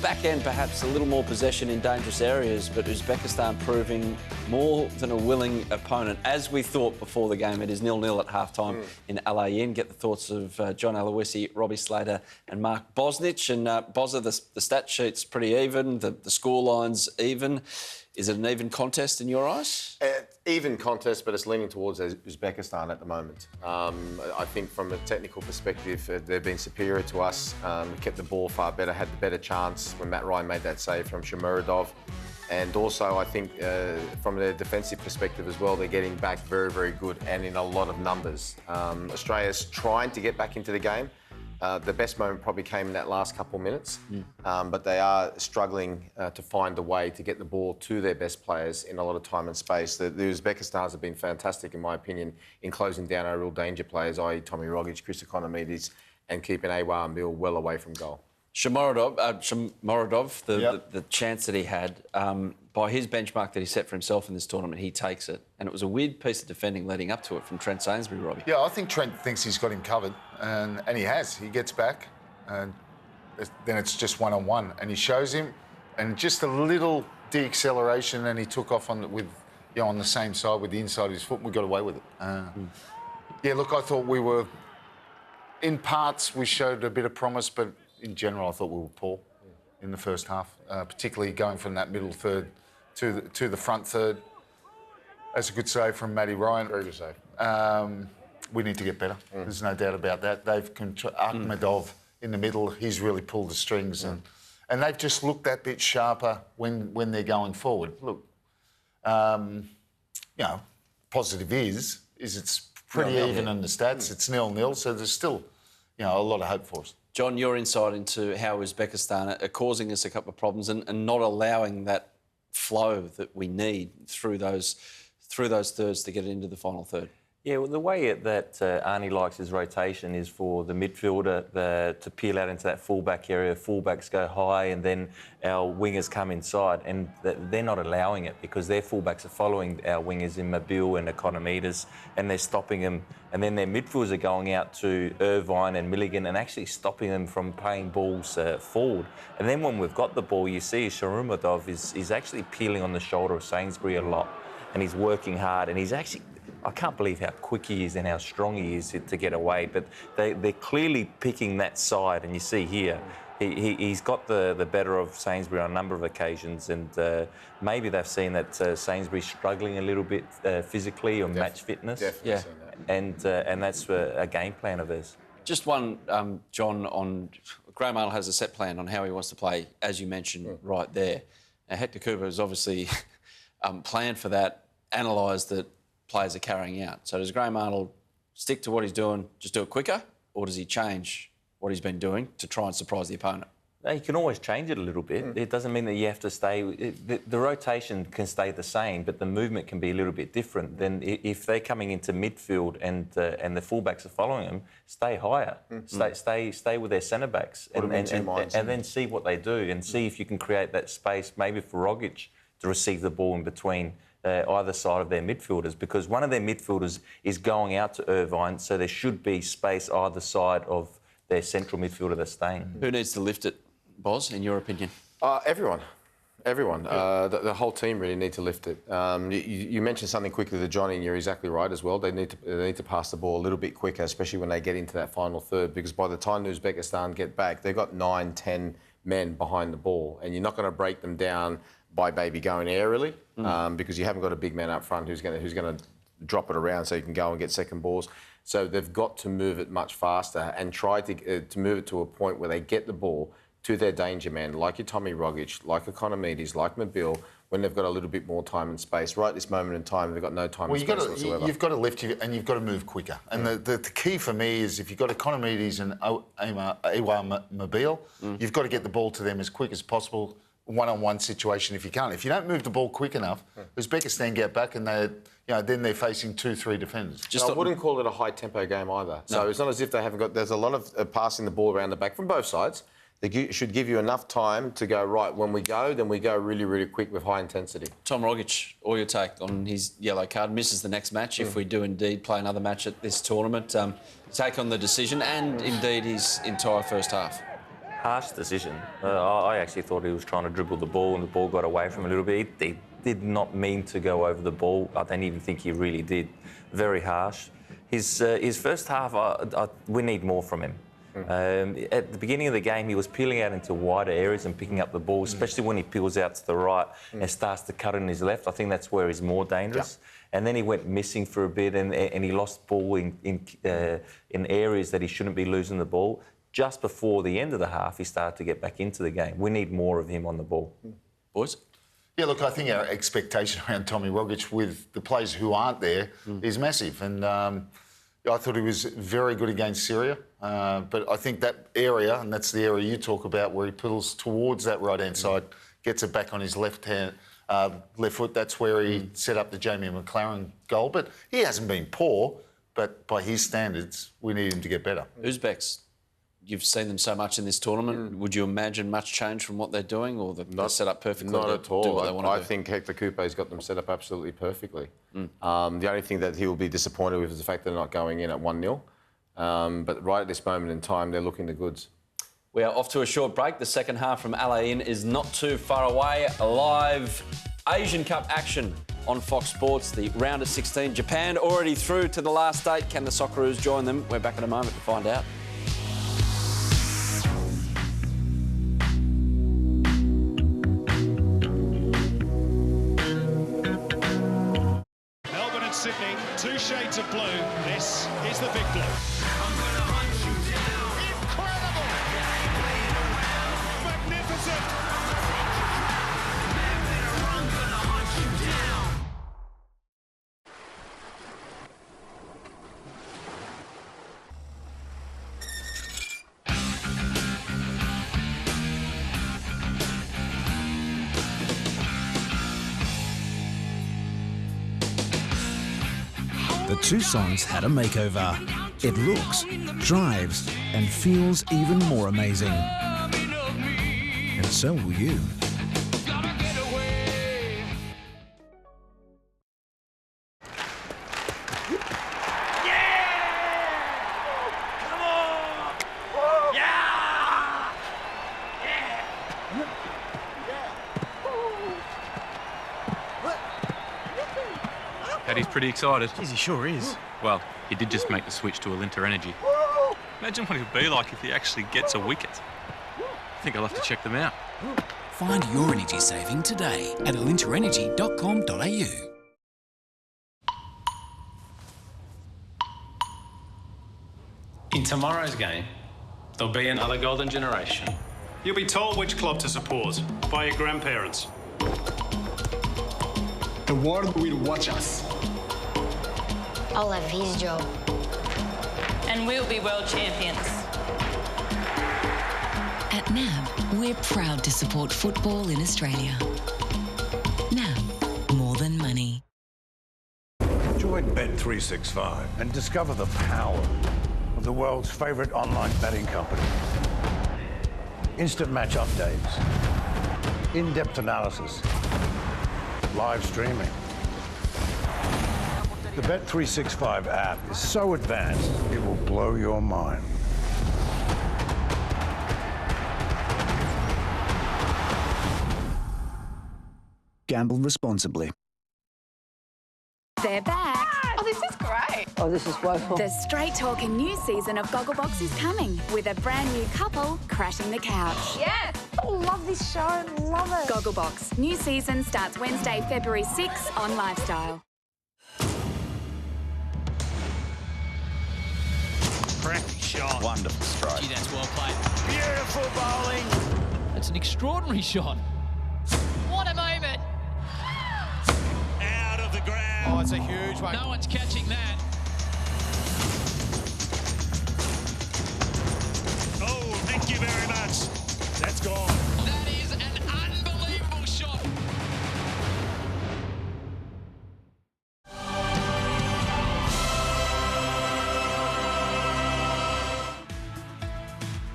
Back end, perhaps a little more possession in dangerous areas, but Uzbekistan proving more than a willing opponent. As we thought before the game, it is 0-0 at half-time in Al Ain. Get the thoughts of John Aloisi, Robbie Slater and Mark Bosnich. And Bozza, the stat sheet's pretty even, the scoreline's even. Is it an even contest in your eyes? Even contest, but it's leaning towards Uzbekistan at the moment. I think from a technical perspective, they've been superior to us, kept the ball far better, had the better chance when Matt Ryan made that save from Shomurodov. And also, I think from a defensive perspective as well, they're getting back very, very good and in a lot of numbers. Australia's trying to get back into the game. The best moment probably came in that last couple of minutes, but they are struggling to find a way to get the ball to their best players in a lot of time and space. The Uzbekistans have been fantastic, in my opinion, in closing down our real danger players, i.e. Tommy Rogic, Chris Economides, and keeping Awa and Bill well away from goal. Shomorodov, the chance that he had, by his benchmark that he set for himself in this tournament, he takes it. And it was a weird piece of defending leading up to it from Trent Sainsbury, Robbie. Yeah, I think Trent thinks he's got him covered, and he has. He gets back, and then it's just one-on-one, and he shows him, and just a little de-acceleration, and he took off on the same side with the inside of his foot, and we got away with it. Yeah, look, I thought we were, in parts, we showed a bit of promise, but in general, I thought we were poor in the first half, particularly going from that middle third to the front third. That's a good save from Matty Ryan. Very good save. We need to get better. There's no doubt about that. Akhmedov in the middle, he's really pulled the strings, and they've just looked that bit sharper when they're going forward. Look, positive is it's pretty even in the stats. It's 0-0, so there's still, a lot of hope for us. John, your insight into how Uzbekistan are causing us a couple of problems and not allowing that flow that we need through those thirds to get into the final third. Yeah, well, the way that Arnie likes his rotation is for the midfielder to peel out into that fullback area, fullbacks go high, and then our wingers come inside. And they're not allowing it because their fullbacks are following our wingers in Mobile and Economides, and they're stopping them. And then their midfielders are going out to Irvine and Milligan and actually stopping them from playing balls forward. And then when we've got the ball, you see Shomorodov is actually peeling on the shoulder of Sainsbury a lot, and he's working hard, and he's actually... I can't believe how quick he is and how strong he is to get away, but they're clearly picking that side, and you see here, he's got the better of Sainsbury on a number of occasions, and maybe they've seen that Sainsbury's struggling a little bit physically or match fitness. Definitely seen that. And that's a game plan of theirs. Just one, John, on Graham Arnold has a set plan on how he wants to play, as you mentioned right there. Now, Hector Cooper has obviously planned for that, analysed it, players are carrying out. So does Graham Arnold stick to what he's doing, just do it quicker, or does he change what he's been doing to try and surprise the opponent? You can always change it a little bit. It doesn't mean that you have to stay... The rotation can stay the same, but the movement can be a little bit different. Then if they're coming into midfield and the fullbacks are following them, stay higher. Stay with their centre-backs and then see what they do and see if you can create that space, maybe for Rogic to receive the ball in between either side of their midfielders, because one of their midfielders is going out to Irvine, so there should be space either side of their central midfielder that's staying. Who needs to lift it, Boz, in your opinion? Everyone. The whole team really need to lift it. You mentioned something quickly to Johnny, and you're exactly right as well. They need to pass the ball a little bit quicker, especially when they get into that final third, because by the time Uzbekistan get back, they've got 9, 10 men behind the ball, and you're not going to break them down by maybe going aerially, because you haven't got a big man up front who's going to drop it around so you can go and get second balls. So they've got to move it much faster and try to move it to a point where they get the ball to their danger man, like your Tommy Rogic, like Economides, like Mobile, when they've got a little bit more time and space. Right this moment in time, they've got no time and space whatsoever. You've got to lift it, and you've got to move quicker. And the key for me is if you've got Economides and Awa Mobile, you've got to get the ball to them as quick as possible. One-on-one situation if you can't. If you don't move the ball quick enough, Uzbekistan get back and then they're facing 2-3 defenders. I wouldn't call it a high-tempo game either. So it's not as if they haven't got... There's a lot of passing the ball around the back from both sides. They should give you enough time to go, right, when we go, then we go really, really quick with high intensity. Tom Rogic, all your take on his yellow card, misses the next match if we do indeed play another match at this tournament. Take on the decision and indeed his entire first half. Harsh decision. I actually thought he was trying to dribble the ball and the ball got away from him a little bit. He did not mean to go over the ball. I don't even think he really did. Very harsh. His first half, we need more from him. At the beginning of the game, he was peeling out into wider areas and picking up the ball, especially when he peels out to the right and starts to cut in his left. I think that's where he's more dangerous. And then he went missing for a bit and he lost ball in areas that he shouldn't be losing the ball. Just before the end of the half, he started to get back into the game. We need more of him on the ball. Boys? Yeah, look, I think our expectation around Tommy Rogic with the players who aren't there is massive. And, I thought he was very good against Syria, but I think that area, and that's the area you talk about, where he pulls towards that right-hand side, gets it back on his left foot. That's where he set up the Jamie McLaren goal. But he hasn't been poor, but by his standards, we need him to get better. Uzbeks, you've seen them so much in this tournament. Would you imagine much change from what they're doing, or they're set up perfectly Not to at all. do what they want to do? I think Hector Coupe's got them set up absolutely perfectly. The only thing that he'll be disappointed with is the fact they're not going in at 1-0. But right at this moment in time, they're looking the goods. We are off to a short break. The second half from Al Ain is not too far away. Live Asian Cup action on Fox Sports, the round of 16. Japan already through to the last 8. Can the Socceroos join them? We're back in a moment to find out. Melbourne and Sydney, 2 shades of blue. This is the big blue. The two songs had a makeover. It looks, drives, and feels even more amazing. And so will you. Paddy's pretty excited. Jeez, he sure is. Well, he did just make the switch to Alinta Energy. Imagine what it'll be like if he actually gets a wicket. I think I'll have to check them out. Find your energy saving today at alintaenergy.com.au. In tomorrow's game, there'll be another golden generation. You'll be told which club to support by your grandparents. The world will watch us. I'll have his job. And we'll be world champions. At NAB, we're proud to support football in Australia. NAB, more than money. Join Bet365 and discover the power of the world's favorite online betting company. Instant match updates, in-depth analysis, live streaming. The Bet365 app is so advanced, it will blow your mind. Gamble responsibly. They're back. Oh, this is great. Oh, this is woeful. The straight talking new season of Gogglebox is coming with a brand new couple crashing the couch. Yes. I love this show. Love it. Gogglebox. New season starts Wednesday, February 6 on Lifestyle. Cracky shot. Wonderful strike. Gee, that's well played. Beautiful bowling. That's an extraordinary shot. What a moment. Out of the ground. Oh, it's a huge one. No one's catching that. Oh, thank you very much. That's gone. That is an unbelievable shot.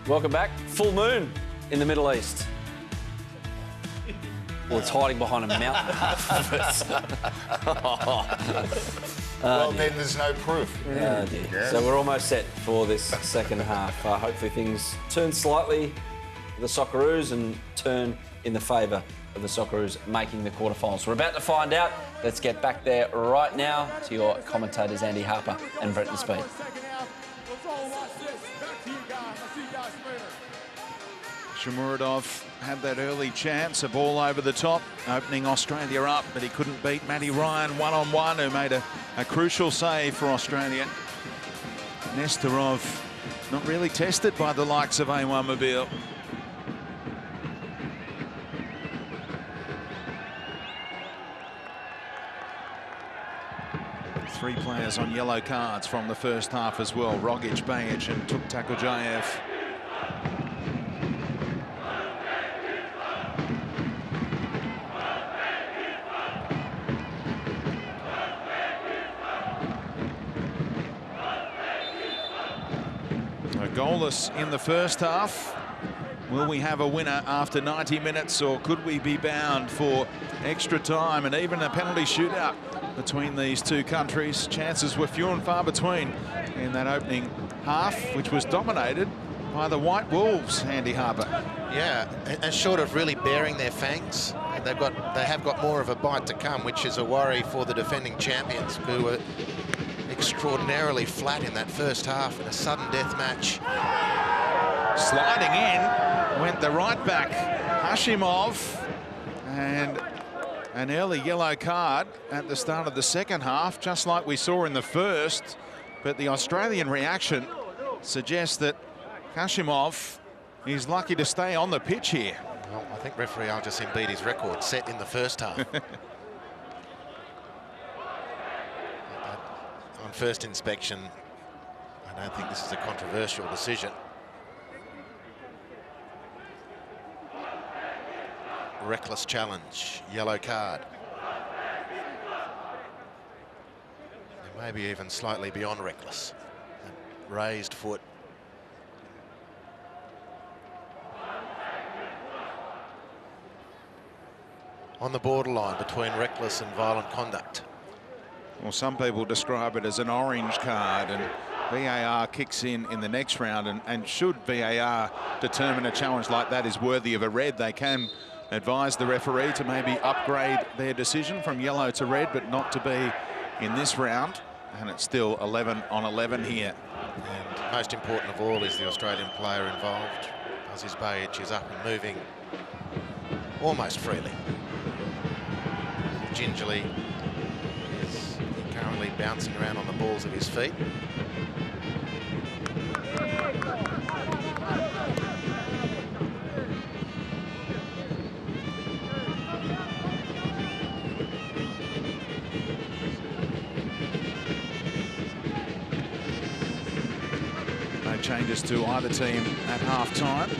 Welcome back. Full moon in the Middle East. Well, it's hiding behind a mountain. Well, then there's no proof. Oh, dear. Yeah. So we're almost set for this second half. Hopefully things turn slightly for the Socceroos and turn in the favour of the Socceroos making the quarterfinals. We're about to find out. Let's get back there right now to your commentators Andy Harper and Brenton Speed. Shamuradov had that early chance, a ball over the top, opening Australia up, but he couldn't beat Matty Ryan one-on-one, who made a crucial save for Australia. Nestorov not really tested by the likes of A1 Mobile. 3 players on yellow cards from the first half as well. Rogic, Bajic and Tuktakojaev. Goalless in the first half. Will we have a winner after 90 minutes, or could we be bound for extra time and even a penalty shootout between these two countries? Chances were few and far between in that opening half, which was dominated by the White Wolves, Andy Harper. Yeah, and short of really baring their fangs, they have got more of a bite to come, which is a worry for the defending champions, who were extraordinarily flat in that first half in a sudden death match. Sliding in went the right back, Hashimov, and an early yellow card at the start of the second half, just like we saw in the first. But the Australian reaction suggests that Hashimov is lucky to stay on the pitch here. Well, I think referee Al-Jassim beat his record set in the first half. On first inspection, I don't think this is a controversial decision. Reckless challenge, yellow card. And maybe even slightly beyond reckless. A raised foot. On the borderline between reckless and violent conduct. Well, some people describe it as an orange card, and VAR kicks in the next round, and should VAR determine a challenge like that is worthy of a red, they can advise the referee to maybe upgrade their decision from yellow to red, but not to be in this round. And it's still 11 on 11 here. And most important of all is the Australian player involved. Aziz Bajic is up and moving almost freely. Gingerly is currently bouncing around on the balls of his feet. No changes to either team at half-time.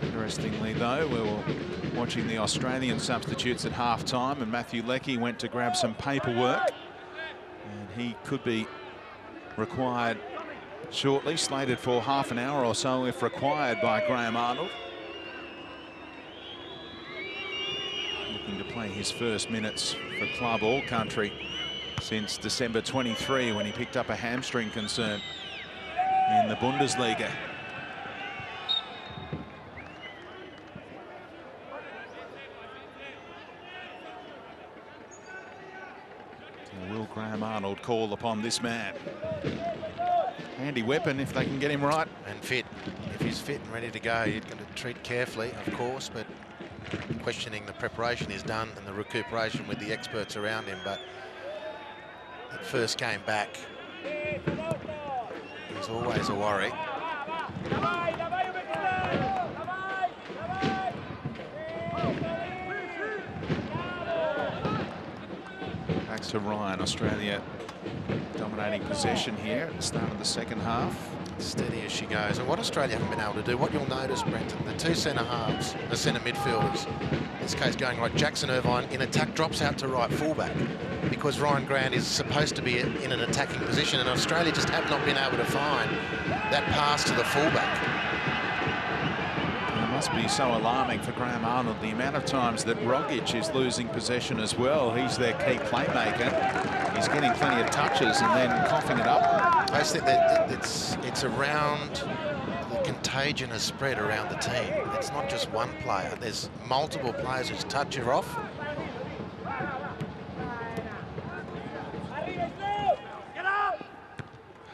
Interestingly, though, we were watching the Australian substitutes at half-time, and Matthew Leckie went to grab some paperwork, and he could be required shortly, slated for half an hour or so if required by Graham Arnold. Looking to play his first minutes for club or country since December 23, when he picked up a hamstring concern in the Bundesliga. Will Graham Arnold call upon this man? Handy weapon if they can get him right. And fit. If he's fit and ready to go, you're going to treat carefully, of course, but questioning the preparation is done and the recuperation with the experts around him. But that first game back is always a worry. Back to Ryan. Australia dominating possession here at the start of the second half. Steady as she goes. And what Australia haven't been able to do, what you'll notice, Brenton, the two centre halves, the centre midfielders, in this case going right, Jackson Irvine in attack drops out to right fullback because Ryan Grant is supposed to be in an attacking position, and Australia just have not been able to find that pass to the fullback. It must be so alarming for Graham Arnold, the amount of times that Rogic is losing possession as well. He's their key playmaker. He's getting plenty of touches and then coughing it up. I just think that it's around, the contagion has spread around the team. It's not just one player. There's multiple players whose touch are off.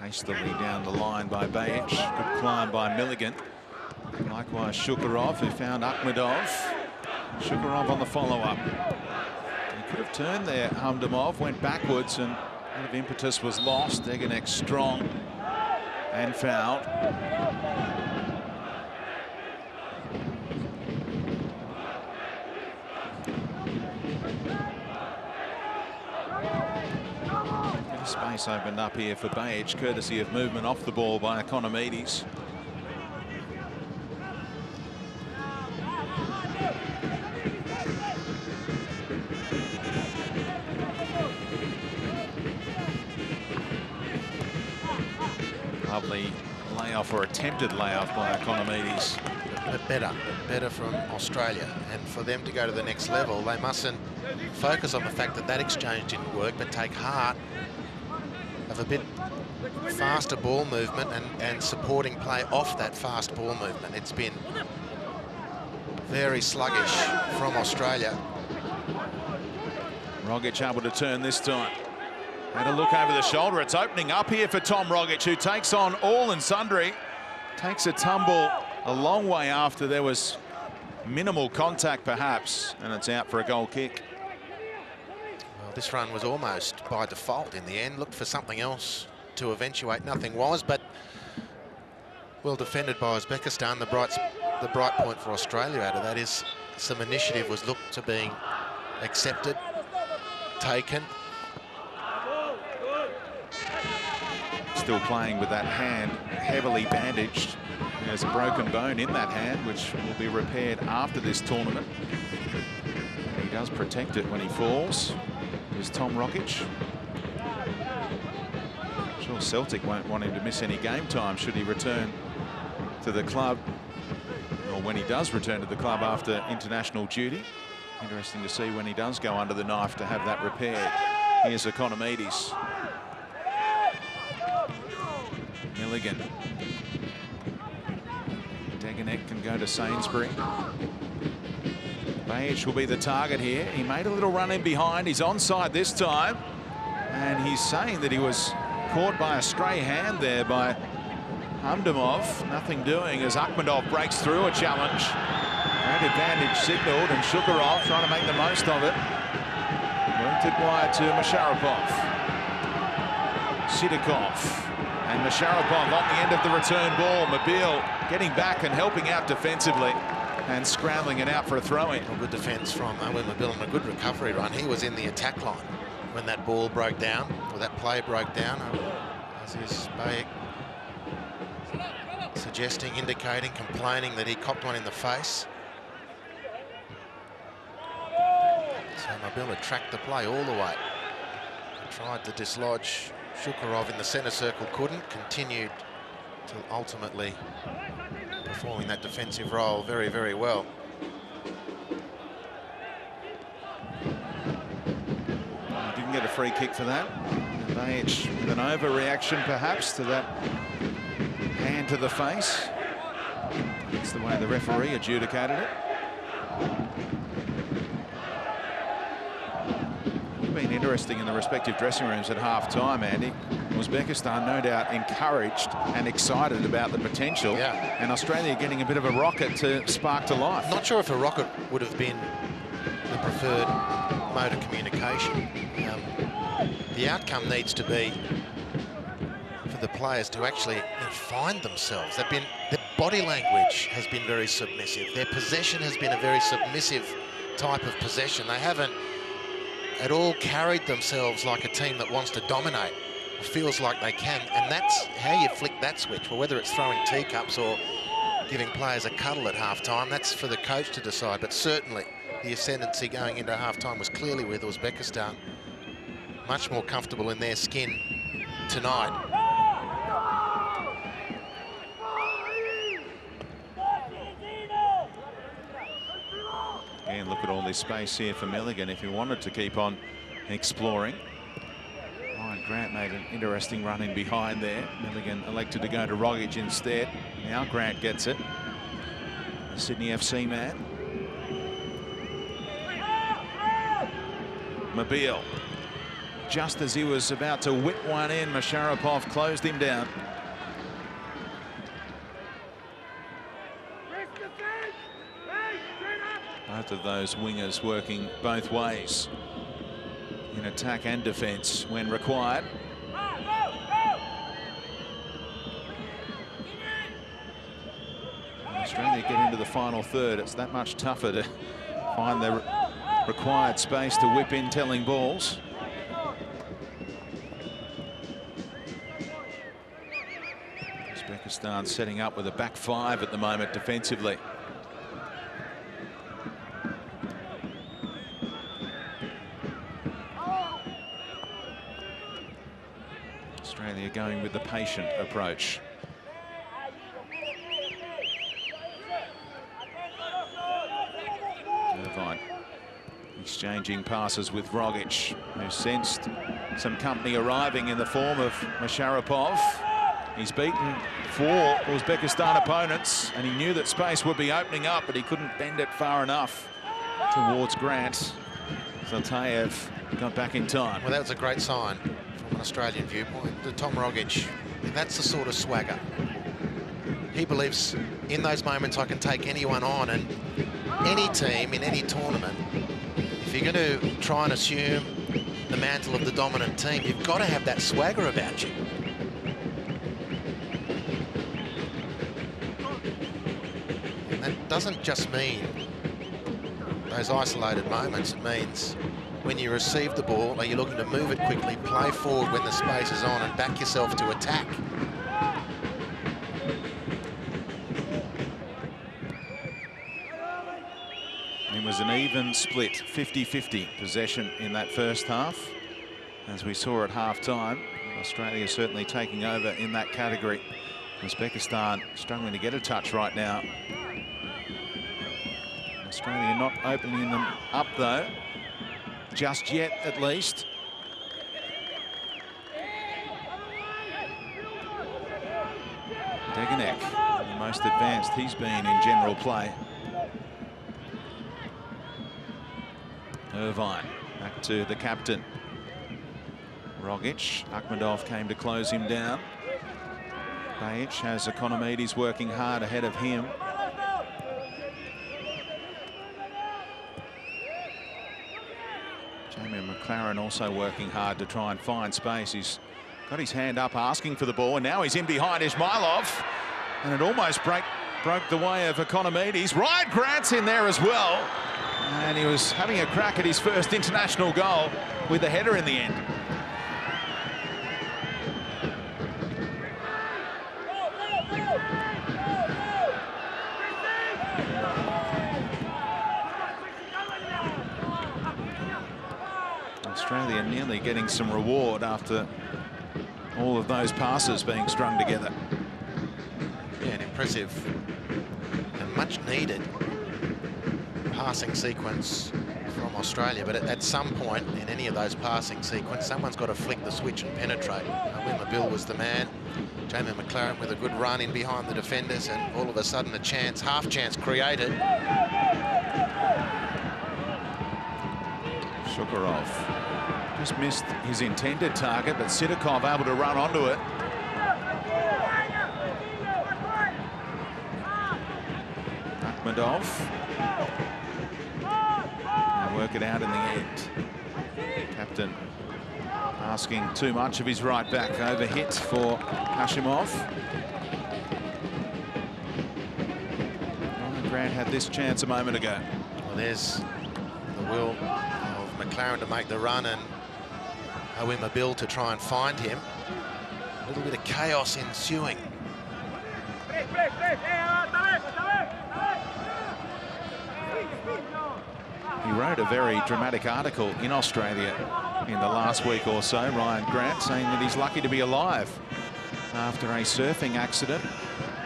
Hastily down the line by Bajic. Good climb by Milligan. Likewise Shukurov, who found Akhmedov. Shukurov on the follow-up. He could have turned there. Hamdamov went backwards, and a bit of impetus was lost. Degenek strong and fouled. Space opened up here for Bajic, courtesy of movement off the ball by Economides. Lovely layoff or attempted layoff by Economides. But better from Australia. And for them to go to the next level, they mustn't focus on the fact that that exchange didn't work, but take heart of a bit faster ball movement and supporting play off that fast ball movement. It's been very sluggish from Australia. Rogic able to turn this time. Had a look over the shoulder. It's opening up here for Tom Rogic, who takes on all and sundry. Takes a tumble a long way after there was minimal contact, perhaps, and it's out for a goal kick. Well, this run was almost by default in the end. Looked for something else to eventuate. Nothing was, but well defended by Uzbekistan. The bright point for Australia out of that is some initiative was looked to being accepted, taken. Still playing with that hand heavily bandaged. There's a broken bone in that hand, which will be repaired after this tournament. He does protect it when he falls. Here's Tom Rogic. I'm sure Celtic won't want him to miss any game time should he return to the club, or when he does return to the club after international duty. Interesting to see when he does go under the knife to have that repaired. Here's Economides. Milligan. Deganek can go to Sainsbury. Bajic will be the target here. He made a little run in behind. He's onside this time. And he's saying that he was caught by a stray hand there by Hamdamov. Nothing doing as Akhmedov breaks through a challenge. Great advantage signalled, and Shukurov trying to make the most of it. Worked it wide to Masharapov. Sidakov. And Masharapov on the end of the return ball. Mobile getting back and helping out defensively and scrambling it out for a throw-in. A good defence from Owen Mobile and a good recovery run. He was in the attack line when that ball broke down, or that play broke down. As is Bajic suggesting, indicating, complaining that he copped one in the face. So Mobile had tracked the play all the way. Tried to dislodge Shukurov in the centre circle, couldn't. Continued to ultimately performing that defensive role very, very well. Didn't get a free kick for that. Bajic with an overreaction perhaps to that hand to the face. That's the way the referee adjudicated it. Been interesting in the respective dressing rooms at half-time, Andy. Uzbekistan no doubt encouraged and excited about the potential, and Australia getting a bit of a rocket to spark to life. Not sure if a rocket would have been the preferred mode of communication. The outcome needs to be for the players to actually find themselves. Their body language has been very submissive. Their possession has been a very submissive type of possession. They haven't at all carried themselves like a team that wants to dominate, or feels like they can, and that's how you flick that switch. Well, whether it's throwing teacups or giving players a cuddle at half-time, that's for the coach to decide, but certainly the ascendancy going into half-time was clearly with Uzbekistan. Much more comfortable in their skin tonight. And look at all this space here for Milligan if he wanted to keep on exploring. Ryan Grant made an interesting run in behind there. Milligan elected to go to Rogic instead. Now Grant gets it. The Sydney FC man. Mobile. Just as he was about to whip one in, Masharapov closed him down. Both of those wingers working both ways in attack and defence when required. Australia get into the final third. It's that much tougher to find the required space to whip in telling balls. Uzbekistan setting up with a back five at the moment defensively. Australia going with the patient approach. Irvine exchanging passes with Rogic, who sensed some company arriving in the form of Masharapov. He's beaten 4 Uzbekistan opponents, and he knew that space would be opening up, but he couldn't bend it far enough towards Grant. Zlatayev got back in time. Well, that was a great sign from an Australian viewpoint. The Tom Rogic, that's the sort of swagger. He believes in those moments I can take anyone on, and any team in any tournament, if you're going to try and assume the mantle of the dominant team, you've got to have that swagger about you. And that doesn't just mean those isolated moments. It means when you receive the ball, are you looking to move it quickly, play forward when the space is on, and back yourself to attack. It was an even split, 50-50 possession in that first half. As we saw at half-time, Australia certainly taking over in that category. Uzbekistan struggling to get a touch right now. Australia not opening them up, though, just yet at least. Degenek, the most advanced he's been in general play. Irvine back to the captain. Rogic, Akhmedov came to close him down. Bajic has Economides working hard ahead of him. Jamie McLaren also working hard to try and find space. He's got his hand up asking for the ball, and now he's in behind Ismailov, and it almost broke the way of Economides. Ryan Grant's in there as well, and he was having a crack at his first international goal with the header in the end. Australia nearly getting some reward after all of those passes being strung together. Yeah, an impressive and much needed passing sequence from Australia, but at some point in any of those passing sequence, someone's got to flick the switch and penetrate. Wimmer Bill was the man. Jamie McLaren with a good run in behind the defenders, and all of a sudden a chance, half chance created. Shukurov just missed his intended target, but Sidakov able to run onto it. Akhmedov. Now work it out in the end. Captain asking too much of his right back. Overhit for Hashimov. Ryan Grant had this chance a moment ago. Well, there's the will of McLaren to make the run, and Wimmer Bill to try and find him. A little bit of chaos ensuing. He wrote a very dramatic article in Australia in the last week or so, Ryan Grant, saying that he's lucky to be alive after a surfing accident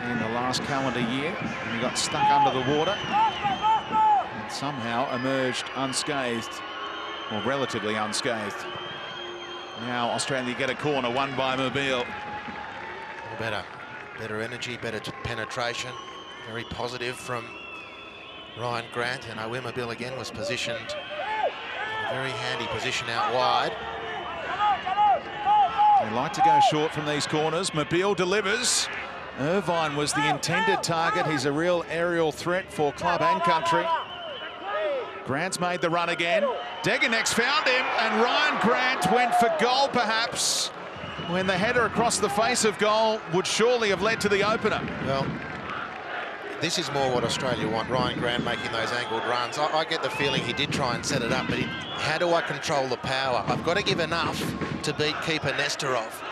in the last calendar year, and he got stuck under the water and somehow emerged unscathed, or relatively unscathed. Now Australia get a corner, won by Mobile. Better energy, better penetration, very positive from Ryan Grant, and Wimmer Bill again was positioned in a very handy position out wide. They like to go short from these corners. Mobile delivers. Irvine was the intended target. He's a real aerial threat for club and country. Grant's made the run again. Degenek's found him, and Ryan Grant went for goal perhaps, when the header across the face of goal would surely have led to the opener. Well, this is more what Australia want, Ryan Grant making those angled runs. I get the feeling he did try and set it up, but how do I control the power? I've got to give enough to beat keeper Nestorov.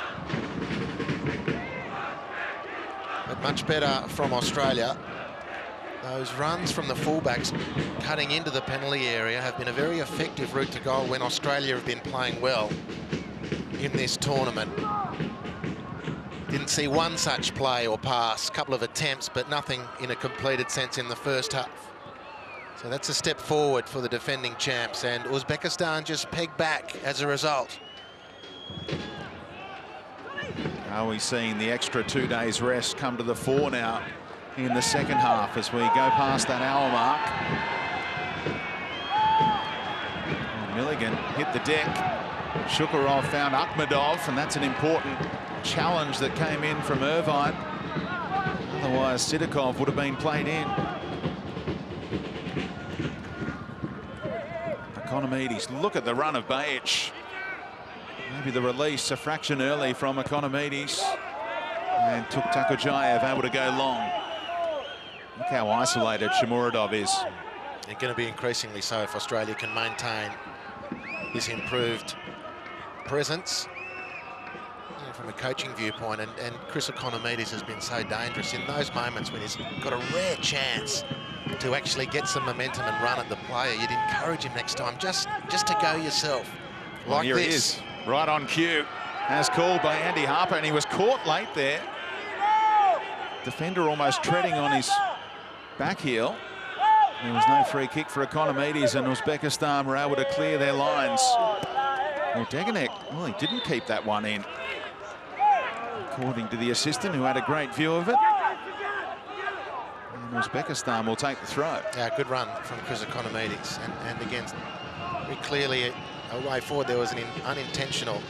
But much better from Australia. Those runs from the fullbacks cutting into the penalty area have been a very effective route to goal when Australia have been playing well in this tournament. Didn't see one such play or pass, a couple of attempts, but nothing in a completed sense in the first half. So that's a step forward for the defending champs, and Uzbekistan just pegged back as a result. Are we seeing the extra 2 days rest come to the fore now in the second half as we go past that hour mark? And Milligan hit the deck. Shukurov found Akhmedov, and that's an important challenge that came in from Irvine. Otherwise, Sidakov would have been played in. Economides, look at the run of Bajic. Maybe the release a fraction early from Economides, and took Takujayev able to go long. Look how isolated Shomurodov is. And going to be increasingly so if Australia can maintain his improved presence. From a coaching viewpoint, and Chris Economides has been so dangerous in those moments when he's got a rare chance to actually get some momentum and run at the player. You'd encourage him next time just to go yourself. Well, here he is, right on cue, as called by Andy Harper, and he was caught late there. Defender almost treading on his back heel. There was no free kick for Economides, and Uzbekistan were able to clear their lines. Well, Degenek, well, he didn't keep that one in, according to the assistant, who had a great view of it. And Uzbekistan will take the throw. Yeah, good run from Chris Economides. And again, very clearly a way forward. There was an unintentional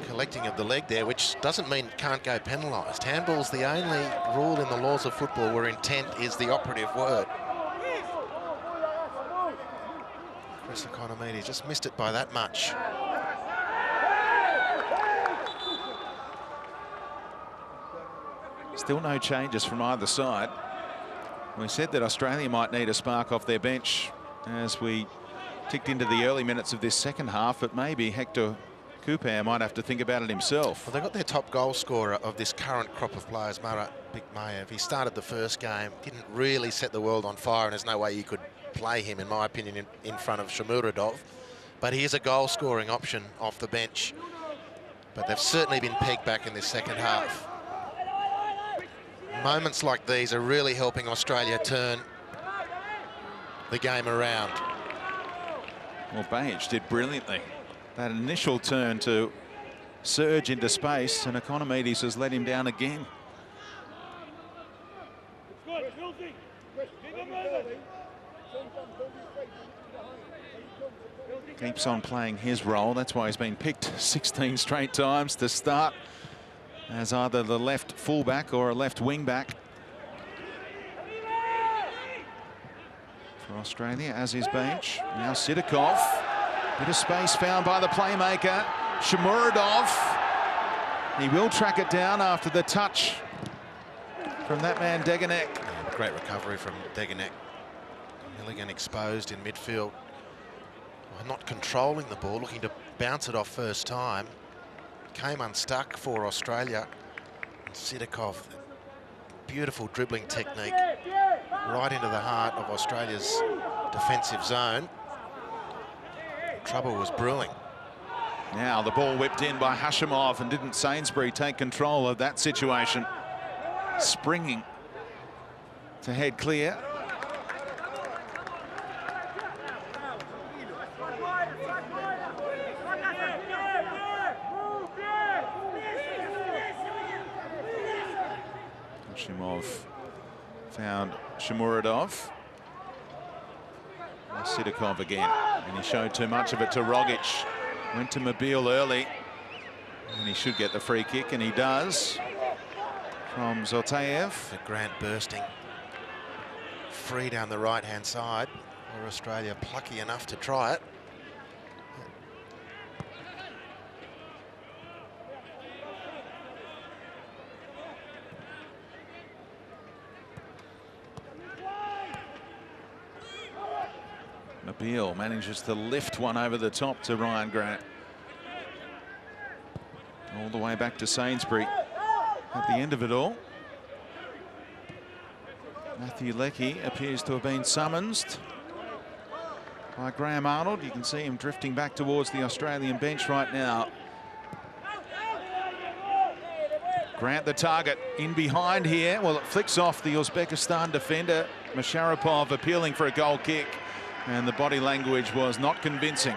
collecting of the leg there, which doesn't mean it can't go penalised. Handball's the only rule in the laws of football where intent is the operative word. Chris Economides just missed it by that much. Still no changes from either side. We said that Australia might need a spark off their bench as we ticked into the early minutes of this second half, but maybe Hector Cooper might have to think about it himself. Well, they've got their top goal scorer of this current crop of players, Murat Bikmayev. He started the first game, didn't really set the world on fire, and there's no way you could play him, in my opinion, in front of Shomurodov. But he is a goal-scoring option off the bench. But they've certainly been pegged back in this second half. Moments like these are really helping Australia turn the game around. Well, Bajic did brilliantly. That initial turn to surge into space, and Economides has let him down again. Keeps on playing his role. That's why he's been picked 16 straight times to start as either the left fullback or a left wing back for Australia, as is Bajic. Now Sidakov. Bit of space found by the playmaker, Shomurodov. He will track it down after the touch from that man, Degenek. Yeah, great recovery from Degenek. Milligan exposed in midfield. Not controlling the ball, looking to bounce it off first time. Came unstuck for Australia. And Sidakov, beautiful dribbling technique right into the heart of Australia's defensive zone. Trouble was brewing. Now the ball whipped in by Hashimov, and didn't Sainsbury take control of that situation? Springing to head clear. Hashimov found Shomurodov. Sidakov again, and he showed too much of it to Rogic. Went to Mobile early, and he should get the free kick, and he does. From Zoltaev. Grant bursting free down the right-hand side, or Australia plucky enough to try it. Mobile manages to lift one over the top to Ryan Grant. All the way back to Sainsbury at the end of it all. Matthew Leckie appears to have been summoned by Graham Arnold. You can see him drifting back towards the Australian bench right now. Grant the target in behind here. Well, it flicks off the Uzbekistan defender, Musharrapov, appealing for a goal kick. And the body language was not convincing.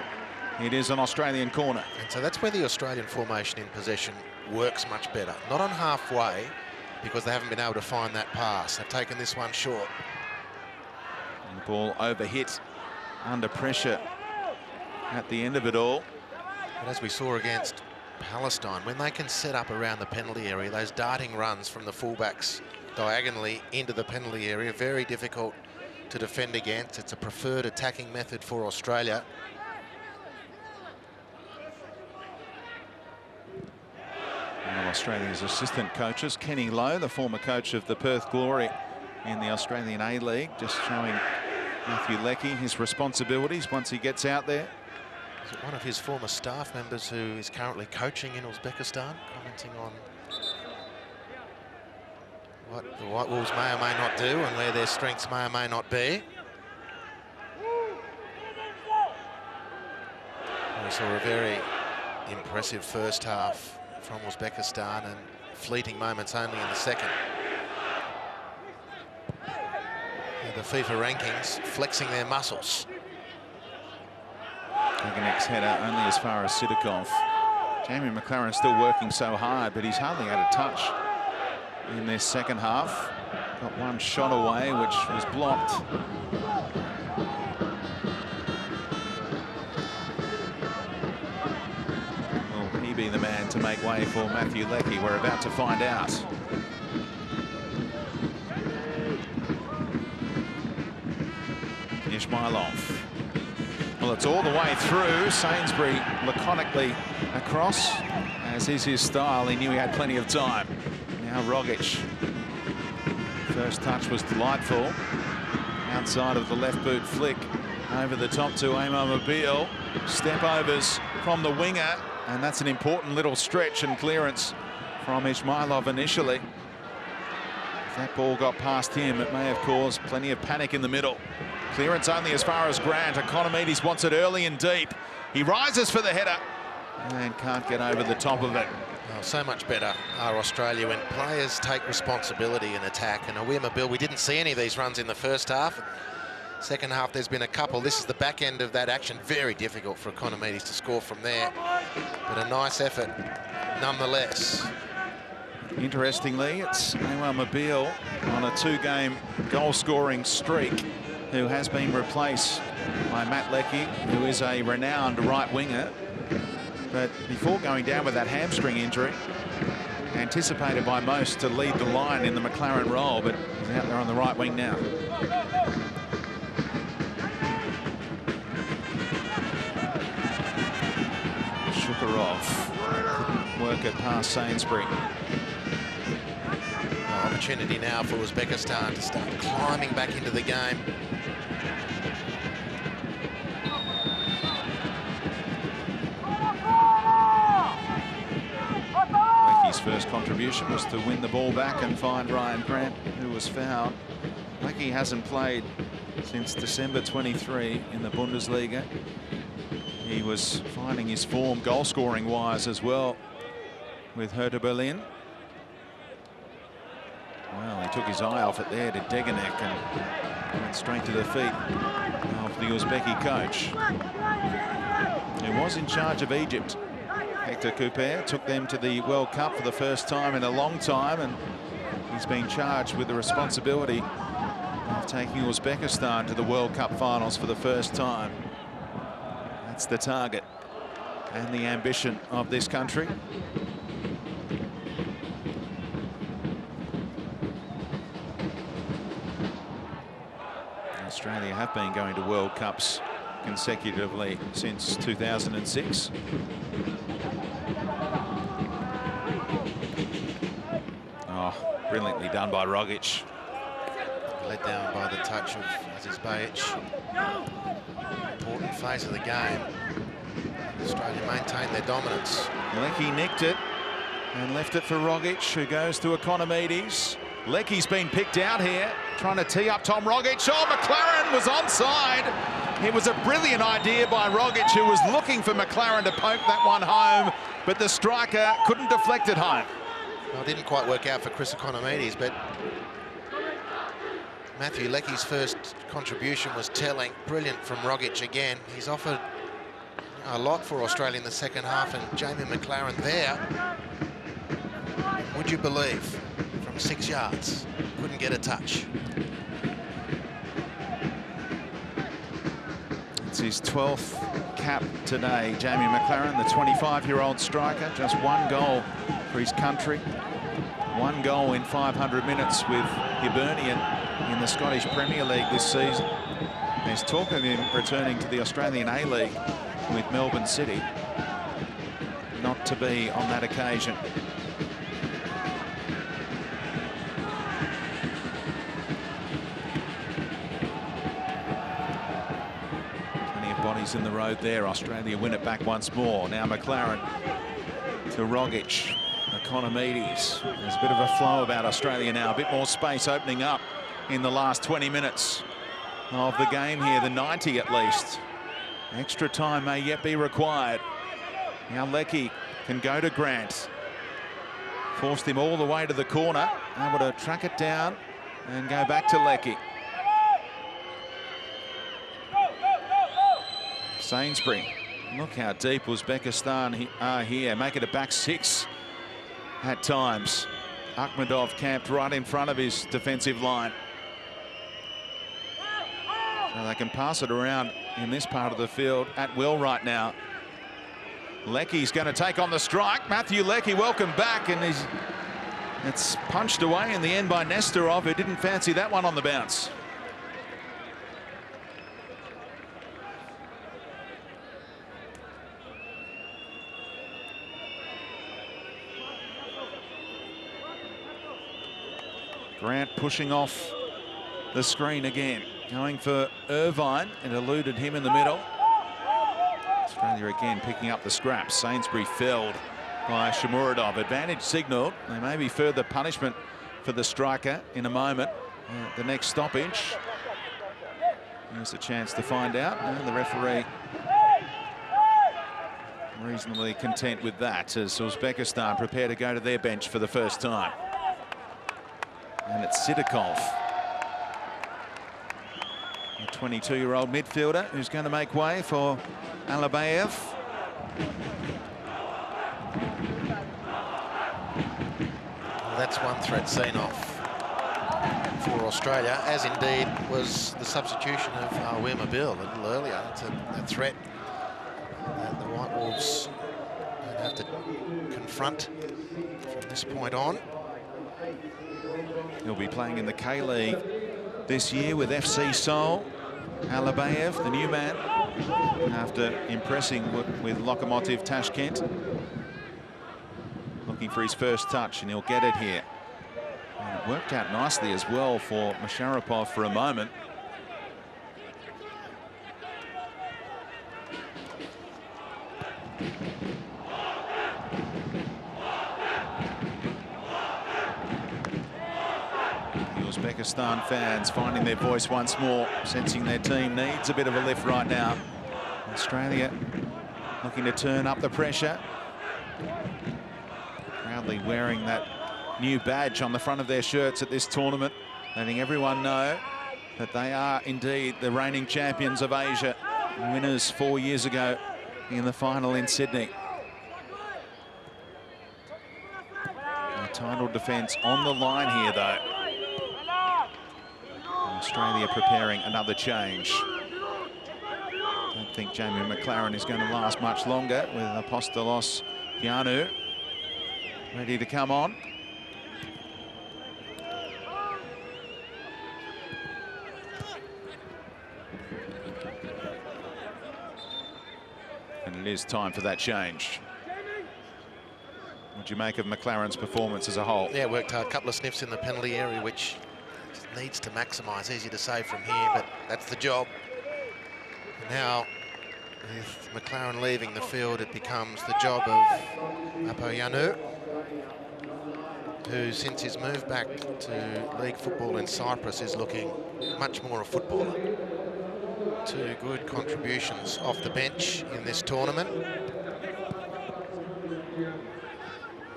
It is an Australian corner. And so that's where the Australian formation in possession works much better. Not on halfway, because they haven't been able to find that pass. They've taken this one short. And the ball overhit under pressure at the end of it all. But as we saw against Palestine, when they can set up around the penalty area, those darting runs from the fullbacks diagonally into the penalty area, very difficult to defend against. It's a preferred attacking method for Australia. One of Australia's assistant coaches, Kenny Lowe, the former coach of the Perth Glory in the Australian A-League, just showing Matthew Leckie his responsibilities once he gets out there. Is it one of his former staff members who is currently coaching in Uzbekistan, commenting on what the White Wolves may or may not do and where their strengths may or may not be? We saw a very impressive first half from Uzbekistan and fleeting moments only in the second. The FIFA rankings flexing their muscles. Kaganek's header only as far as Sidakov. Jamie McLaren still working so hard, but he's hardly had a touch in this second half. Got one shot away, which was blocked. Will he be the man to make way for Matthew Leckie? We're about to find out. Ismailov. Well, it's all the way through. Sainsbury laconically across, as is his style. He knew he had plenty of time. Now Rogic. First touch was delightful. Outside of the left boot flick. Over the top to Amar Mobile. Step overs from the winger. And that's an important little stretch and clearance from Ismailov initially. If that ball got past him, it may have caused plenty of panic in the middle. Clearance only as far as Grant. Economides wants it early and deep. He rises for the header and can't get over the top of it. Oh, so much better are Australia when players take responsibility in attack. And Awir Mobile, we didn't see any of these runs in the first half. Second half, there's been a couple. This is the back end of that action. Very difficult for Economides to score from there. But a nice effort nonetheless. Interestingly, it's Amar Mobile on a two-game goal-scoring streak, who has been replaced by Matt Leckie, who is a renowned right winger. But before going down with that hamstring injury, anticipated by most to lead the line in the McLaren role, but he's out there on the right wing now. Shukurov couldn't work it past Sainsbury. Opportunity now for Uzbekistan to start climbing back into the game. Leckie's first contribution was to win the ball back and find Ryan Grant, who was fouled. Leckie hasn't played since December 23 in the Bundesliga. He was finding his form goal-scoring wise as well with Hertha Berlin. Well, he took his eye off it there to Deganek and went straight to the feet of the Uzbeki coach, who was in charge of Egypt. Hector Couper took them to the World Cup for the first time in a long time, and he's been charged with the responsibility of taking Uzbekistan to the World Cup finals for the first time. That's the target and the ambition of this country. Australia have been going to World Cups consecutively since 2006. Oh, brilliantly done by Rogic. Led down by the touch of Aziz Bajic. Important phase of the game. Australia maintained their dominance. Leckie nicked it and left it for Rogic, who goes to Economides. Leckie's been picked out here. trying to tee up Tom Rogic. Oh, McLaren was onside. It was a brilliant idea by Rogic, who was looking for McLaren to poke that one home, but the striker couldn't deflect it home. Well, it didn't quite work out for Chris Economides, but Matthew Leckie's first contribution was telling. Brilliant from Rogic again. He's offered a lot for Australia in the second half, and Jamie McLaren there, would you believe, from 6 yards, couldn't get a touch. It's his 12th cap today, Jamie McLaren, the 25-year-old striker. Just one goal for his country. One goal in 500 minutes with Hibernian in the Scottish Premier League this season. There's talk of him returning to the Australian A-League with Melbourne City. Not to be on that occasion. In the road there. Australia win it back once more. Now McLaren to Rogic. Economides. There's a bit of a flow about Australia now. A bit more space opening up in the last 20 minutes of the game here. The 90 at least. Extra time may yet be required. Now Leckie can go to Grant. Forced him all the way to the corner. Able to track it down and go back to Leckie. Sainsbury. Look how deep Uzbekistan are here. Make it a back six at times. Akhmedov camped right in front of his defensive line. So they can pass it around in this part of the field at will right now. Leckie's going to take on the strike. Matthew Leckie, welcome back, and it's punched away in the end by Nesterov, who didn't fancy that one on the bounce. Grant pushing off the screen again, going for Irvine. It eluded him in the middle. Australia again picking up the scraps. Sainsbury felled by Shamuradov. Advantage signalled. There may be further punishment for the striker in a moment. The next stoppage. Here's a chance to find out. And the referee reasonably content with that, as Uzbekistan prepare to go to their bench for the first time. And it's Sidakov, a 22-year-old midfielder who's going to make way for Alabayev. Well, that's one threat seen off for Australia, as indeed was the substitution of Weemabil a little earlier. It's a threat that the White Wolves don't have to confront from this point on. He'll be playing in the K-League this year with FC Seoul. Alabayev, the new man, after impressing with Lokomotiv Tashkent. Looking for his first touch, and he'll get it here. And it worked out nicely as well for Musharrapov for a moment. Uzbekistan fans finding their voice once more, sensing their team needs a bit of a lift right now. Australia looking to turn up the pressure. Proudly wearing that new badge on the front of their shirts at this tournament, letting everyone know that they are indeed the reigning champions of Asia, winners 4 years ago in the final in Sydney. The title defence on the line here, though. Australia preparing another change. Don't think Jamie McLaren is going to last much longer, with Apostolos Giannou ready to come on. And it is time for that change. What do you make of McLaren's performance as a whole? Yeah, worked hard. A couple of sniffs in the penalty area, which needs to maximise. Easy to say from here, but that's the job. Now, with McLaren leaving the field, it becomes the job of Apoyanu. who since his move back to league football in Cyprus is looking much more a footballer. 2 good contributions off the bench in this tournament,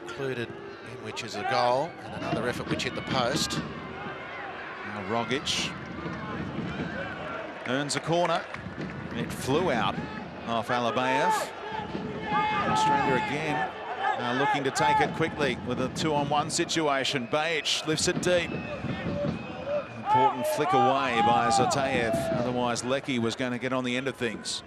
included in which is a goal and another effort which hit the post. Now Rogic earns a corner. It flew out off Alabayev. Australia again looking to take it quickly with a 2-on-1 situation. Bajic lifts it deep. Important flick away by Zotayev. Otherwise, Leckie was going to get on the end of things.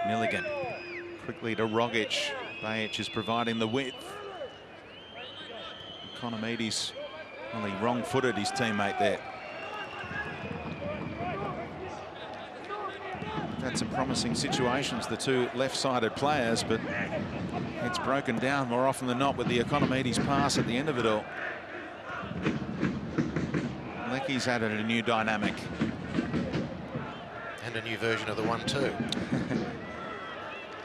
Milligan quickly to Rogic. Bajic is providing the width. Economides, well, he wrong-footed his teammate there. Had some promising situations, the 2 left-sided players, but it's broken down more often than not with the Economides pass at the end of it all. Leckie's added a new dynamic. And a new version of the 1-2.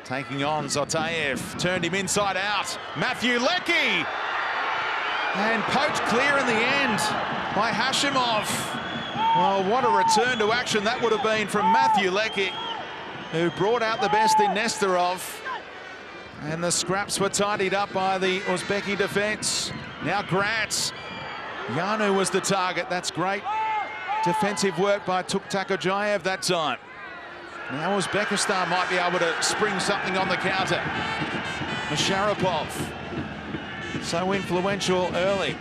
Taking on Zotayev, turned him inside out. Matthew Leckie! And poked clear in the end by Hashimov. Well, what a return to action that would have been from Matthew Leckie, who brought out the best in Nestorov. And the scraps were tidied up by the Uzbeki defence. Now Grant. Yanu was the target. That's great defensive work by Tuktakojayev that time. Now Uzbekistan might be able to spring something on the counter. Musharrapov, so influential early.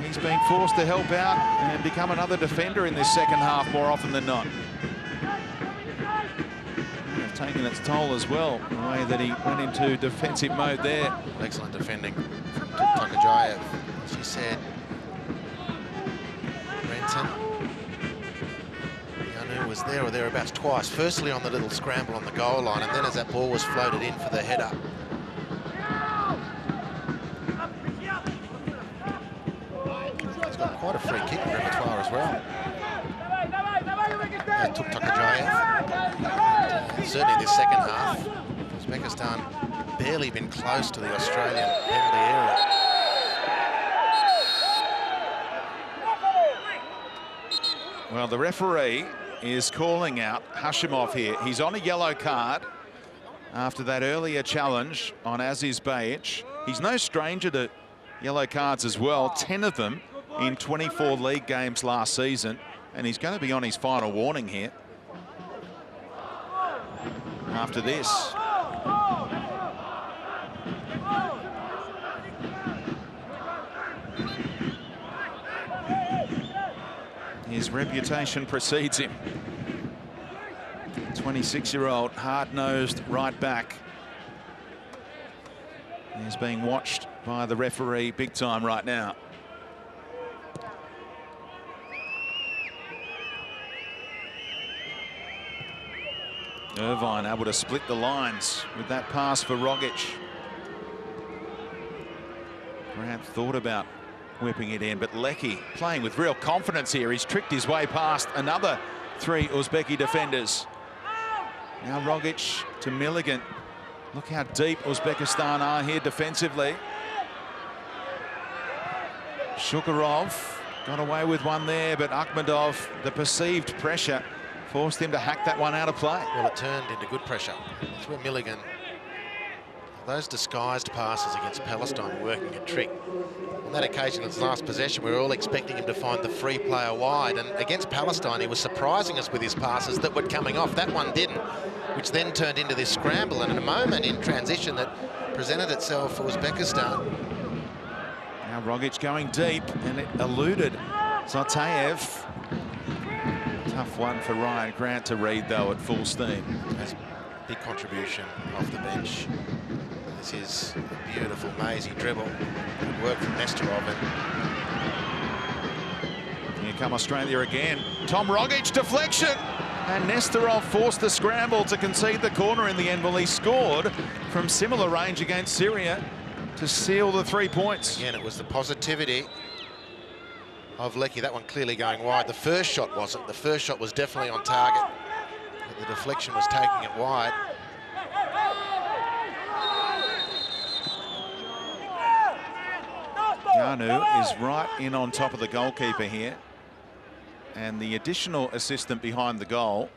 He's been forced to help out and become another defender in this second half more often than not. They've taken its toll as well, the way that he went into defensive mode there. Excellent defending from Tuktakojayev, as you said. Renton. Yanu was there or thereabouts twice. Firstly on the little scramble on the goal line, and then as that ball was floated in for the header. He's got quite a free kick repertoire as well. Tuktakojayev. Certainly this second half, Uzbekistan barely been close to the Australian penalty area. Well, the referee is calling out Hashimov here. He's on a yellow card after that earlier challenge on Aziz Bajic. He's no stranger to yellow cards as well, 10 of them in 24 league games last season, and he's going to be on his final warning here after this. His reputation precedes him. 26-year-old, hard-nosed right back. He's being watched by the referee big time right now. Irvine able to split the lines with that pass for Rogic. Grant thought about whipping it in, but Leckie playing with real confidence here. He's tricked his way past another 3 Uzbeki defenders. Now Rogic to Milligan. Look how deep Uzbekistan are here defensively. Shukurov got away with one there, but Akhmedov, the perceived pressure, forced him to hack that one out of play. Well, it turned into good pressure. That's where Milligan, those disguised passes against Palestine were working a trick. On that occasion, its last possession, we were all expecting him to find the free player wide, and against Palestine, he was surprising us with his passes that were coming off. That one didn't, which then turned into this scramble, and in a moment in transition that presented itself for Uzbekistan. Now Rogic going deep, and it eluded Zotayev. Tough one for Ryan Grant to read, though, at full steam. That's a big contribution off the bench. This is a beautiful, mazy dribble. Good work from Nestorov. Here come Australia again. Tom Rogic deflection. And Nestorov forced the scramble to concede the corner in the end. Well, he scored from similar range against Syria to seal the 3 points. Again, it was the positivity of Leckie. That one clearly going wide. The first shot wasn't. The first shot was definitely on target, but the deflection was taking it wide. Yanu is right in on top of the goalkeeper here. And the additional assistant behind the goal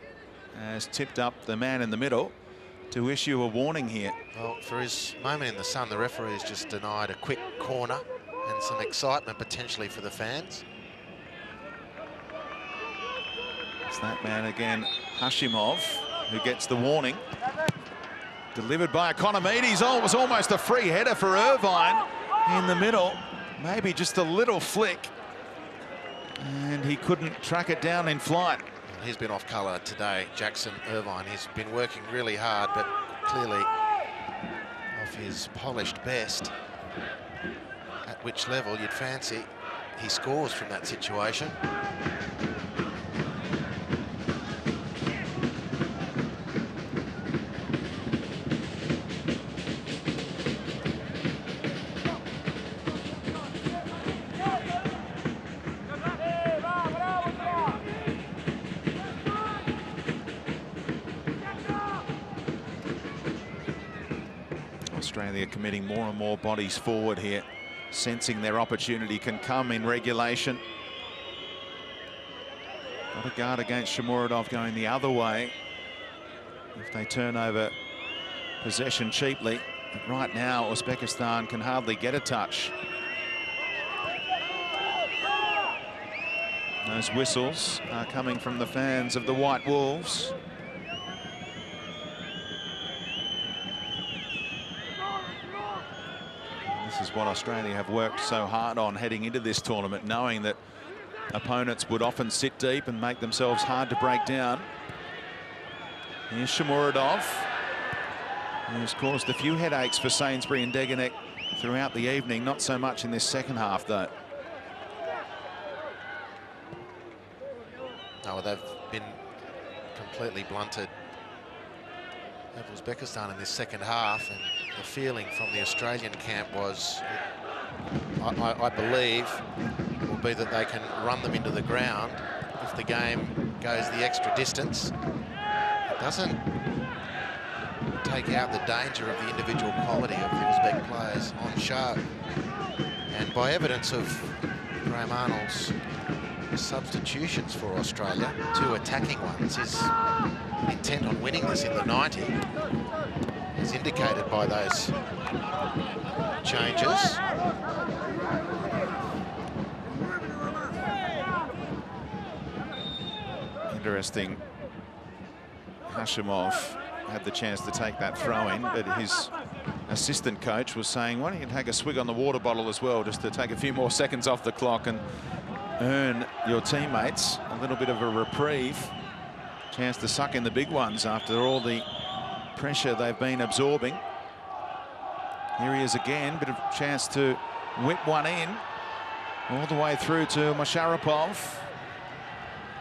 has tipped up the man in the middle to issue a warning here. Well, for his moment in the sun, the referee has just denied a quick corner and some excitement potentially for the fans. It's that man again, Hashimov, who gets the warning. Delivered by Economides. Oh, it was almost a free header for Irvine in the middle. Maybe just a little flick. And he couldn't track it down in flight. He's been off colour today, Jackson Irvine. He's been working really hard, but clearly off his polished best. At which level you'd fancy he scores from that situation. Australia committing more and more bodies forward here, sensing their opportunity can come in regulation. Got a guard against Shomurodov going the other way if they turn over possession cheaply. But right now, Uzbekistan can hardly get a touch. Those whistles are coming from the fans of the White Wolves. This is what Australia have worked so hard on heading into this tournament, knowing that opponents would often sit deep and make themselves hard to break down. Here's Shomurodov, who's caused a few headaches for Sainsbury and Degenek throughout the evening. Not so much in this second half, though. No, they've been completely blunted of Uzbekistan in this second half, and the feeling from the Australian camp was, I believe, will be that they can run them into the ground if the game goes the extra distance. It doesn't take out the danger of the individual quality of the Uzbek players on show. And by evidence of Graham Arnold's substitutions for Australia, 2 attacking ones, his intent on winning this in the 90 is indicated by those changes. Interesting. Hashimov had the chance to take that throw-in, but his assistant coach was saying, why don't you take a swig on the water bottle as well, just to take a few more seconds off the clock and earn your teammates a little bit of a reprieve. Chance to suck in the big ones after all the pressure they've been absorbing. Here he is again, bit of chance to whip one in. All the way through to Masharapov,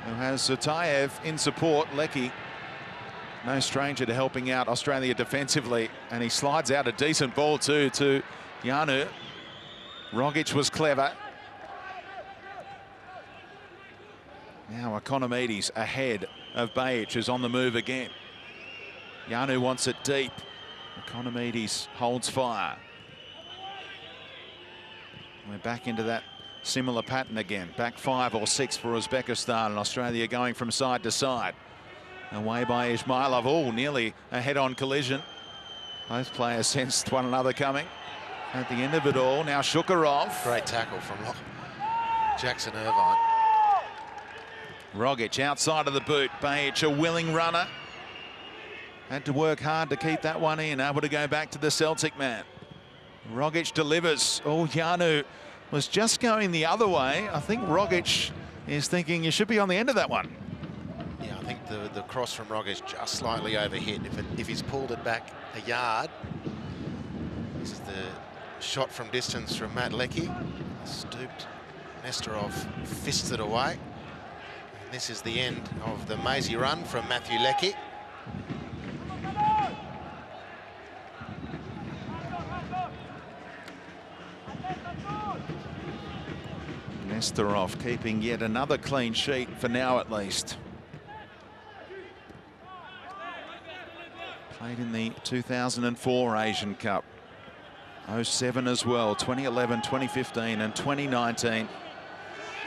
who has Zutayev in support. Leckie, no stranger to helping out Australia defensively, and he slides out a decent ball too to Yanu. Rogic was clever. Now Economides ahead of Bajic, who's on the move again. Yanu wants it deep. Economides holds fire. We're back into that similar pattern again. Back 5 or 6 for Uzbekistan, and Australia going from side to side. Away by Ismailov. Oh, nearly a head-on collision. Both players sensed one another coming. At the end of it all, now Shukarov. Great tackle from Jackson Irvine. Rogic outside of the boot. Bajic, a willing runner. Had to work hard to keep that one in. Able to go back to the Celtic man. Rogic delivers. Oh, Yanu was just going the other way. I think Rogic is thinking you should be on the end of that one. Yeah, I think the cross from Rogic just slightly overhit. If he's pulled it back a yard. This is the shot from distance from Matt Leckie. Stooped. Nesterov fists it away. And this is the end of the mazy run from Matthew Leckie. Nesterov keeping yet another clean sheet for now at least. Played in the 2004 Asian Cup. 07 as well, 2011, 2015 and 2019.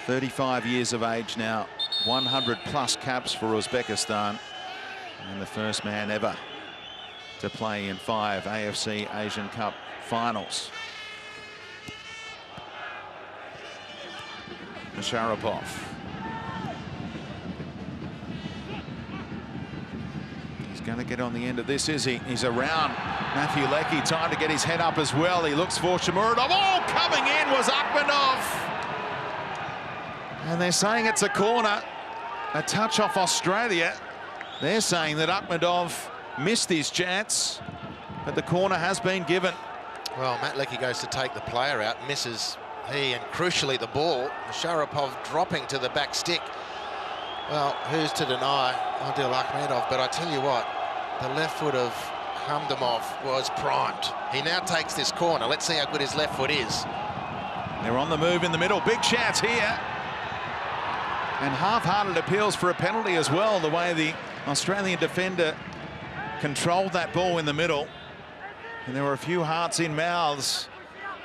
35 years of age now, 100 plus caps for Uzbekistan, and the first man ever to play in 5 AFC Asian Cup finals. Sharapov. He's going to get on the end of this, is he? He's around Matthew Leckie, time to get his head up as well. He looks for Shamuradov. Oh, coming in was Akhmedov. And they're saying it's a corner, a touch off Australia. They're saying that Akhmedov missed his chance, but the corner has been given. Well, Matt Leckie goes to take the player out, misses he, and crucially the ball. Sharapov dropping to the back stick. Well, who's to deny Adil Akhmedov? But I tell you what, the left foot of Hamdamov was primed. He now takes this corner. Let's see how good his left foot is. They're on the move in the middle. Big chance here. And half-hearted appeals for a penalty as well, the way the Australian defender controlled that ball in the middle. And there were a few hearts in mouths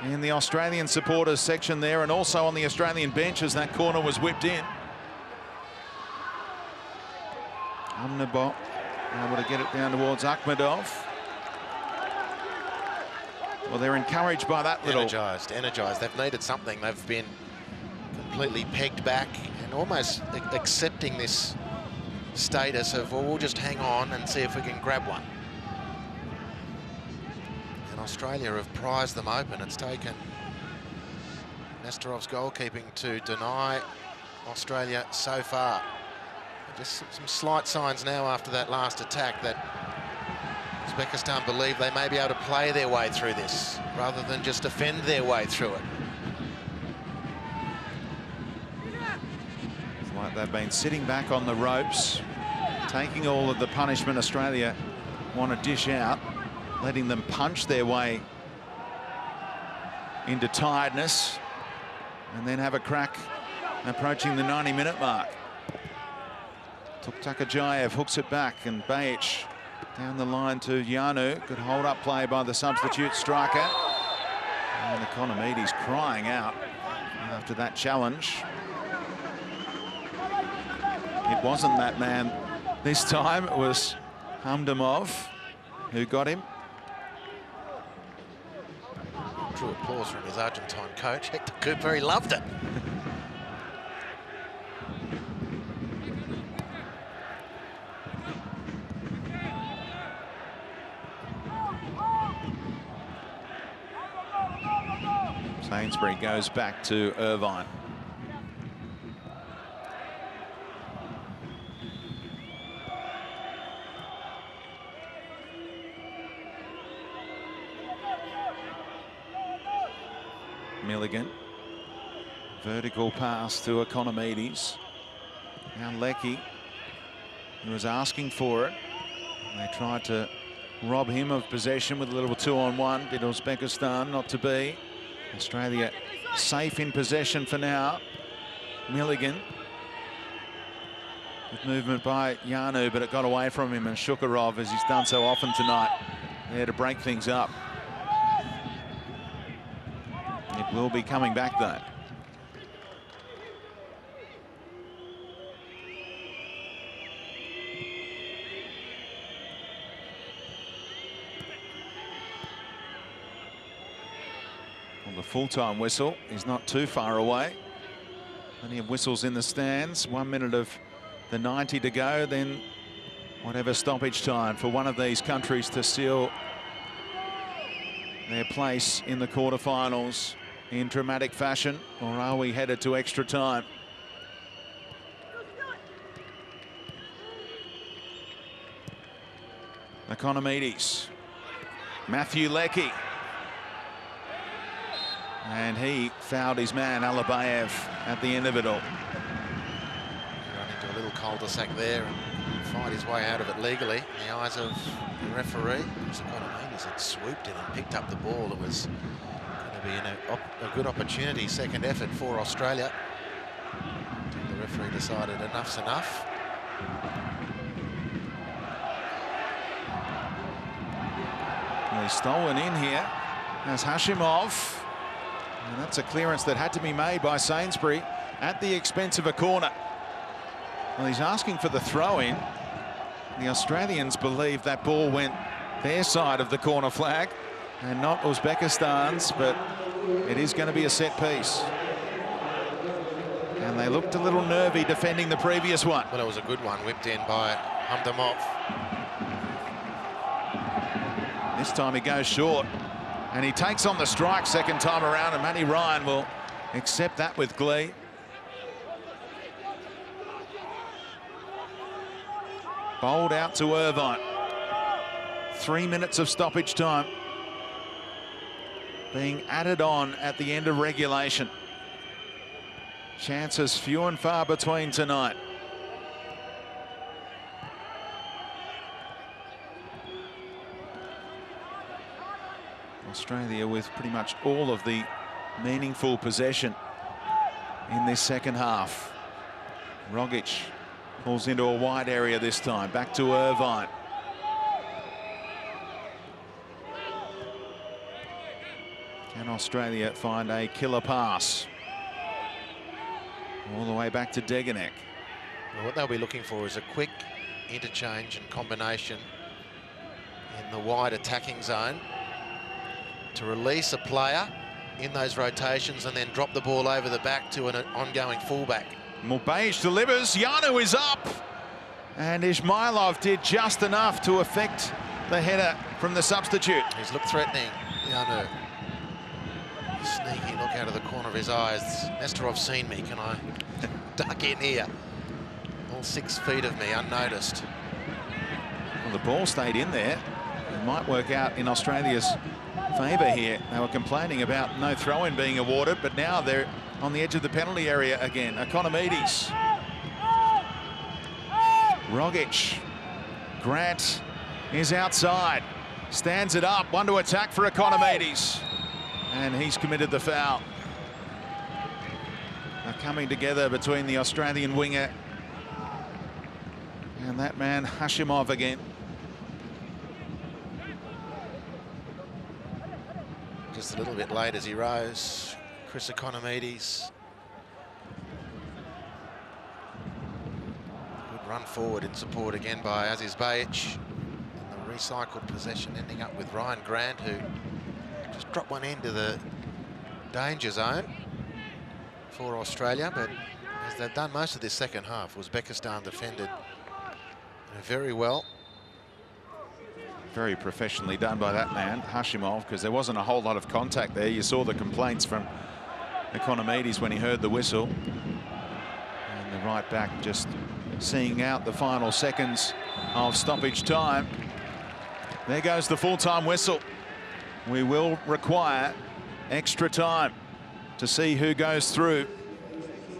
in the Australian supporters section there, and also on the Australian bench as that corner was whipped in. Amnabot able to get it down towards Akhmedov. Well, they're encouraged by that little... Energised. They've needed something. They've been completely pegged back and almost accepting this status of, well, we'll just hang on and see if we can grab one. And Australia have prized them open. It's taken Nesterov's goalkeeping to deny Australia so far. Just some slight signs now after that last attack that Uzbekistan believe they may be able to play their way through this rather than just defend their way through it. It's like they've been sitting back on the ropes, taking all of the punishment Australia want to dish out, letting them punch their way into tiredness, and then have a crack approaching the 90-minute mark. Tuktakajayev hooks it back, and Bajic down the line to Yanu. Good hold-up play by the substitute striker. And Economides crying out after that challenge. It wasn't that man this time. It was Hamdamov who got him. True applause from his Argentine coach, Hector Cooper. He loved it. Sainsbury goes back to Irvine. Milligan. Vertical pass to Economides. Now Leckie, who was asking for it. They tried to rob him of possession with a little 2-on-1. Did Uzbekistan, not to be. Australia safe in possession for now. Milligan. Good movement by Yanu, but it got away from him, and Shukarov, as he's done so often tonight, there to break things up. It will be coming back, though. Well, the full-time whistle is not too far away. Plenty of whistles in the stands. 1 minute of the 90 to go, then whatever stoppage time for one of these countries to seal their place in the quarterfinals in dramatic fashion, or are we headed to extra time? Economides. Matthew Leckie. And he fouled his man, Alabayev, at the end of it all. Run into a little cul-de-sac there and find his way out of it legally in the eyes of the referee. Economides had swooped in and picked up the ball. It was going to be a good opportunity, second effort for Australia. referee decided enough's enough. Well, he's stolen in here as Hashimov. And that's a clearance that had to be made by Sainsbury at the expense of a corner. Well, he's asking for the throw-in. The Australians believe that ball went their side of the corner flag and not Uzbekistan's, but it is going to be a set piece. And they looked a little nervy defending the previous one. Well, it was a good one, whipped in by Hamdamov. This time he goes short, and he takes on the strike second time around, and Matty Ryan will accept that with glee. Bowled out to Irvine. 3 minutes of stoppage time being added on at the end of regulation. Chances few and far between tonight. Australia with pretty much all of the meaningful possession in this second half. Rogic pulls into a wide area this time. Back to Irvine. Can Australia find a killer pass? All the way back to Degenek. Well, what they'll be looking for is a quick interchange and combination in the wide attacking zone to release a player in those rotations and then drop the ball over the back to an ongoing fullback. Mulbage delivers. Yanu is up. And Ismailov did just enough to affect the header from the substitute. He's looked threatening, Yanu. Sneaky look out of the corner of his eyes. Nesterov's seen me. Can I duck in here? All 6 feet of me unnoticed. Well, the ball stayed in there. It might work out in Australia's favour here. They were complaining about no throw-in being awarded, but now they're on the edge of the penalty area again. Economides. Rogic. Grant is outside. Stands it up. One to attack for Economides. And he's committed the foul. Now coming together between the Australian winger and that man Hashimov again. Just a little bit late as he rose. Chris Economides. Good run forward in support again by Aziz Bajic. And the recycled possession ending up with Ryan Grant, who just dropped one into the danger zone for Australia, but as they've done most of this second half, Uzbekistan defended very well. Very professionally done by that man, Hashimov, because there wasn't a whole lot of contact there. You saw the complaints from Economides when he heard the whistle. And the right back just seeing out the final seconds of stoppage time. There goes the full-time whistle. We will require extra time to see who goes through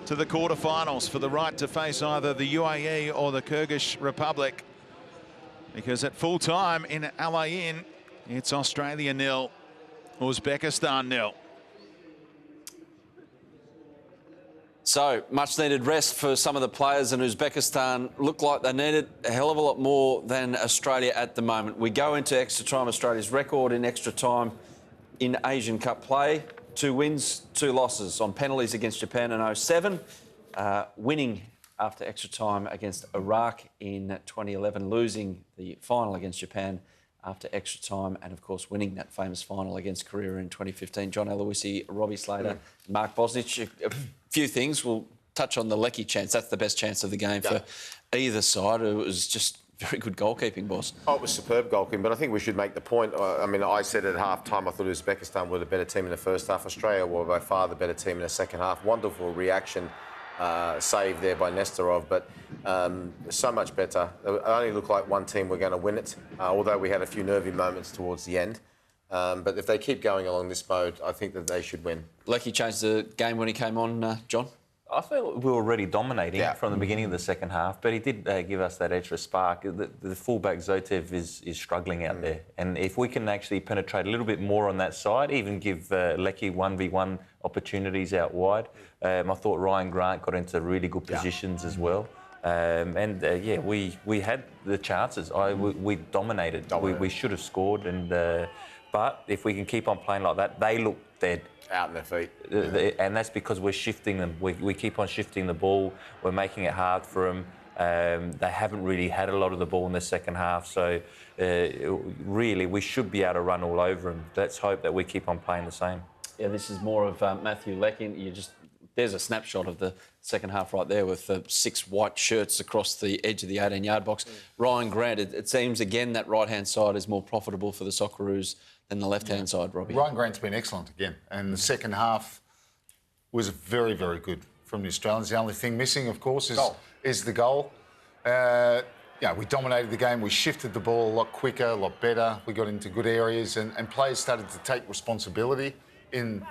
to the quarterfinals for the right to face either the UAE or the Kyrgyz Republic. Because at full time in Al Ain, it's Australia 0, Uzbekistan 0. So, much needed rest for some of the players, and Uzbekistan look like they needed a hell of a lot more than Australia at the moment. We go into extra time. Australia's record in extra time in Asian Cup play: 2 wins, 2 losses on penalties against Japan in 07, winning after extra time against Iraq in 2011, losing the final against Japan after extra time, and of course winning that famous final against Korea in 2015. John Aloisi, Robbie Slater, Mark Bosnich. A few things. We'll touch on the Lecky chance. That's the best chance of the game for either side. It was just very good goalkeeping, boss. Oh, it was superb goalkeeping, but I think we should make the point. I mean, I said at half-time I thought Uzbekistan were the better team in the first half. Australia were by far the better team in the second half. Wonderful reaction. Save there by Nesterov, but so much better. It only looked like one team were going to win it, although we had a few nervy moments towards the end. But if they keep going along this mode, I think that they should win. Lecky changed the game when he came on, John? I thought we were already dominating from the beginning of the second half, but he did give us that extra spark. The fullback Zotev is struggling out there, and if we can actually penetrate a little bit more on that side, even give Lecky 1v1 opportunities out wide. I thought Ryan Grant got into really good positions as well. We had the chances. We dominated. We should have scored, but if we can keep on playing like that, they look dead. Out in their feet. And that's because we're shifting them. We keep on shifting the ball. We're making it hard for them. They haven't really had a lot of the ball in the second half. So, really, we should be able to run all over them. Let's hope that we keep on playing the same. Yeah, this is more of Matthew Leckie. There's a snapshot of the second half right there with the 6 white shirts across the edge of the 18-yard box. Ryan Grant, it seems, again, that right-hand side is more profitable for the Socceroos than the left-hand side, Robbie. Ryan Grant's been excellent again, and the second half was very, very good from the Australians. The only thing missing, of course, is the goal. We dominated the game. We shifted the ball a lot quicker, a lot better. We got into good areas, and players started to take responsibility in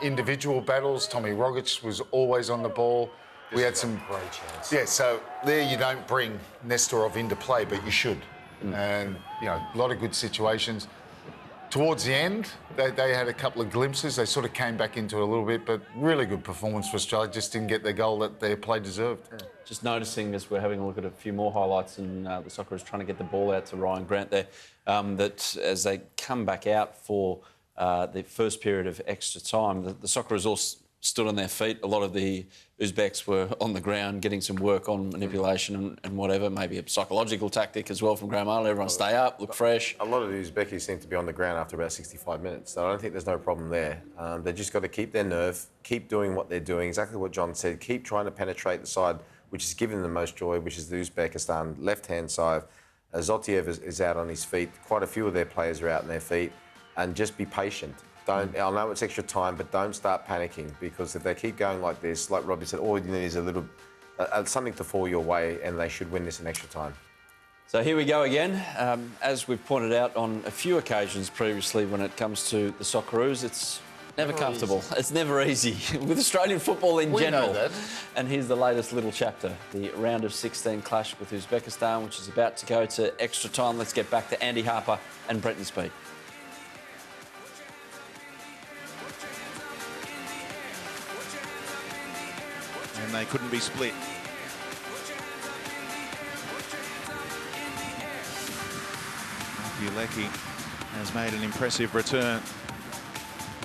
individual battles. Tommy Rogic was always on the ball. We had some great chance. Yeah, so there you don't bring Nestorov into play, but you should. And a lot of good situations. Towards the end, they had a couple of glimpses. They sort of came back into it a little bit, but really good performance for Australia. Just didn't get the goal that their play deserved. Yeah. Just noticing as we're having a look at a few more highlights, and the Socceroos trying to get the ball out to Ryan Grant there, that as they come back out for the first period of extra time, the Socceroos all stood on their feet. A lot of the Uzbeks were on the ground getting some work on manipulation and whatever, maybe a psychological tactic as well from Graham Arnold. Everyone stay up, look fresh. A lot of the Uzbekis seem to be on the ground after about 65 minutes, so I don't think there's no problem there. They've just got to keep their nerve, keep doing what they're doing, exactly what John said, keep trying to penetrate the side which is giving them the most joy, which is the Uzbekistan left-hand side. Zotiev is out on his feet. Quite a few of their players are out on their feet, and just be patient. I know it's extra time, but don't start panicking, because if they keep going like this, like Robbie said, all you need is a little something to fall your way, and they should win this in extra time. So here we go again. As we've pointed out on a few occasions previously, when it comes to the Socceroos, it's never comfortable. It's never easy with Australian football in general. We know that. And here's the latest little chapter, the round of 16 clash with Uzbekistan, which is about to go to extra time. Let's get back to Andy Harper and Brenton Speed. And they couldn't be split. Matthew Leckie has made an impressive return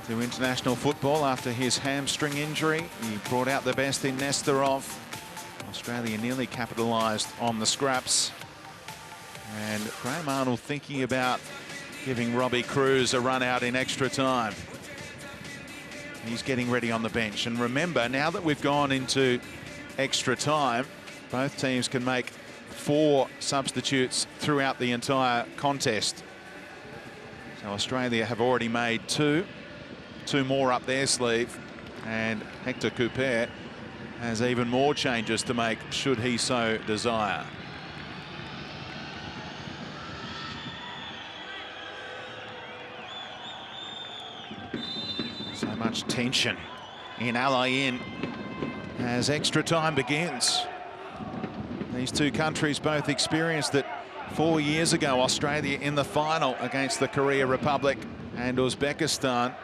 to international football after his hamstring injury. He brought out the best in Nestorov. Australia nearly capitalised on the scraps. And Graham Arnold thinking about giving Robbie Cruz a run out in extra time. He's getting ready on the bench. And remember, now that we've gone into extra time, both teams can make 4 substitutes throughout the entire contest. So Australia have already made 2 more up their sleeve, and Hector Couper has even more changes to make should he so desire. So much tension in Al Ain as extra time begins. These two countries both experienced it 4 years ago. Australia in the final against the Korea Republic, and Uzbekistan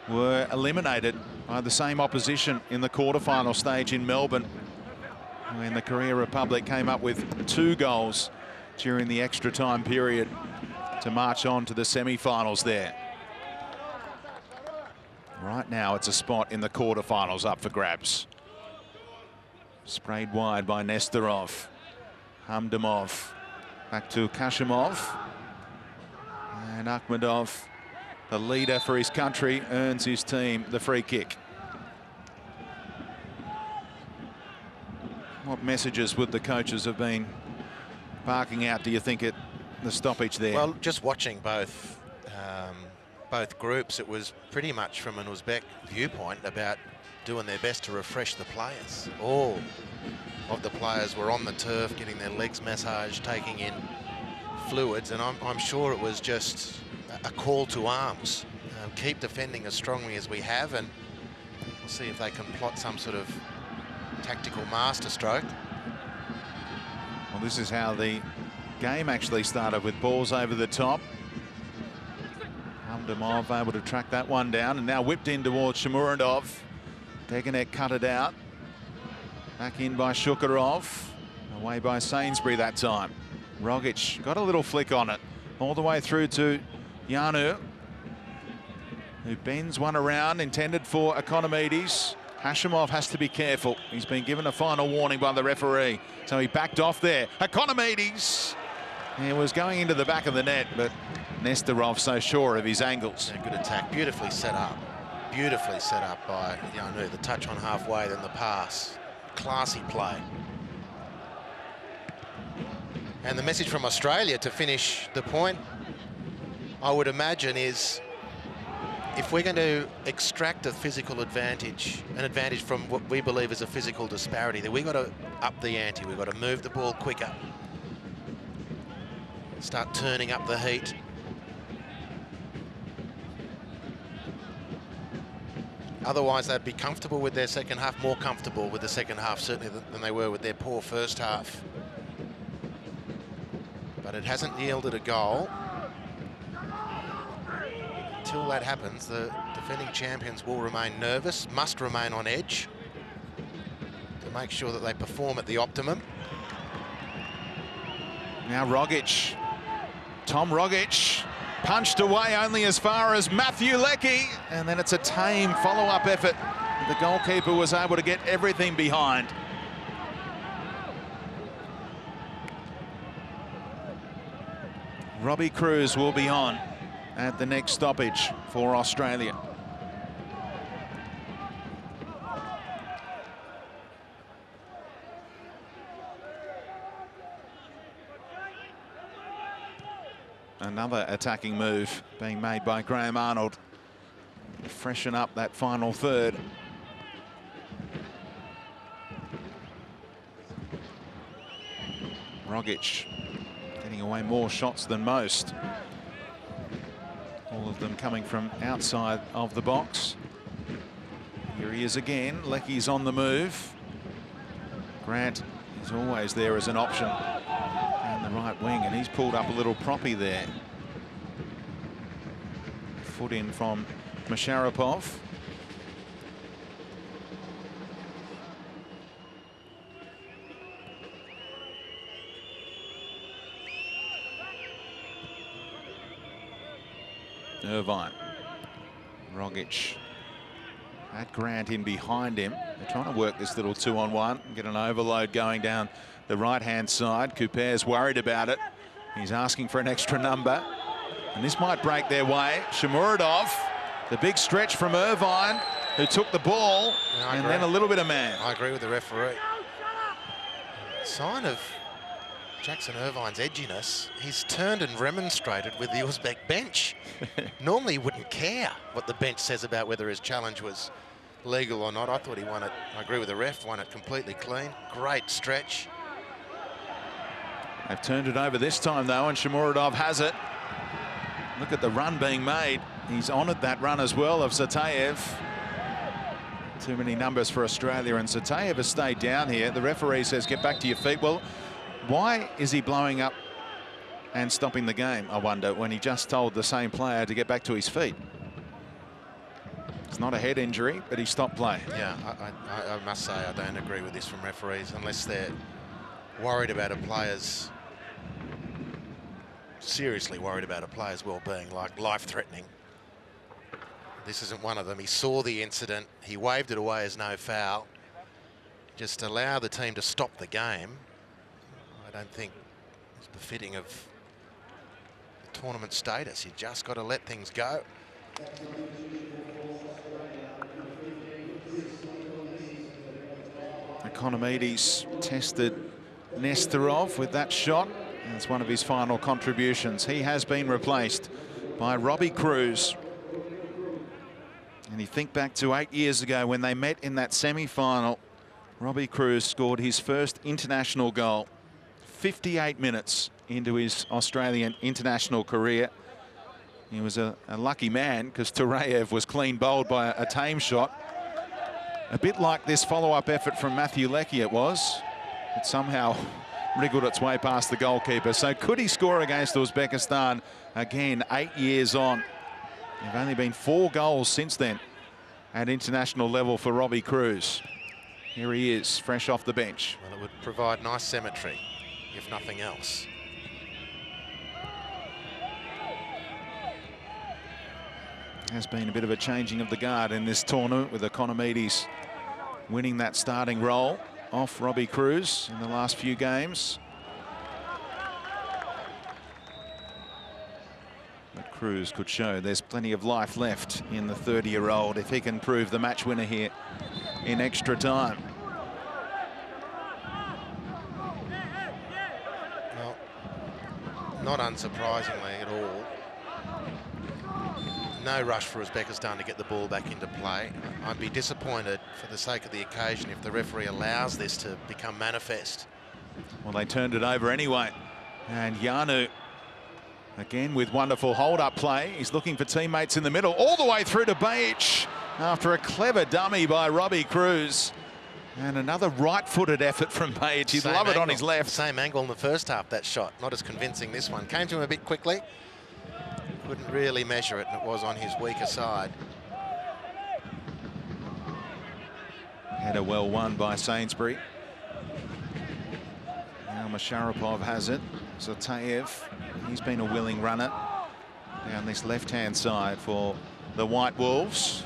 were eliminated by the same opposition in the quarterfinal stage in Melbourne, when the Korea Republic came up with 2 goals during the extra time period to march on to the semi-finals there. Right now it's a spot in the quarterfinals up for grabs. Sprayed wide by Nestorov. Hamdamov back to Kashimov, and Akhmedov, the leader for his country, earns his team the free kick. What messages would the coaches have been barking out, do you think, at the stoppage there? Well, just watching both groups, it was pretty much from an Uzbek viewpoint about doing their best to refresh the players. All of the players were on the turf, getting their legs massaged, taking in fluids, and I'm sure it was just a call to arms. Keep defending as strongly as we have, and we'll see if they can plot some sort of tactical masterstroke. Well, this is how the game actually started, with balls over the top. Hamdamov able to track that one down, and now whipped in towards Shamuradov. Deganek cut it out. Back in by Shukarov. Away by Sainsbury that time. Rogic got a little flick on it. All the way through to Yanu, who bends one around, intended for Economides. Hashimov has to be careful. He's been given a final warning by the referee, so he backed off there. Economides, he was going into the back of the net, but Nestorov so sure of his angles. Yeah, good attack, beautifully set up. Beautifully set up by Yanu. The touch on halfway, then the pass. Classy play. And the message from Australia to finish the point, I would imagine, is if we're going to extract a physical advantage, an advantage from what we believe is a physical disparity, then we've got to up the ante. We've got to move the ball quicker. Start turning up the heat. Otherwise, they'd be comfortable with their second half, more comfortable with the second half, certainly, than they were with their poor first half. But it hasn't yielded a goal. Until that happens, the defending champions will remain nervous, must remain on edge to make sure that they perform at the optimum. Now Rogic, Tom Rogic, punched away only as far as Matthew Leckie, and then it's a tame follow-up effort. The goalkeeper was able to get everything behind. Robbie Cruz will be on at the next stoppage for Australia. Another attacking move being made by Graham Arnold. Freshen up that final third. Rogic getting away more shots than most. All of them coming from outside of the box. Here he is again. Leckie's on the move. Grant is always there as an option down the right wing, and he's pulled up a little proppy there. Foot in from Masharapov. Irvine. Rogic had Grant in behind him. They're trying to work this little 2-on-1, get an overload going down the right-hand side. Couper's worried about it. He's asking for an extra number, and this might break their way. Shamuradov, the big stretch from Irvine, who took the ball, and then a little bit of man. I agree with the referee. Sign of Jackson Irvine's edginess. He's turned and remonstrated with the Uzbek bench. Normally he wouldn't care what the bench says about whether his challenge was legal or not. I thought he won it. I agree with the ref, won it completely clean. Great stretch. They've turned it over this time though, and Shamuradov has it. Look at the run being made. He's honoured that run as well of Zatayev. Too many numbers for Australia, and Zatayev has stayed down here. The referee says get back to your feet. Well, why is he blowing up and stopping the game, I wonder, when he just told the same player to get back to his feet? It's not a head injury, but he stopped play. Yeah, I must say I don't agree with this from referees unless they're worried about a player's, seriously worried about a player's well-being, like life-threatening. This isn't one of them. He saw the incident. He waved it away as no foul. Just allow the team to stop the game. I don't think it's befitting of the tournament status. You just got to let things go. Economides tested Nestorov with that shot. That's one of his final contributions. He has been replaced by Robbie Cruz. And you think back to 8 years ago when they met in that semi-final. Robbie Cruz scored his first international goal 58 minutes into his Australian international career. He was a lucky man because Tureyev was clean bowled by a tame shot. A bit like this follow-up effort from Matthew Leckie it was. It somehow wriggled its way past the goalkeeper. So could he score against Uzbekistan again 8 years on? There have only been 4 goals since then at international level for Robbie Cruz. Here he is, fresh off the bench. Well, it would provide nice symmetry, if nothing else. Has been a bit of a changing of the guard in this tournament, with Economides winning that starting role off Robbie Cruz in the last few games. But Cruz could show there's plenty of life left in the 30-year-old if he can prove the match winner here in extra time. Well, not unsurprisingly at all. No rush for Uzbekistan to get the ball back into play. I'd be disappointed for the sake of the occasion if the referee allows this to become manifest. Well, they turned it over anyway. And Yanu, again with wonderful hold-up play. He's looking for teammates in the middle, all the way through to Bajic after a clever dummy by Robbie Cruz. And another right-footed effort from Bajic. He'd love it on his left. Same angle in the first half, that shot. Not as convincing this one. Came to him a bit quickly. Couldn't really measure it, and it was on his weaker side. Header well won by Sainsbury. Now Musharrapov has it. Zotayev, he's been a willing runner down this left-hand side for the White Wolves.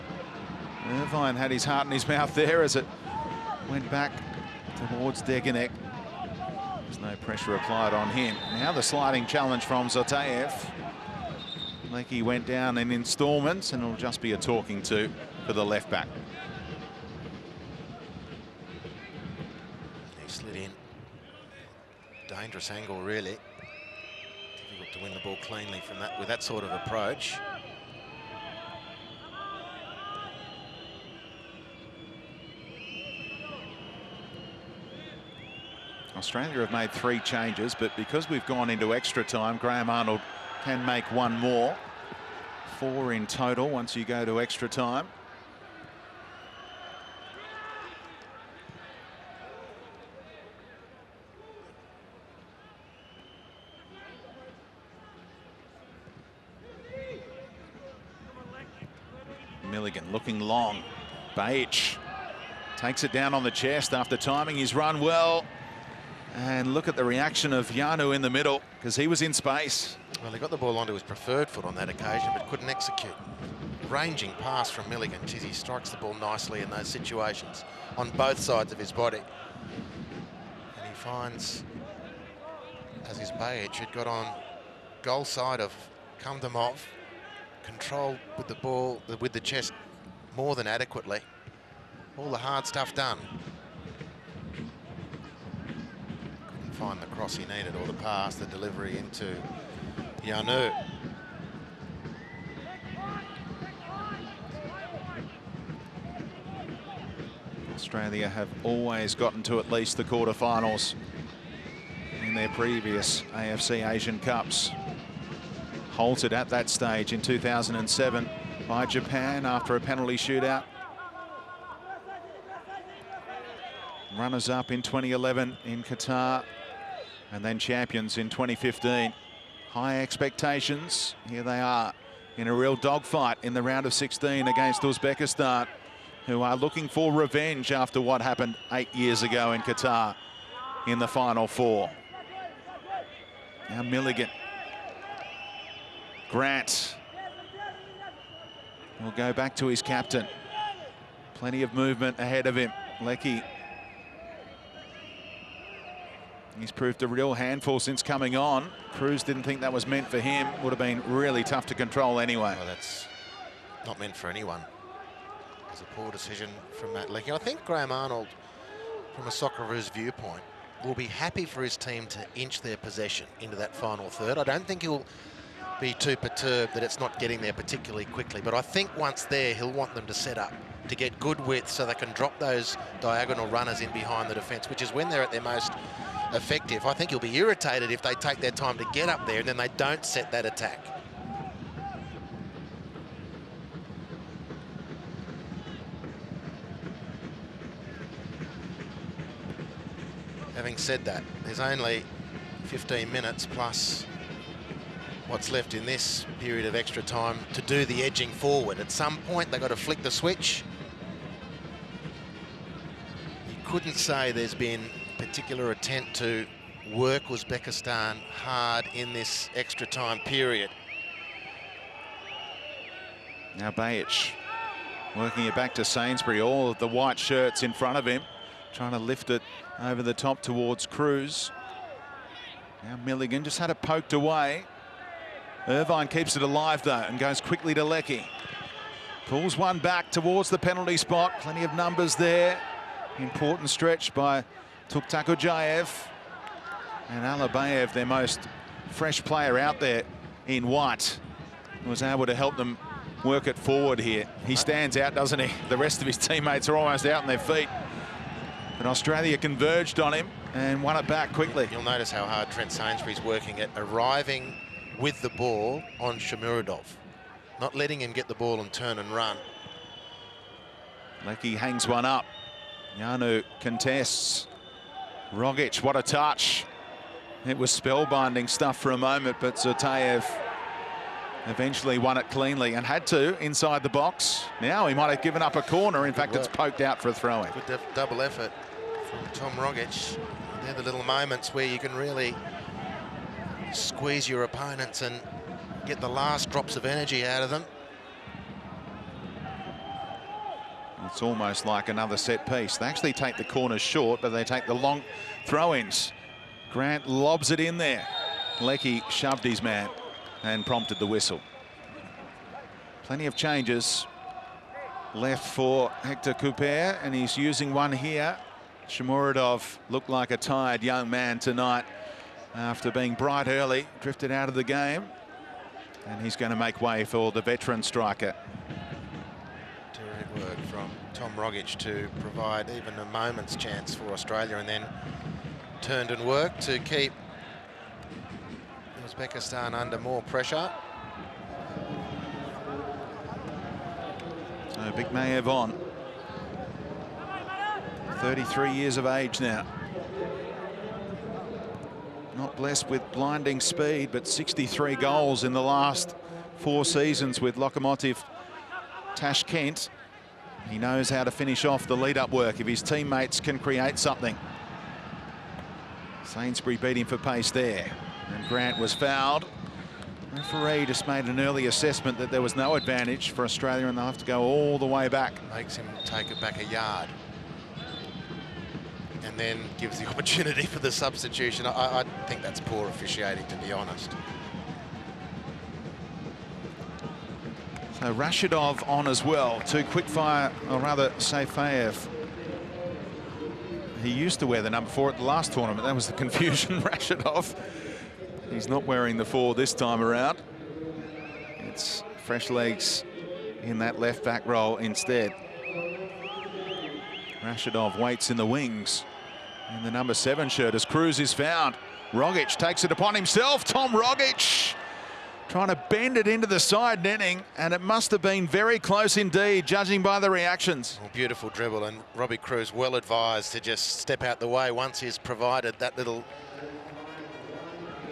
Irvine had his heart in his mouth there as it went back towards Deganek. There's no pressure applied on him. Now the sliding challenge from Zotayev. Leckie went down in instalments, and it'll just be a talking to for the left back. He slid in. Dangerous angle, really. Difficult to win the ball cleanly from that with that sort of approach. Australia have made 3 changes, but because we've gone into extra time, Graham Arnold can make 1 more. 4 in total once you go to extra time. Milligan looking long. Bajic takes it down on the chest after timing his run well. And look at the reaction of Yanu in the middle, because he was in space. Well, he got the ball onto his preferred foot on that occasion, but couldn't execute. Ranging pass from Milligan. Geez, he strikes the ball nicely in those situations on both sides of his body. And he finds, as his Bajic had got on goal side of Kandamov, controlled with the ball, with the chest more than adequately. All the hard stuff done. Couldn't find the cross he needed or the pass, the delivery into Yanu. Australia have always gotten to at least the quarterfinals in their previous AFC Asian Cups. Halted at that stage in 2007 by Japan after a penalty shootout. Runners-up in 2011 in Qatar, and then champions in 2015. High expectations. Here they are in a real dogfight in the round of 16 against Uzbekistan, who are looking for revenge after what happened 8 years ago in Qatar in the Final Four. Now Milligan. Grant will go back to his captain. Plenty of movement ahead of him. Leckie. He's proved a real handful since coming on. Cruz didn't think that was meant for him. Would have been really tough to control anyway. Well, that's not meant for anyone. It was a poor decision from Matt Leckie. I think Graham Arnold, from a Socceroos viewpoint, will be happy for his team to inch their possession into that final third. I don't think he'll be too perturbed that it's not getting there particularly quickly, but I think once there, he'll want them to set up, to get good width so they can drop those diagonal runners in behind the defence, which is when they're at their most effective. I think he'll be irritated if they take their time to get up there and then they don't set that attack. having said that, there's only 15 minutes plus what's left in this period of extra time to do the edging forward. At some point, they've got to flick the switch. You couldn't say there's been particular attempt to work Uzbekistan hard in this extra time period. Now Bajic working it back to Sainsbury, all of the white shirts in front of him, trying to lift it over the top towards Cruz. Now Milligan just had it poked away. Irvine keeps it alive though and goes quickly to Leckie. Pulls one back towards the penalty spot. Plenty of numbers there. Important stretch by Tuktakujayev. And Alabayev, their most fresh player out there in white, was able to help them work it forward here. He stands out, doesn't he? The rest of his teammates are almost out on their feet. But Australia converged on him and won it back quickly. You'll notice how hard Trent Sainsbury's working at arriving with the ball on Shomurodov, not letting him get the ball and turn and run. Leckie hangs one up. Yanu contests. Rogic, what a touch. It was spellbinding stuff for a moment, but Zutayev eventually won it cleanly and had to inside the box. Now he might have given up a corner. In fact, it's poked out for a throw-in. Good double effort from Tom Rogic. They're the little moments where you can really squeeze your opponents and get the last drops of energy out of them. It's almost like another set piece. They actually take the corners short, but they take the long throw-ins. Grant lobs it in there. Leckie shoved his man and prompted the whistle. Plenty of changes left for Hector Couper, and he's using one here. Shomurodov looked like a tired young man tonight after being bright early, drifted out of the game, and he's going to make way for the veteran striker. Terrific work from Tom Rogic to provide even a moment's chance for Australia, and then turned and worked to keep Uzbekistan under more pressure. So Bikmayev on. 33 years of age now. Not blessed with blinding speed, but 63 goals in the last 4 seasons with Lokomotiv Tashkent. He knows how to finish off the lead-up work if his teammates can create something. Sainsbury beat him for pace there, and Grant was fouled. The referee just made an early assessment that there was no advantage for Australia, and they'll have to go all the way back. Makes him take it back a yard, and then gives the opportunity for the substitution. I think that's poor officiating, to be honest. So Rashidov on as well. Too quick fire, or rather Saifayev. He used to wear the number 4 at the last tournament. That was the confusion. Rashidov. He's not wearing the 4 this time around. It's fresh legs in that left back role instead. Rashidov waits in the wings in the number 7 shirt as Cruz is found. Rogic takes it upon himself. Tom Rogic trying to bend it into the side netting, and it must have been very close indeed, judging by the reactions. Oh, beautiful dribble, and Robbie Cruz well advised to just step out the way once he's provided that little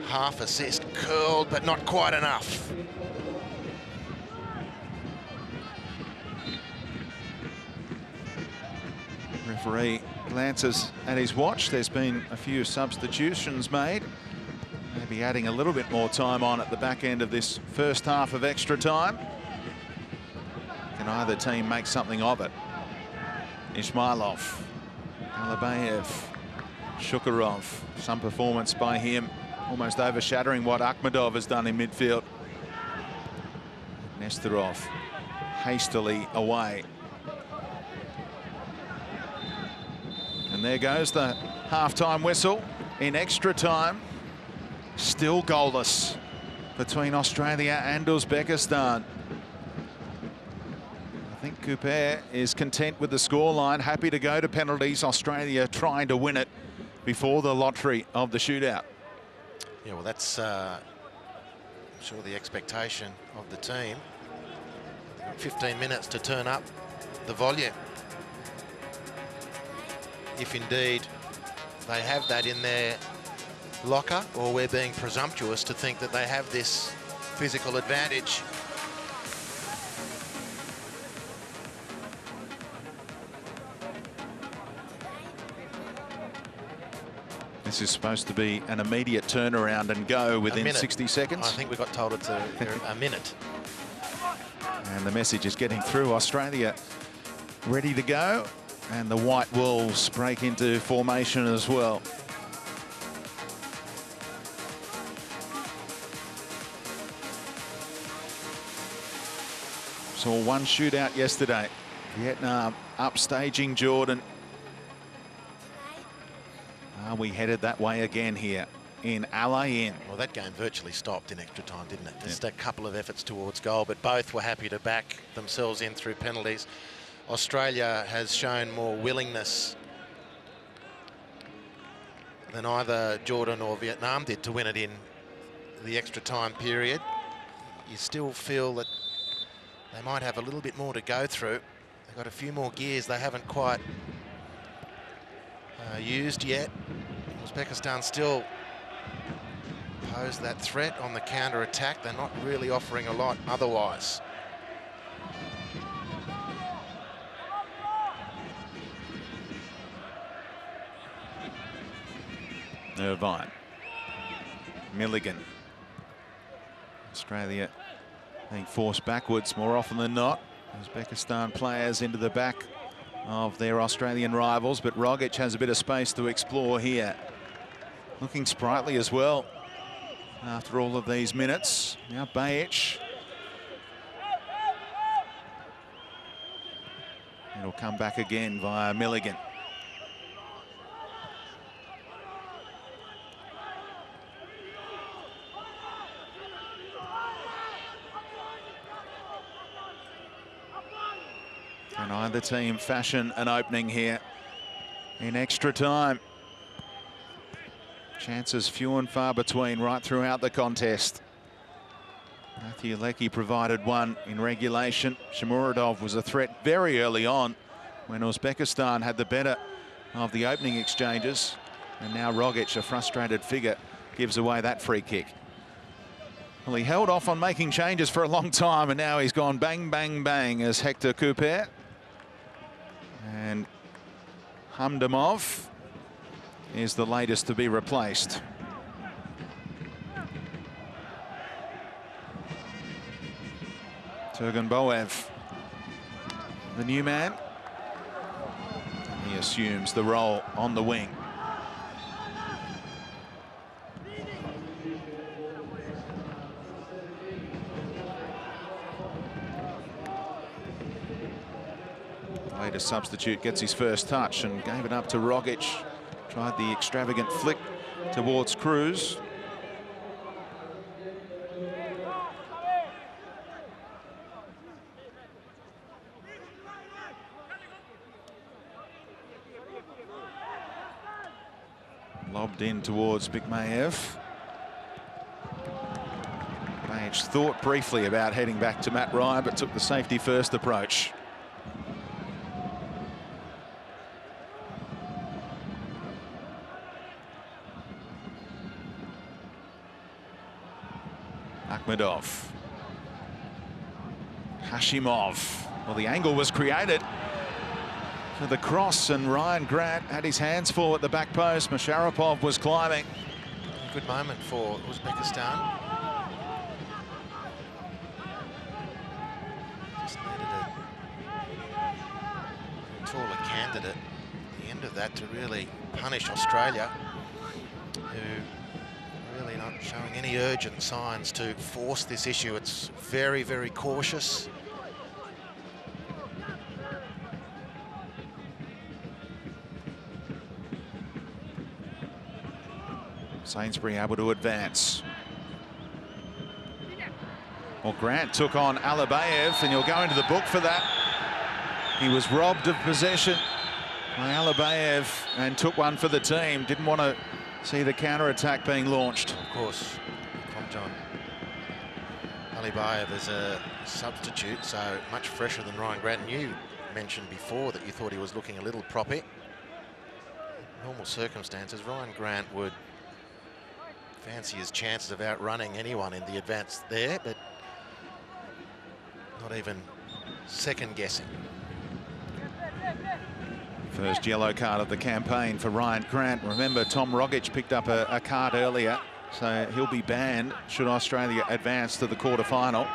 half assist. Curled, but not quite enough. Referee glances at his watch. There's been a few substitutions made. Maybe adding a little bit more time on at the back end of this first half of extra time. Can either team make something of it? Ismailov, Alabayev, Shukurov. Some performance by him, almost overshadowing what Akhmedov has done in midfield. Nestorov hastily away. And there goes the half-time whistle in extra time. Still goalless between Australia and Uzbekistan. I think Couper is content with the scoreline, happy to go to penalties. Australia trying to win it before the lottery of the shootout. Yeah, well, that's I'm sure the expectation of the team. 15 minutes to turn up the volume, if indeed they have that in their locker, or we're being presumptuous to think that they have this physical advantage. This is supposed to be an immediate turnaround and go within 60 seconds. I think we got told it's a minute. And the message is getting through. Australia ready to go. And the White Wolves break into formation as well. Saw one shootout yesterday. Vietnam upstaging Jordan. Are we headed that way again here in Al Ain? Well, that game virtually stopped in extra time, didn't it? Just a couple of efforts towards goal, but both were happy to back themselves in through penalties. Australia has shown more willingness than either Jordan or Vietnam did to win it in the extra time period. You still feel that they might have a little bit more to go through. They've got a few more gears they haven't quite used yet. Uzbekistan still pose that threat on the counter-attack. They're not really offering a lot otherwise. Irvine. Milligan. Australia being forced backwards more often than not. Uzbekistan players into the back of their Australian rivals, but Rogic has a bit of space to explore here. Looking sprightly as well after all of these minutes. Now Bajic. It'll come back again via Milligan. Can either team fashion an opening here in extra time? Chances few and far between right throughout the contest. Matthew Leckie provided one in regulation. Shamuradov was a threat very early on when Uzbekistan had the better of the opening exchanges. And now Rogic, a frustrated figure, gives away that free kick. Well, he held off on making changes for a long time, and now he's gone bang, bang, bang as Hector Couper. And Hamdamov is the latest to be replaced. Turgunboev, the new man. He assumes the role on the wing. Later substitute gets his first touch and gave it up to Rogic. Tried the extravagant flick towards Cruz. Lobbed in towards Bikmaev. Bajic thought briefly about heading back to Matt Ryan, but took the safety first approach. Akhmedov. Hashimov. Well, the angle was created for the cross, and Ryan Grant had his hands full at the back post. Masharapov was climbing. A good moment for Uzbekistan. Just needed a taller candidate at the end of that to really punish Australia, who really not showing any urgent signs to force this issue. It's very, very cautious. Sainsbury able to advance. Well, Grant took on Alabayev, and he'll go into the book for that. He was robbed of possession by Alabayev and took one for the team. Didn't want to see the counter-attack being launched. Of course, John. Alabayev is a substitute, so much fresher than Ryan Grant. And you mentioned before that you thought he was looking a little proppy. normal circumstances, Ryan Grant would fancy his chances of outrunning anyone in the advance there, but not even second guessing. First yellow card of the campaign for Ryan Grant. Remember, Tom Rogic picked up a card earlier, so he'll be banned should Australia advance to the quarterfinal.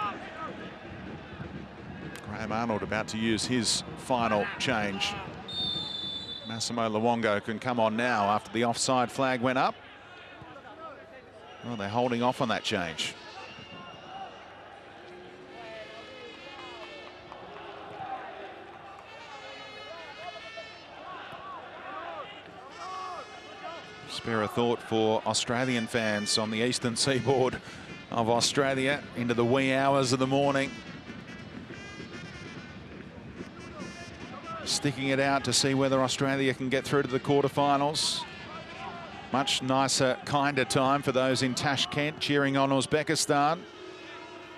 Graham Arnold about to use his final change. Massimo Luongo can come on now after the offside flag went up. Well, they're holding off on that change. Spare a thought for Australian fans on the eastern seaboard of Australia into the wee hours of the morning. Sticking it out to see whether Australia can get through to the quarterfinals. Much nicer, kinder time for those in Tashkent cheering on Uzbekistan.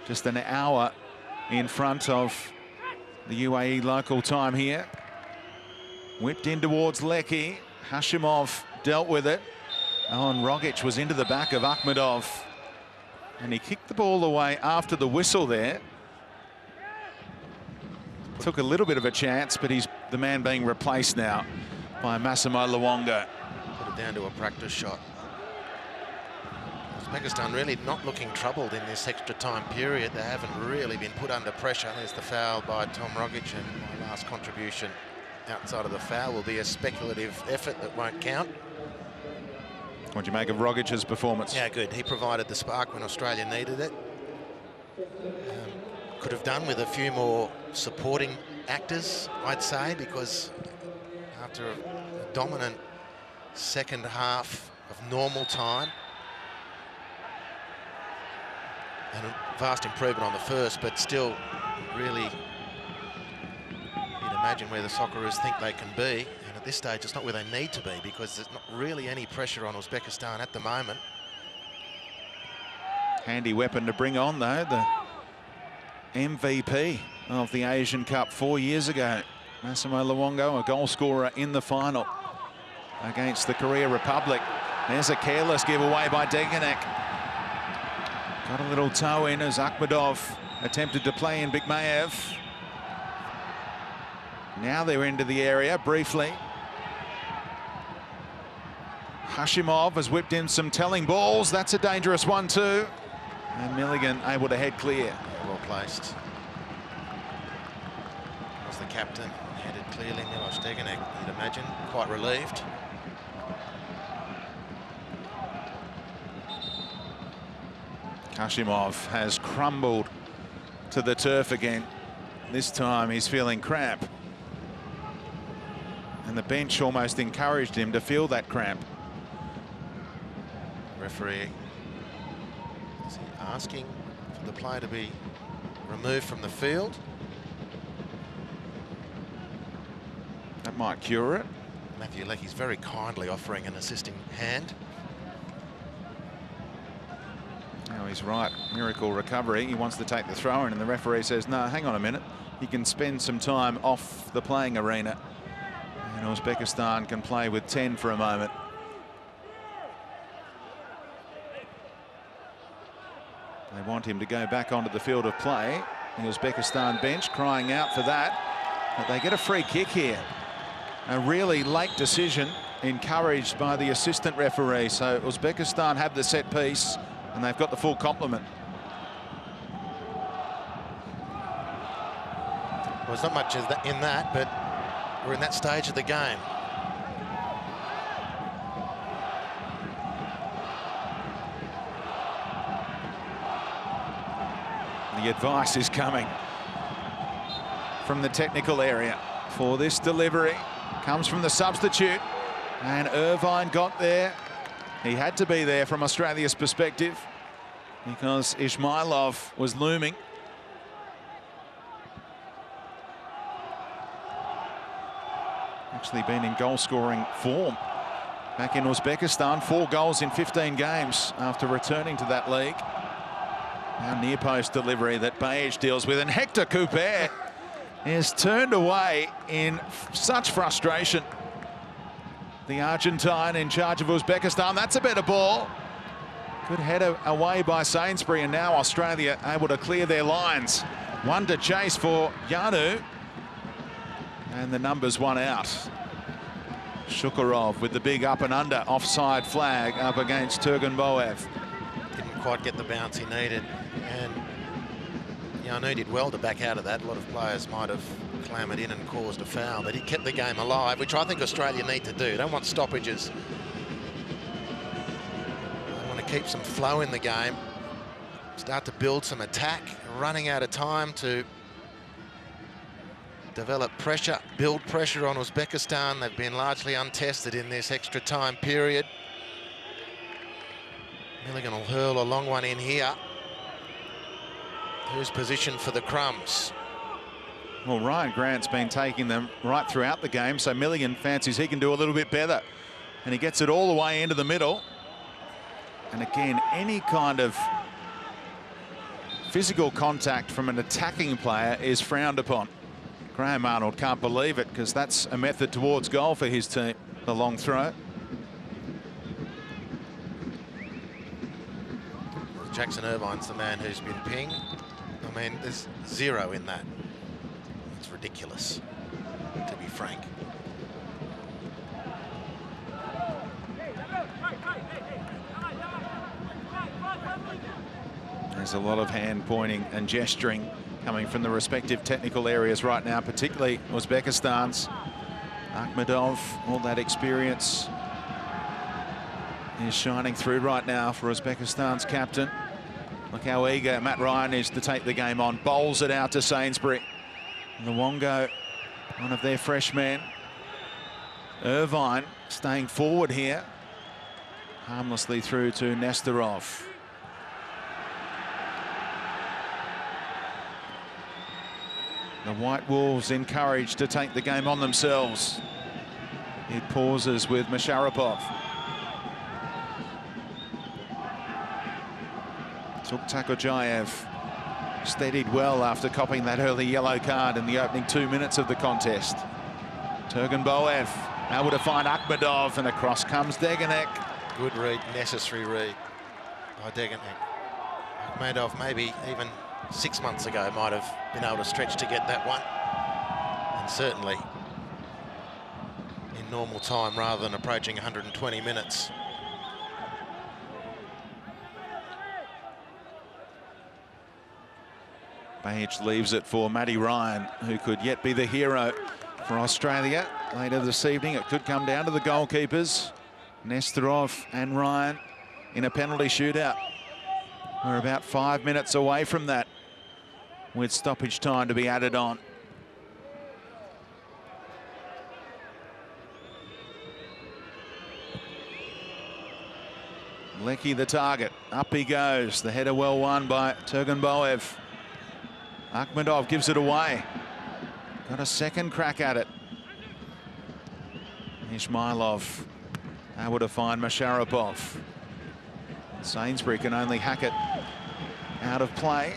Just an hour in front of the UAE local time here. Whipped in towards Lecky. Hashimov dealt with it. Oh, and Rogic was into the back of Akhmedov. And he kicked the ball away after the whistle there. Took a little bit of a chance, but he's the man being replaced now by Massimo Luongo. Put it down to a practice shot. Uzbekistan really not looking troubled in this extra time period. They haven't really been put under pressure. There's the foul by Tom Rogic, and my last contribution outside of the foul will be a speculative effort that won't count. What do you make of Rogic's performance? Yeah, good. He provided the spark when Australia needed it. Could have done with a few more supporting actors, I'd say, because after a dominant second half of normal time and a vast improvement on the first, but still really you'd imagine where the Socceroos think they can be. And at this stage, it's not where they need to be because there's not really any pressure on Uzbekistan at the moment. Handy weapon to bring on, though, the MVP of the Asian Cup 4 years ago. Massimo Luongo, a goal scorer in the final against the Korea Republic. There's a careless giveaway by Deganek. Got a little toe in as Akhmedov attempted to play in Bigmaev. Now they're into the area briefly. Hashimov has whipped in some telling balls. That's a dangerous one too. And Milligan able to head clear. Well placed. Was the captain, headed clearly. Milos Deganek, you'd imagine, quite relieved. Hashimov has crumbled to the turf again. This time he's feeling cramp. And the bench almost encouraged him to feel that cramp. Referee, is he asking for the player to be removed from the field? That might cure it. Matthew Lecky's very kindly offering an assisting hand. No, he's right. Miracle recovery. He wants to take the throw in, and the referee says, no, hang on a minute. He can spend some time off the playing arena. And Uzbekistan can play with 10 for a moment. They want him to go back onto the field of play. The Uzbekistan bench crying out for that. But they get a free kick here. A really late decision, encouraged by the assistant referee. So Uzbekistan have the set piece, and they've got the full complement. Well, there's not much in that, but we're in that stage of the game. The advice is coming from the technical area for this delivery. Comes from the substitute, and Irvine got there. He had to be there from Australia's perspective because Ismailov was looming. Actually been in goal-scoring form back in Uzbekistan. 4 goals in 15 games after returning to that league. Now near post delivery that Baez deals with, and Hector Couper is turned away in such frustration. the Argentine in charge of Uzbekistan. That's a better ball. Good header away by Sainsbury, and now Australia able to clear their lines. One to chase for Yanu. And the numbers one out. Shukurov with the big up and under offside flag up against Turganboev. Didn't quite get the bounce he needed. And Yanu did well to back out of that. A lot of players might have clamoured in and caused a foul, but he kept the game alive, which I think Australia need to do. Don't want stoppages. They want to keep some flow in the game. Start to build some attack. Running out of time to develop pressure, build pressure on Uzbekistan. They've been largely untested in this extra time period. Milligan will hurl a long one in here. Who's positioned for the crumbs? Well, Ryan Grant's been taking them right throughout the game, so Milligan fancies he can do a little bit better. And he gets it all the way into the middle. And again, any kind of physical contact from an attacking player is frowned upon. Graham Arnold can't believe it, because that's a method towards goal for his team, the long throw. Jackson Irvine's the man who's been pinged. I mean, there's zero in that. It's ridiculous, to be frank. There's a lot of hand pointing and gesturing coming from the respective technical areas right now, particularly Uzbekistan's. Akhmedov, all that experience is shining through right now for Uzbekistan's captain. Look how eager Matt Ryan is to take the game on. Bowls it out to Sainsbury. Luongo, one of their freshmen. Irvine staying forward here. Harmlessly through to Nestorov. The White Wolves encouraged to take the game on themselves. It pauses with Masharapov. Tuktakojayev steadied well after copying that early yellow card in the opening 2 minutes of the contest. Turganboev able to find Akhmedov, and across comes Deganek. Good read, necessary read by Deganek. Akhmedov maybe even 6 months ago might have been able to stretch to get that one, and certainly in normal time rather than approaching 120 minutes. Page leaves it for Matty Ryan, who could yet be the hero for Australia later this evening. It could come down to the goalkeepers, Nestorov and Ryan, in a penalty shootout. We're about 5 minutes away from that, with stoppage time to be added on. Lecky the target. Up he goes. The header well won by Turganboev. Akhmedov gives it away. Got a second crack at it. Ismailov able to find Masharapov. Sainsbury can only hack it out of play.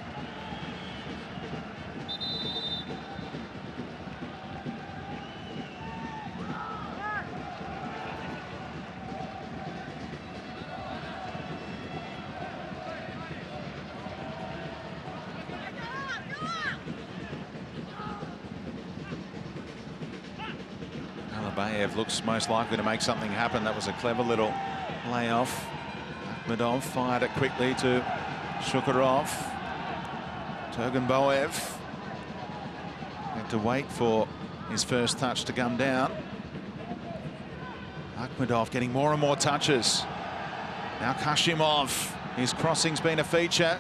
Alabayev looks most likely to make something happen. That was a clever little layoff. Akhmedov fired it quickly to Shukurov. Turganboev had to wait for his first touch to come down. Akhmedov getting more and more touches. Now Kashimov. His crossing's been a feature.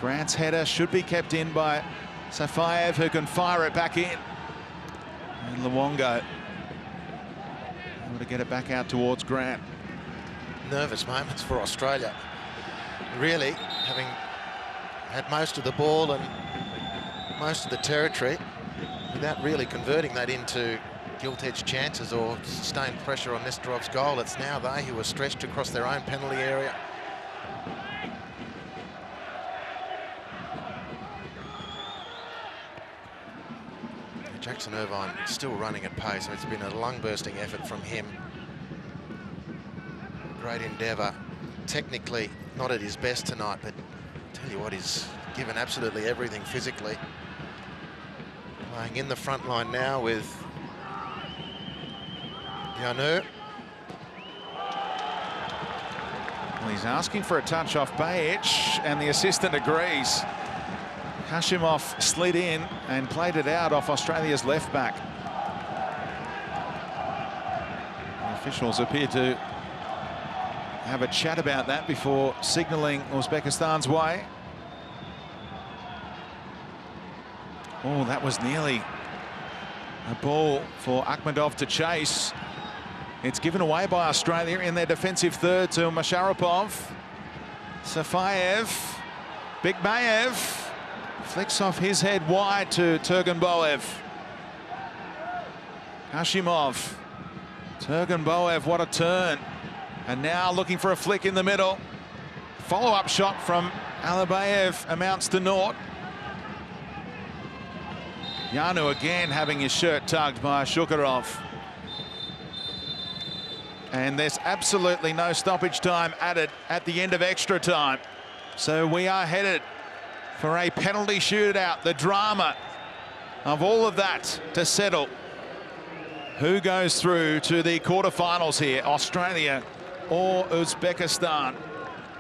Grant's header should be kept in by Safayev, who can fire it back in. And Luongo able to get it back out towards Grant. Nervous moments for Australia. Really, having had most of the ball and most of the territory, without really converting that into gilt-edged chances or sustained pressure on Nestorov's goal. It's now they who are stretched across their own penalty area. Jackson Irvine still running at pace. It's been a lung-bursting effort from him. great endeavour. Technically, not at his best tonight, but tell you what, he's given absolutely everything physically. Playing in the front line now with Yanu. Well, he's asking for a touch off Bajic, and the assistant agrees. Hashimov slid in and played it out off Australia's left back. The officials appear to have a chat about that before signalling Uzbekistan's way. Oh, that was nearly a ball for Akhmedov to chase. It's given away by Australia in their defensive third to Masharapov. Safayev, Bigbayev, flicks off his head wide to Turganboev. Hashimov, Turganboev, what a turn. And now looking for a flick in the middle. Follow-up shot from Alibayev amounts to naught. Yanu again having his shirt tugged by Shukarov. And there's absolutely no stoppage time added at the end of extra time. So we are headed for a penalty shootout. The drama of all of that to settle. Who goes through to the quarterfinals here? Australia or Uzbekistan?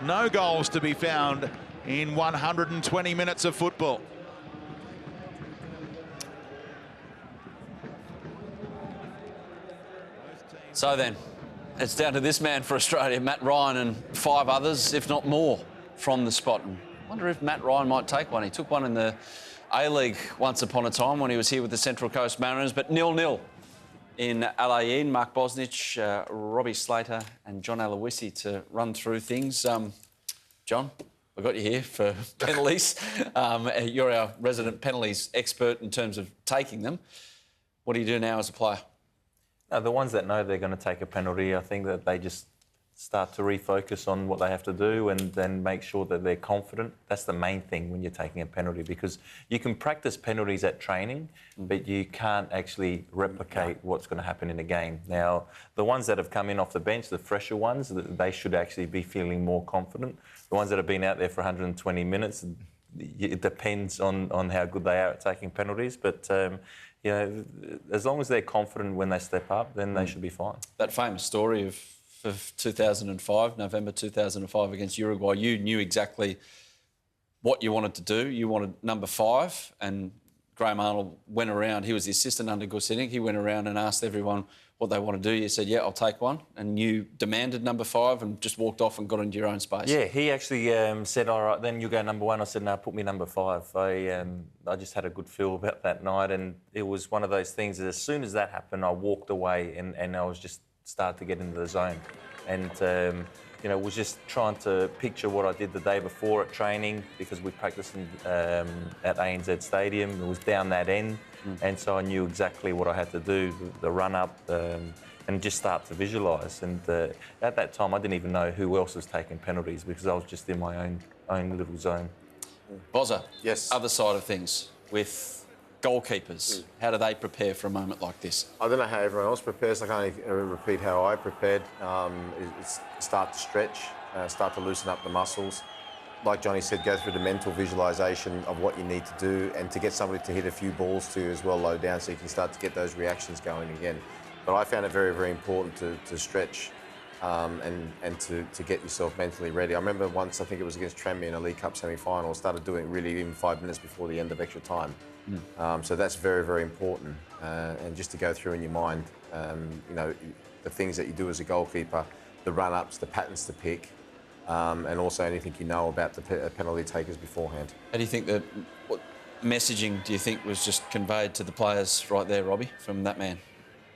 No goals to be found in 120 minutes of football. So then, it's down to this man for Australia, Matt Ryan, and 5 others, if not more, from the spot. And I wonder if Matt Ryan might take one. He took one in the A-League once upon a time when he was here with the Central Coast Mariners, but 0-0 in Al Ain. Mark Bosnich, Robbie Slater and John Aloisi to run through things. John, I got you here for penalties. You're our resident penalties expert in terms of taking them. What do you do now as a player? The ones that know they're going to take a penalty, I think that they just start to refocus on what they have to do and then make sure that they're confident. That's the main thing when you're taking a penalty, because you can practice penalties at training, but you can't actually replicate what's going to happen in a game. Now, the ones that have come in off the bench, the fresher ones, they should actually be feeling more confident. The ones that have been out there for 120 minutes, it depends on how good they are at taking penalties, but you know, as long as they're confident when they step up, then they should be fine. That famous story of 2005, November 2005 against Uruguay, you knew exactly what you wanted to do. You wanted number 5, and Graham Arnold went around. He was the assistant under Gusinik. He went around and asked everyone what they want to do. You said, yeah, I'll take one. And you demanded number 5 and just walked off and got into your own space. Yeah, he actually said, all right, then you go number 1. I said, no, put me number 5. I just had a good feel about that night, and it was one of those things that as soon as that happened, I walked away and I was just started to get into the zone. And, you know, was just trying to picture what I did the day before at training, because we practiced at ANZ Stadium. It was down that end. And so I knew exactly what I had to do, the run-up, and just start to visualise. And at that time, I didn't even know who else was taking penalties, because I was just in my own little zone. Bozza, yes. Other side of things, with goalkeepers, how do they prepare for a moment like this? I don't know how everyone else prepares. I can only repeat how I prepared. It's start to stretch, start to loosen up the muscles. Like Johnny said, go through the mental visualisation of what you need to do, and to get somebody to hit a few balls to as well low down, so you can start to get those reactions going again. But I found it very, very important to stretch and to get yourself mentally ready. I remember once, I think it was against Tranmere in a League Cup semi-final, I started doing it really even 5 minutes before the end of extra time. So that's very, very important. And just to go through in your mind, you know, the things that you do as a goalkeeper, the run-ups, the patterns to pick, and also anything you know about the penalty takers beforehand. How do you think that, what messaging do you think was just conveyed to the players right there, Robbie, from that man?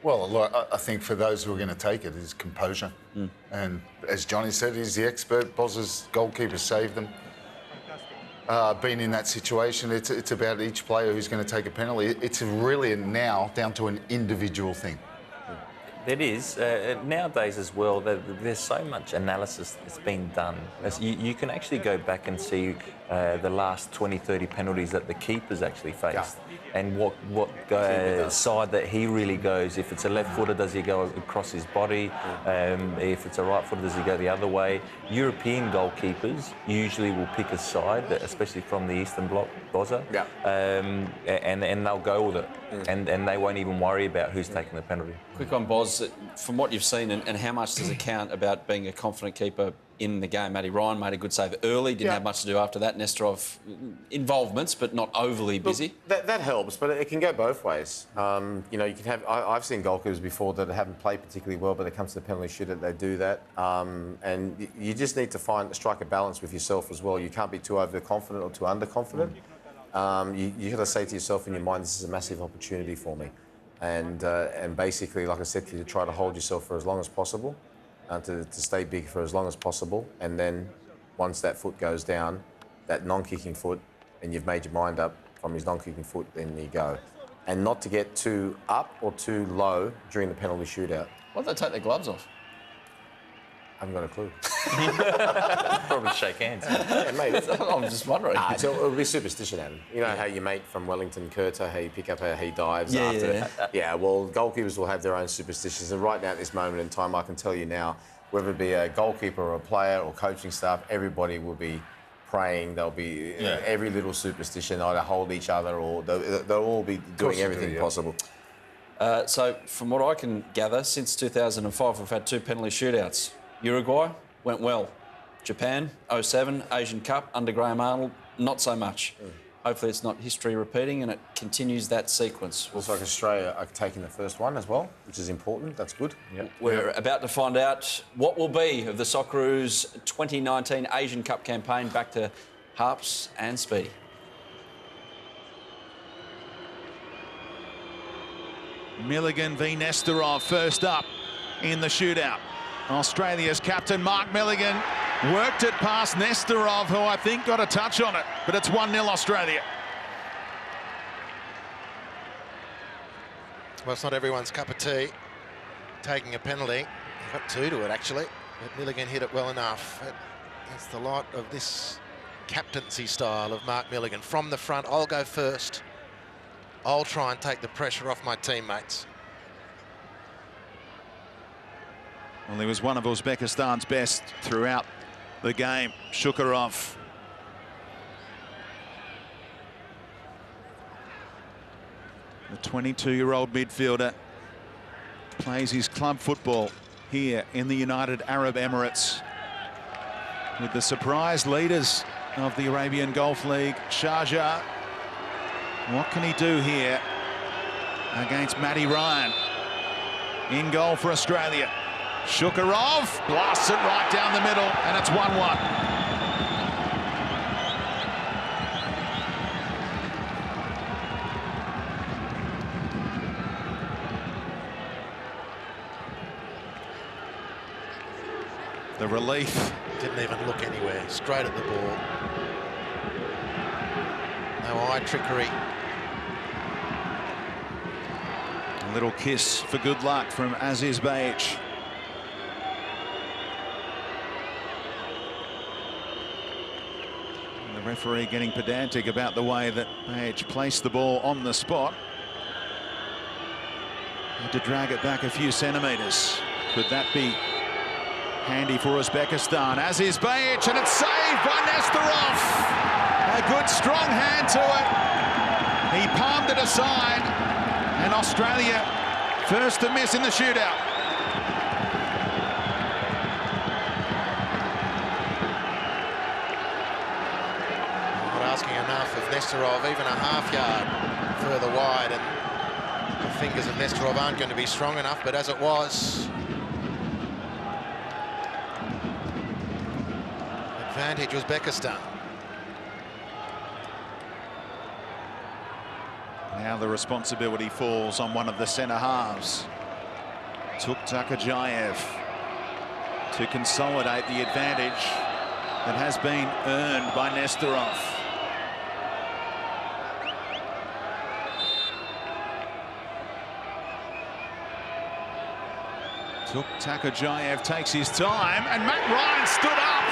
Well, I think for those who are going to take it is composure. And as Johnny said, he's the expert. Boz's goalkeeper saved them. Being in that situation, it's about each player who's going to take a penalty. It's really now down to an individual thing. There is. Nowadays as well, there's so much analysis that's been done. You can actually go back and see the last 20, 30 penalties that the keeper's actually faced. And what side that he really goes. If it's a left footer, does he go across his body? If it's a right footer, does he go the other way? European goalkeepers usually will pick a side, especially from the Eastern Bloc, Bozza, and they'll go with it. And they won't even worry about who's taking the penalty. Quick on Boz, from what you've seen and how much does it count about being a confident keeper in the game? Matty Ryan made a good save early, didn't have much to do after that. Nesterov, involvements, but not overly busy. Look, that helps, but it can go both ways. You know, you can have. I've seen goalkeepers before that haven't played particularly well, but it comes to the penalty shootout, they do that. And you just need to strike a balance with yourself as well. You can't be too overconfident or too underconfident. You got to say to yourself in your mind, this is a massive opportunity for me. And basically, like I said, to try to hold yourself for as long as possible, to stay big for as long as possible. And then once that foot goes down, that non-kicking foot, and you've made your mind up from his non-kicking foot, then you go. And not to get too up or too low during the penalty shootout. Why don't they take their gloves off? I haven't got a clue. Probably shake hands. Yeah, maybe. I'm just wondering. So it'll be superstition, Adam. You know how your mate from Wellington, Curto, how you pick up how he dives after. Yeah, well, goalkeepers will have their own superstitions. And right now, at this moment in time, I can tell you now, whether it be a goalkeeper or a player or coaching staff, everybody will be praying. They'll be every little superstition, either hold each other or they'll all be doing everything possible. So, from what I can gather, since 2005, we've had 2 penalty shootouts. Uruguay went well. Japan, 07, Asian Cup, under Graham Arnold, not so much. Hopefully it's not history repeating and it continues that sequence. Looks like Australia are taking the first one as well, which is important. That's good. We're about to find out what will be of the Socceroos 2019 Asian Cup campaign. Back to Harps and Speedy. Milligan v Nesterov first up in the shootout. Australia's captain, Mark Milligan, worked it past Nesterov, who I think got a touch on it, but it's 1-0 Australia. Well, it's not everyone's cup of tea, taking a penalty. You've got 2 to it, actually, but Milligan hit it well enough. It's the lot of this captaincy style of Mark Milligan. From the front, I'll go first. I'll try and take the pressure off my teammates. Well, he was one of Uzbekistan's best throughout the game, Shukurov. The 22-year-old midfielder plays his club football here in the United Arab Emirates with the surprise leaders of the Arabian Gulf League, Sharjah. What can he do here against Matty Ryan? In goal for Australia. Shukurov blasts it right down the middle, and it's 1-1. The relief. Didn't even look anywhere, straight at the ball. No eye trickery. A little kiss for good luck from Aziz Bayic. The referee getting pedantic about the way that Bayic placed the ball on the spot. Had to drag it back a few centimetres. Could that be handy for Uzbekistan? Aziz Bayic, and it's saved by Nesterov. A good strong hand to it. He palmed it aside, and Australia first to miss in the shootout. Asking enough of Nesterov, even a half-yard further wide, and the fingers of Nesterov aren't going to be strong enough, but as it was, advantage Uzbekistan. Now the responsibility falls on one of the centre halves, Takajayev, to consolidate the advantage that has been earned by Nesterov. Took Takajayev, takes his time, and Matt Ryan stood up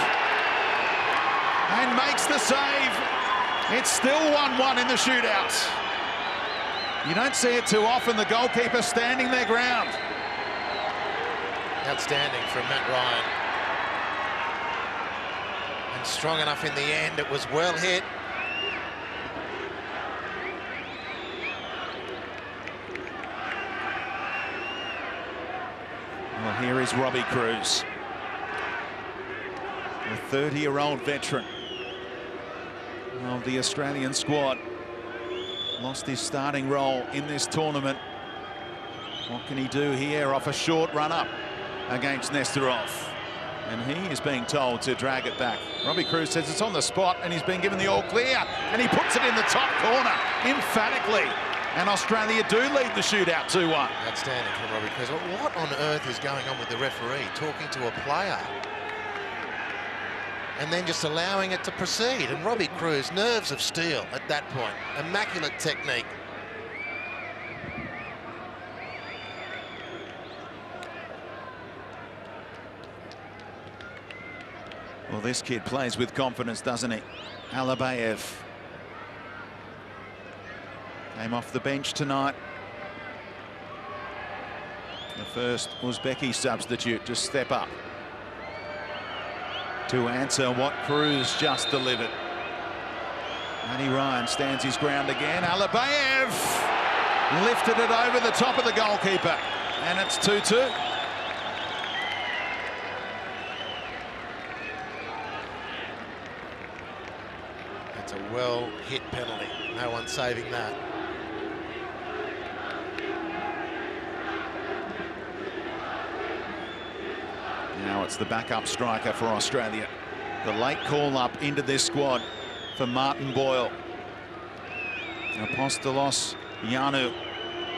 and makes the save. It's still 1-1 in the shootout. You don't see it too often, the goalkeeper standing their ground. Outstanding from Matt Ryan. And strong enough in the end, it was well hit. Well, here is Robbie Cruz, the 30-year-old veteran of the Australian squad. Lost his starting role in this tournament. What can he do here off a short run-up against Nesterov? And he is being told to drag it back. Robbie Cruz says it's on the spot, and he's been given the all clear, and he puts it in the top corner emphatically. And Australia do lead the shootout 2-1. Outstanding from Robbie Cruz. What on earth is going on with the referee talking to a player and then just allowing it to proceed? And Robbie Cruz, nerves of steel at that point. Immaculate technique. Well, this kid plays with confidence, doesn't he? Alabayev came off the bench tonight. The first Uzbeki substitute to step up to answer what Cruz just delivered. Matty Ryan stands his ground again. Alabayev lifted it over the top of the goalkeeper, and it's 2-2. That's a well-hit penalty. No one saving that. Now it's the backup striker for Australia. The late call-up into this squad for Martin Boyle. Apostolos Yanu,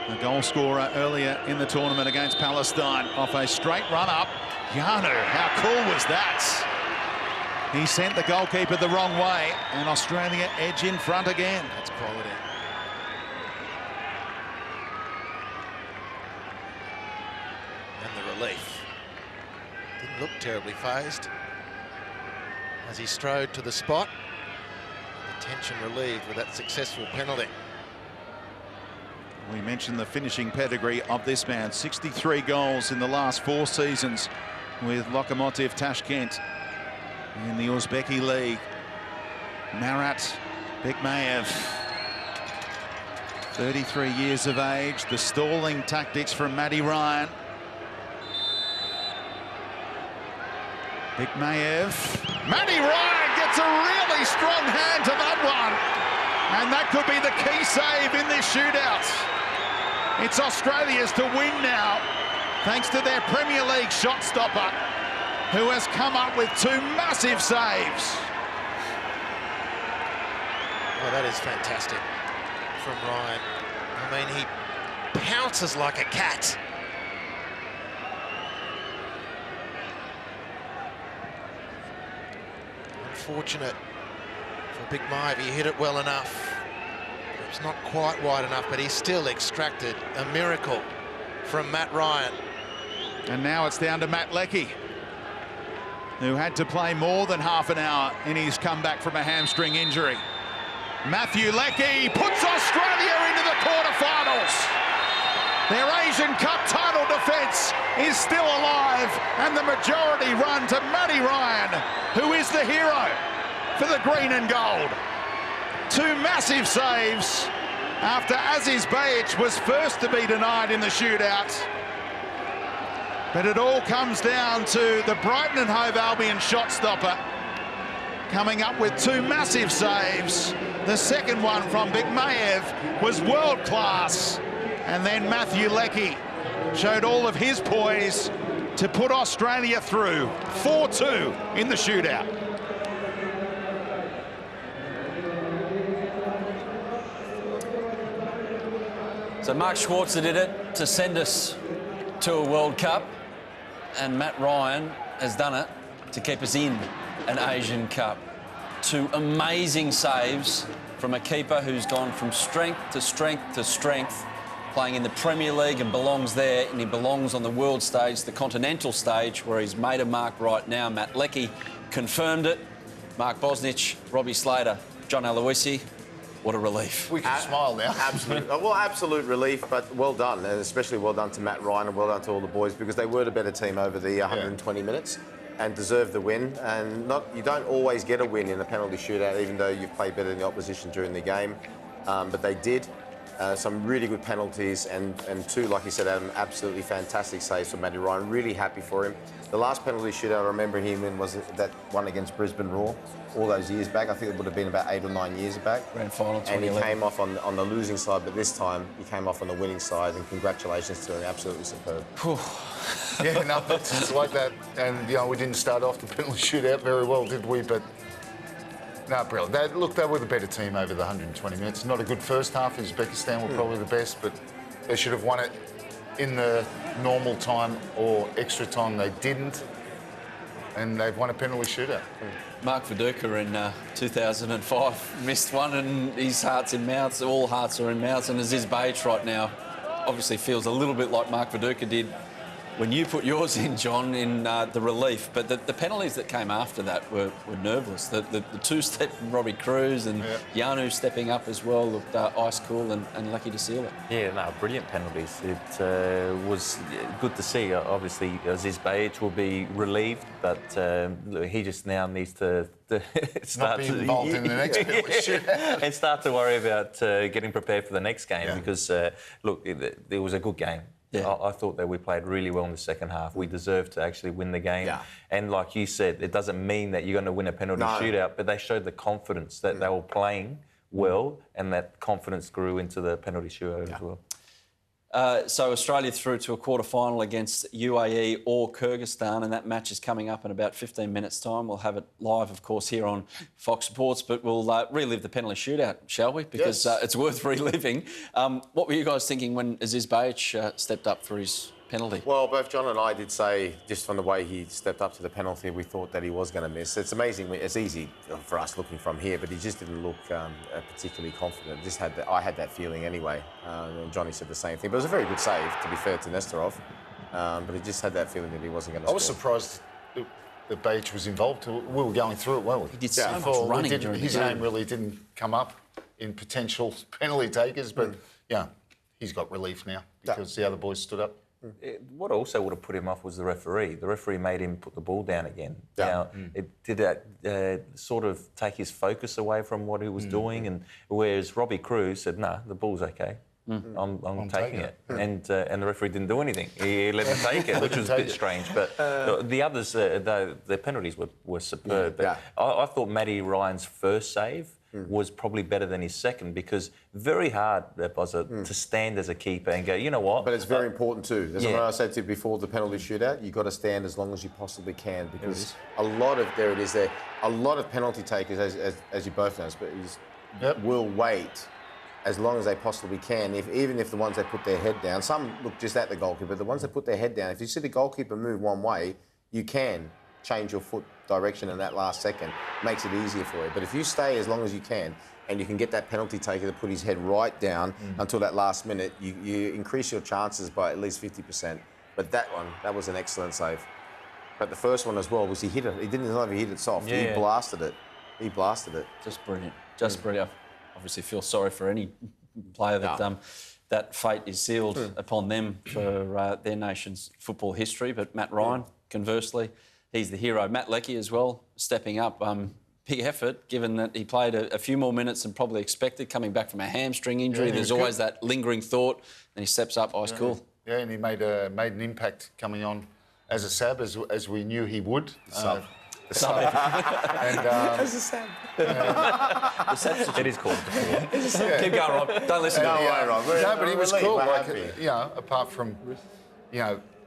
a goal scorer earlier in the tournament against Palestine, off a straight run-up. Yanu, how cool was that? He sent the goalkeeper the wrong way, and Australia edge in front again. That's quality. And the relief. Didn't look terribly phased as he strode to the spot. The tension relieved with that successful penalty. We mentioned the finishing pedigree of this man. 63 goals in the last 4 seasons with Lokomotiv Tashkent in the Uzbeki League. Marat Bekmayev, 33 years of age. The stalling tactics from Matty Ryan. Bekmayev. Matty Ryan gets a really strong hand to that one. And that could be the key save in this shootout. It's Australia's to win now, thanks to their Premier League shot stopper, who has come up with 2 massive saves. Well, that is fantastic from Ryan. I mean, he pounces like a cat. Unfortunate for Bekmayev. He hit it well enough. It's not quite wide enough, but he still extracted a miracle from Matt Ryan. And now it's down to Matt Leckie, who had to play more than half an hour in his comeback from a hamstring injury. Matthew Leckie puts Australia into the quarterfinals. Their Asian Cup title defence is still alive, and the majority run to Matty Ryan, who is the hero for the green and gold. 2 massive saves after Aziz Bayic was first to be denied in the shootout. But it all comes down to the Brighton and Hove Albion shot stopper coming up with 2 massive saves. The second one from Bekmayev was world class. And then Matthew Leckie showed all of his poise to put Australia through. 4-2 in the shootout. So Mark Schwarzer did it to send us to a World Cup, and Matt Ryan has done it to keep us in an Asian Cup. 2 amazing saves from a keeper who's gone from strength to strength to strength playing in the Premier League and belongs there, and he belongs on the world stage, the continental stage, where he's made a mark right now. Matt Leckie confirmed it. Mark Bosnich, Robbie Slater, John Aloisi. What a relief. We can smile now. Absolute, well, absolute relief, but well done, and especially well done to Matt Ryan and well done to all the boys, because they were the better team over the 120 minutes and deserved the win. And you don't always get a win in a penalty shootout, even though you've played better than the opposition during the game. But they did. Some really good penalties and two, like you said, Adam, absolutely fantastic saves from Matty Ryan. Really happy for him. The last penalty shootout I remember him in was that one against Brisbane Roar all those years back. I think it would have been about 8 or 9 years back. Grand final 2011. And he came off on the losing side, but this time he came off on the winning side, and congratulations to him. Absolutely superb. Yeah, no, it's like that. And, you know, we didn't start off the penalty shootout very well, did we? But, no, brilliant. They were the better team over the 120 minutes. Not a good first half. Uzbekistan were probably the best, but they should have won it in the normal time or extra time. They didn't. And they've won a penalty shootout. Mark Viduka in 2005 missed one, and his heart's in mouths. All hearts are in mouths. And Aziz Bayic right now obviously feels a little bit like Mark Viduka did when you put yours in, John, in the relief. But the penalties that came after that were nerveless. The two-step from Robbie Cruz and Janu stepping up as well looked ice cool and lucky to seal it. Yeah, no, brilliant penalties. It was good to see. Obviously, Aziz Bayic will be relieved, but he just now needs to start not be involved in the next penalty shootout. And start to worry about getting prepared for the next game because, look, it was a good game. Yeah. I thought that we played really well in the second half. We deserved to actually win the game. Yeah. And like you said, it doesn't mean that you're going to win a penalty shootout, but they showed the confidence that they were playing well, and that confidence grew into the penalty shootout as well. So Australia through to a quarter-final against UAE or Kyrgyzstan, and that match is coming up in about 15 minutes' time. We'll have it live, of course, here on Fox Sports, but we'll relive the penalty shootout, shall we? Because it's worth reliving. What were you guys thinking when Aziz Bayic stepped up for his penalty? Well, both John and I did say, just from the way he stepped up to the penalty, we thought that he was going to miss. It's amazing. It's easy for us looking from here, but he just didn't look particularly confident. I had that feeling anyway. And Johnny said the same thing. But it was a very good save, to be fair to Nesterov. But he just had that feeling that he wasn't going to score. I was surprised that Bayic was involved. We were going through it well. He did so much running during his the game. name really didn't come up in potential penalty takers, but yeah, he's got relief now because the other boys stood up. What also would have put him off was the referee. The referee made him put the ball down again. Now, did that sort of take his focus away from what he was doing? And whereas Robbie Cruz said, "No, the ball's okay. I'm taking it." And the referee didn't do anything. He let him take it, which was a bit strange. But the others, the penalties were superb. But I thought Matty Ryan's first save was probably better than his second, because very hard, to stand as a keeper and go, you know what? But it's very important too. As I said to you before, the penalty shootout, you've got to stand as long as you possibly can, because a lot of penalty takers, as you both know, will wait as long as they possibly can, even if the ones that put their head down, some look just at the goalkeeper, but the ones that put their head down, if you see the goalkeeper move one way, you can change your foot direction in that last second. Makes it easier for you. But if you stay as long as you can, and you can get that penalty taker to put his head right down until that last minute, you increase your chances by at least 50%. But that was an excellent save. But the first one as well was he hit it. He didn't even hit it soft. Yeah. He blasted it. Just brilliant. Just brilliant. I obviously feel sorry for any player that that fate is sealed upon them for their nation's football history. But Matt Ryan, conversely, he's the hero. Matt Leckie as well, stepping up. Big effort, given that he played a few more minutes than probably expected, coming back from a hamstring injury. There's always that lingering thought, and he steps up ice cool. Yeah, and he made an impact coming on as a sub, as we knew he would. Sub. As a sub. It is called before. Keep going, Rob. Don't listen to me. No, but he was cool. Like, apart from,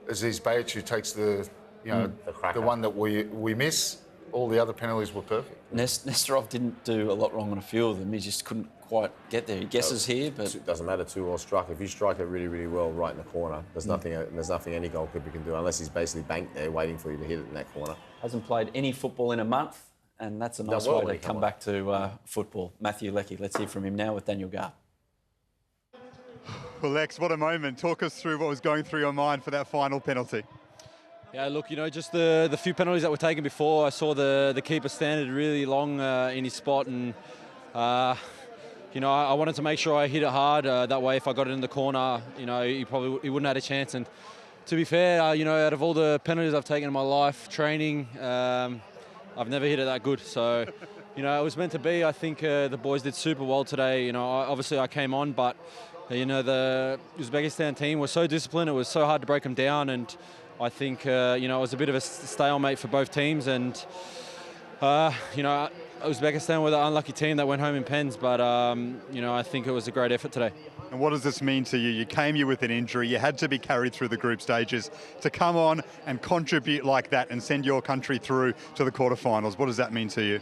Aziz Bayic, who takes the one that we miss. All the other penalties were perfect. Nesterov didn't do a lot wrong on a few of them. He just couldn't quite get there. He guesses here, but it doesn't matter too well struck. If you strike it really, really well right in the corner, there's nothing any goalkeeper can do unless he's basically banked there waiting for you to hit it in that corner. Hasn't played any football in a month, and that's a nice way to come back to football. Matthew Leckie, let's hear from him now with Daniel Gar. Well, Lex, what a moment. Talk us through what was going through your mind for that final penalty. Yeah, look, just the few penalties that were taken before, I saw the keeper standing really long in his spot, and I wanted to make sure I hit it hard. That way, if I got it in the corner, he wouldn't have had a chance. And to be fair, out of all the penalties I've taken in my life, training, I've never hit it that good. So, it was meant to be. I think the boys did super well today. Obviously I came on, but the Uzbekistan team was so disciplined. It was so hard to break them down, and I think it was a bit of a stalemate for both teams. And Uzbekistan were the unlucky team that went home in pens, but I think it was a great effort today. And what does this mean to you? You came here with an injury. You had to be carried through the group stages. To come on and contribute like that and send your country through to the quarterfinals, what does that mean to you?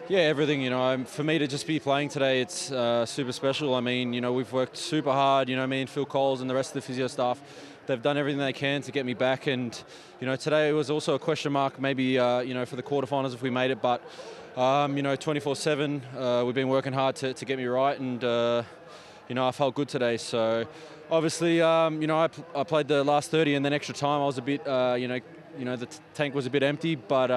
Yeah, everything, for me to just be playing today, it's super special. I mean, we've worked super hard, me and Phil Coles and the rest of the physio staff, they've done everything they can to get me back. And, today was also a question mark, maybe, for the quarterfinals if we made it. But, 24/7, we've been working hard to get me right. And, I felt good today. So, obviously, I played the last 30 and then extra time. I was a bit, the tank was a bit empty, but,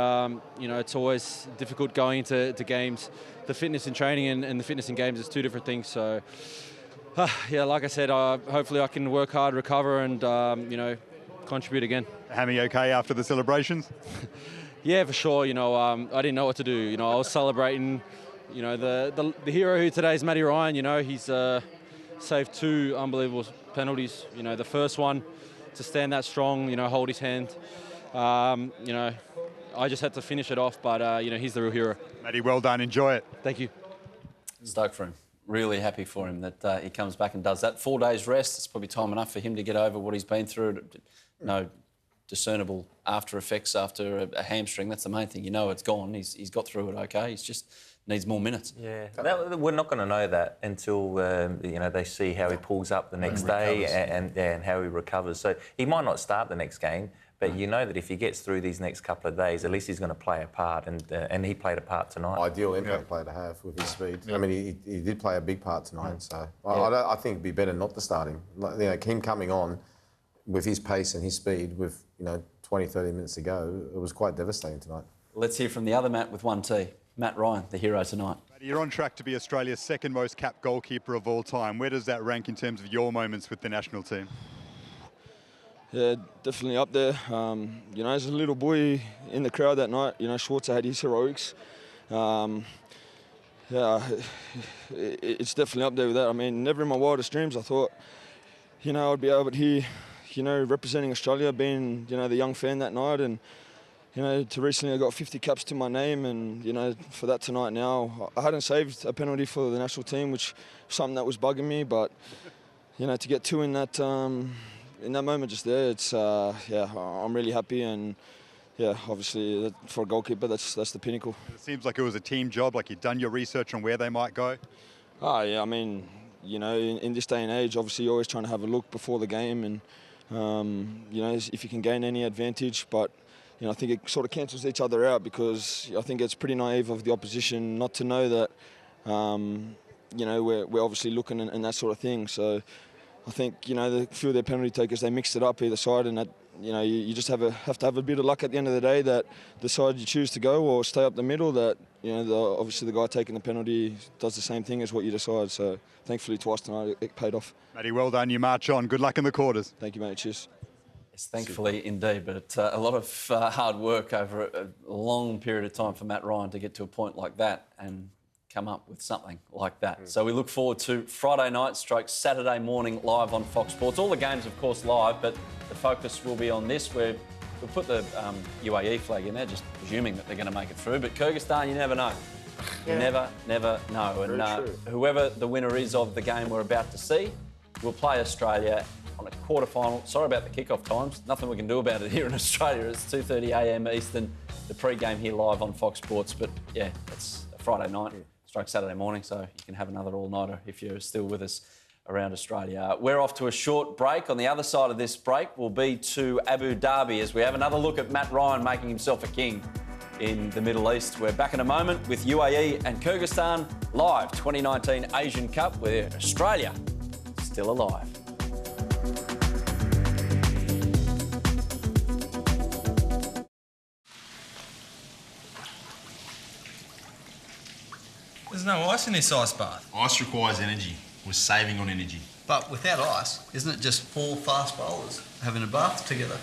it's always difficult going into games. The fitness in training and the fitness in games is two different things. So, like I said, hopefully I can work hard, recover, and, contribute again. Hammy okay after the celebrations? Yeah, for sure. I didn't know what to do. I was celebrating. The hero who today is Matty Ryan. He's saved two unbelievable penalties. The first one to stand that strong, hold his hand. I just had to finish it off, but, he's the real hero. Matty, well done. Enjoy it. Thank you. Stoked for him. Really happy for him that he comes back and does that. 4 days rest, it's probably time enough for him to get over what he's been through. No discernible after effects after a hamstring. That's the main thing. It's gone. He's got through it okay. He's just needs more minutes. Yeah, we're not going to know that until they see how he pulls up the next day and how he recovers. So he might not start the next game, but that if he gets through these next couple of days, at least he's going to play a part, and he played a part tonight. Ideal impact player to have with his speed. I mean, he did play a big part tonight, so I think it'd be better not to start him. Him coming on with his pace and his speed with 20, 30 minutes to go, it was quite devastating tonight. Let's hear from the other Matt with 1T. Matt Ryan, the hero tonight. You're on track to be Australia's second most capped goalkeeper of all time. Where does that rank in terms of your moments with the national team? Yeah, definitely up there. As a little boy in the crowd that night, Schwarzer had his heroics. It's definitely up there with that. I mean, never in my wildest dreams I thought, I'd be able to hear, representing Australia, being, the young fan that night, and to recently I got 50 caps to my name, and, for that tonight now, I hadn't saved a penalty for the national team, which was something that was bugging me, but, to get two in that moment just there, it's, I'm really happy, and, obviously for a goalkeeper, that's the pinnacle. It seems like it was a team job, like you'd done your research on where they might go. Oh, yeah, I mean, in this day and age, obviously you're always trying to have a look before the game, and, if you can gain any advantage, but, I think it sort of cancels each other out, because I think it's pretty naive of the opposition not to know that, we're obviously looking and that sort of thing. So I think, the few of their penalty takers, they mixed it up either side, and that, you just have to have a bit of luck at the end of the day that the side you choose to go or stay up the middle, that, obviously the guy taking the penalty does the same thing as what you decide. So thankfully twice tonight it paid off. Matty, well done. You march on. Good luck in the quarters. Thank you, mate. Cheers. Yes, thankfully, indeed, but a lot of hard work over a long period of time for Matt Ryan to get to a point like that and come up with something like that. So we look forward to Friday night / Saturday morning live on Fox Sports. All the games, of course, live, but the focus will be on this, where we'll put the UAE flag in there, just presuming that they're going to make it through. But Kyrgyzstan, you never know. You never know. And whoever the winner is of the game we're about to see will play Australia on a quarter-final. Sorry about the kickoff times. Nothing we can do about it here in Australia. It's 2:30 a.m. Eastern, the pre-game here live on Fox Sports. But, yeah, it's a Friday night / Saturday morning, so you can have another all-nighter if you're still with us around Australia. We're off to a short break. On the other side of this break, we'll be to Abu Dhabi as we have another look at Matt Ryan making himself a king in the Middle East. We're back in a moment with UAE and Kyrgyzstan live 2019 Asian Cup, where Australia is still alive. There's no ice in this ice bath. Ice requires energy. We're saving on energy. But without ice, isn't it just 4 fast bowlers having a bath together?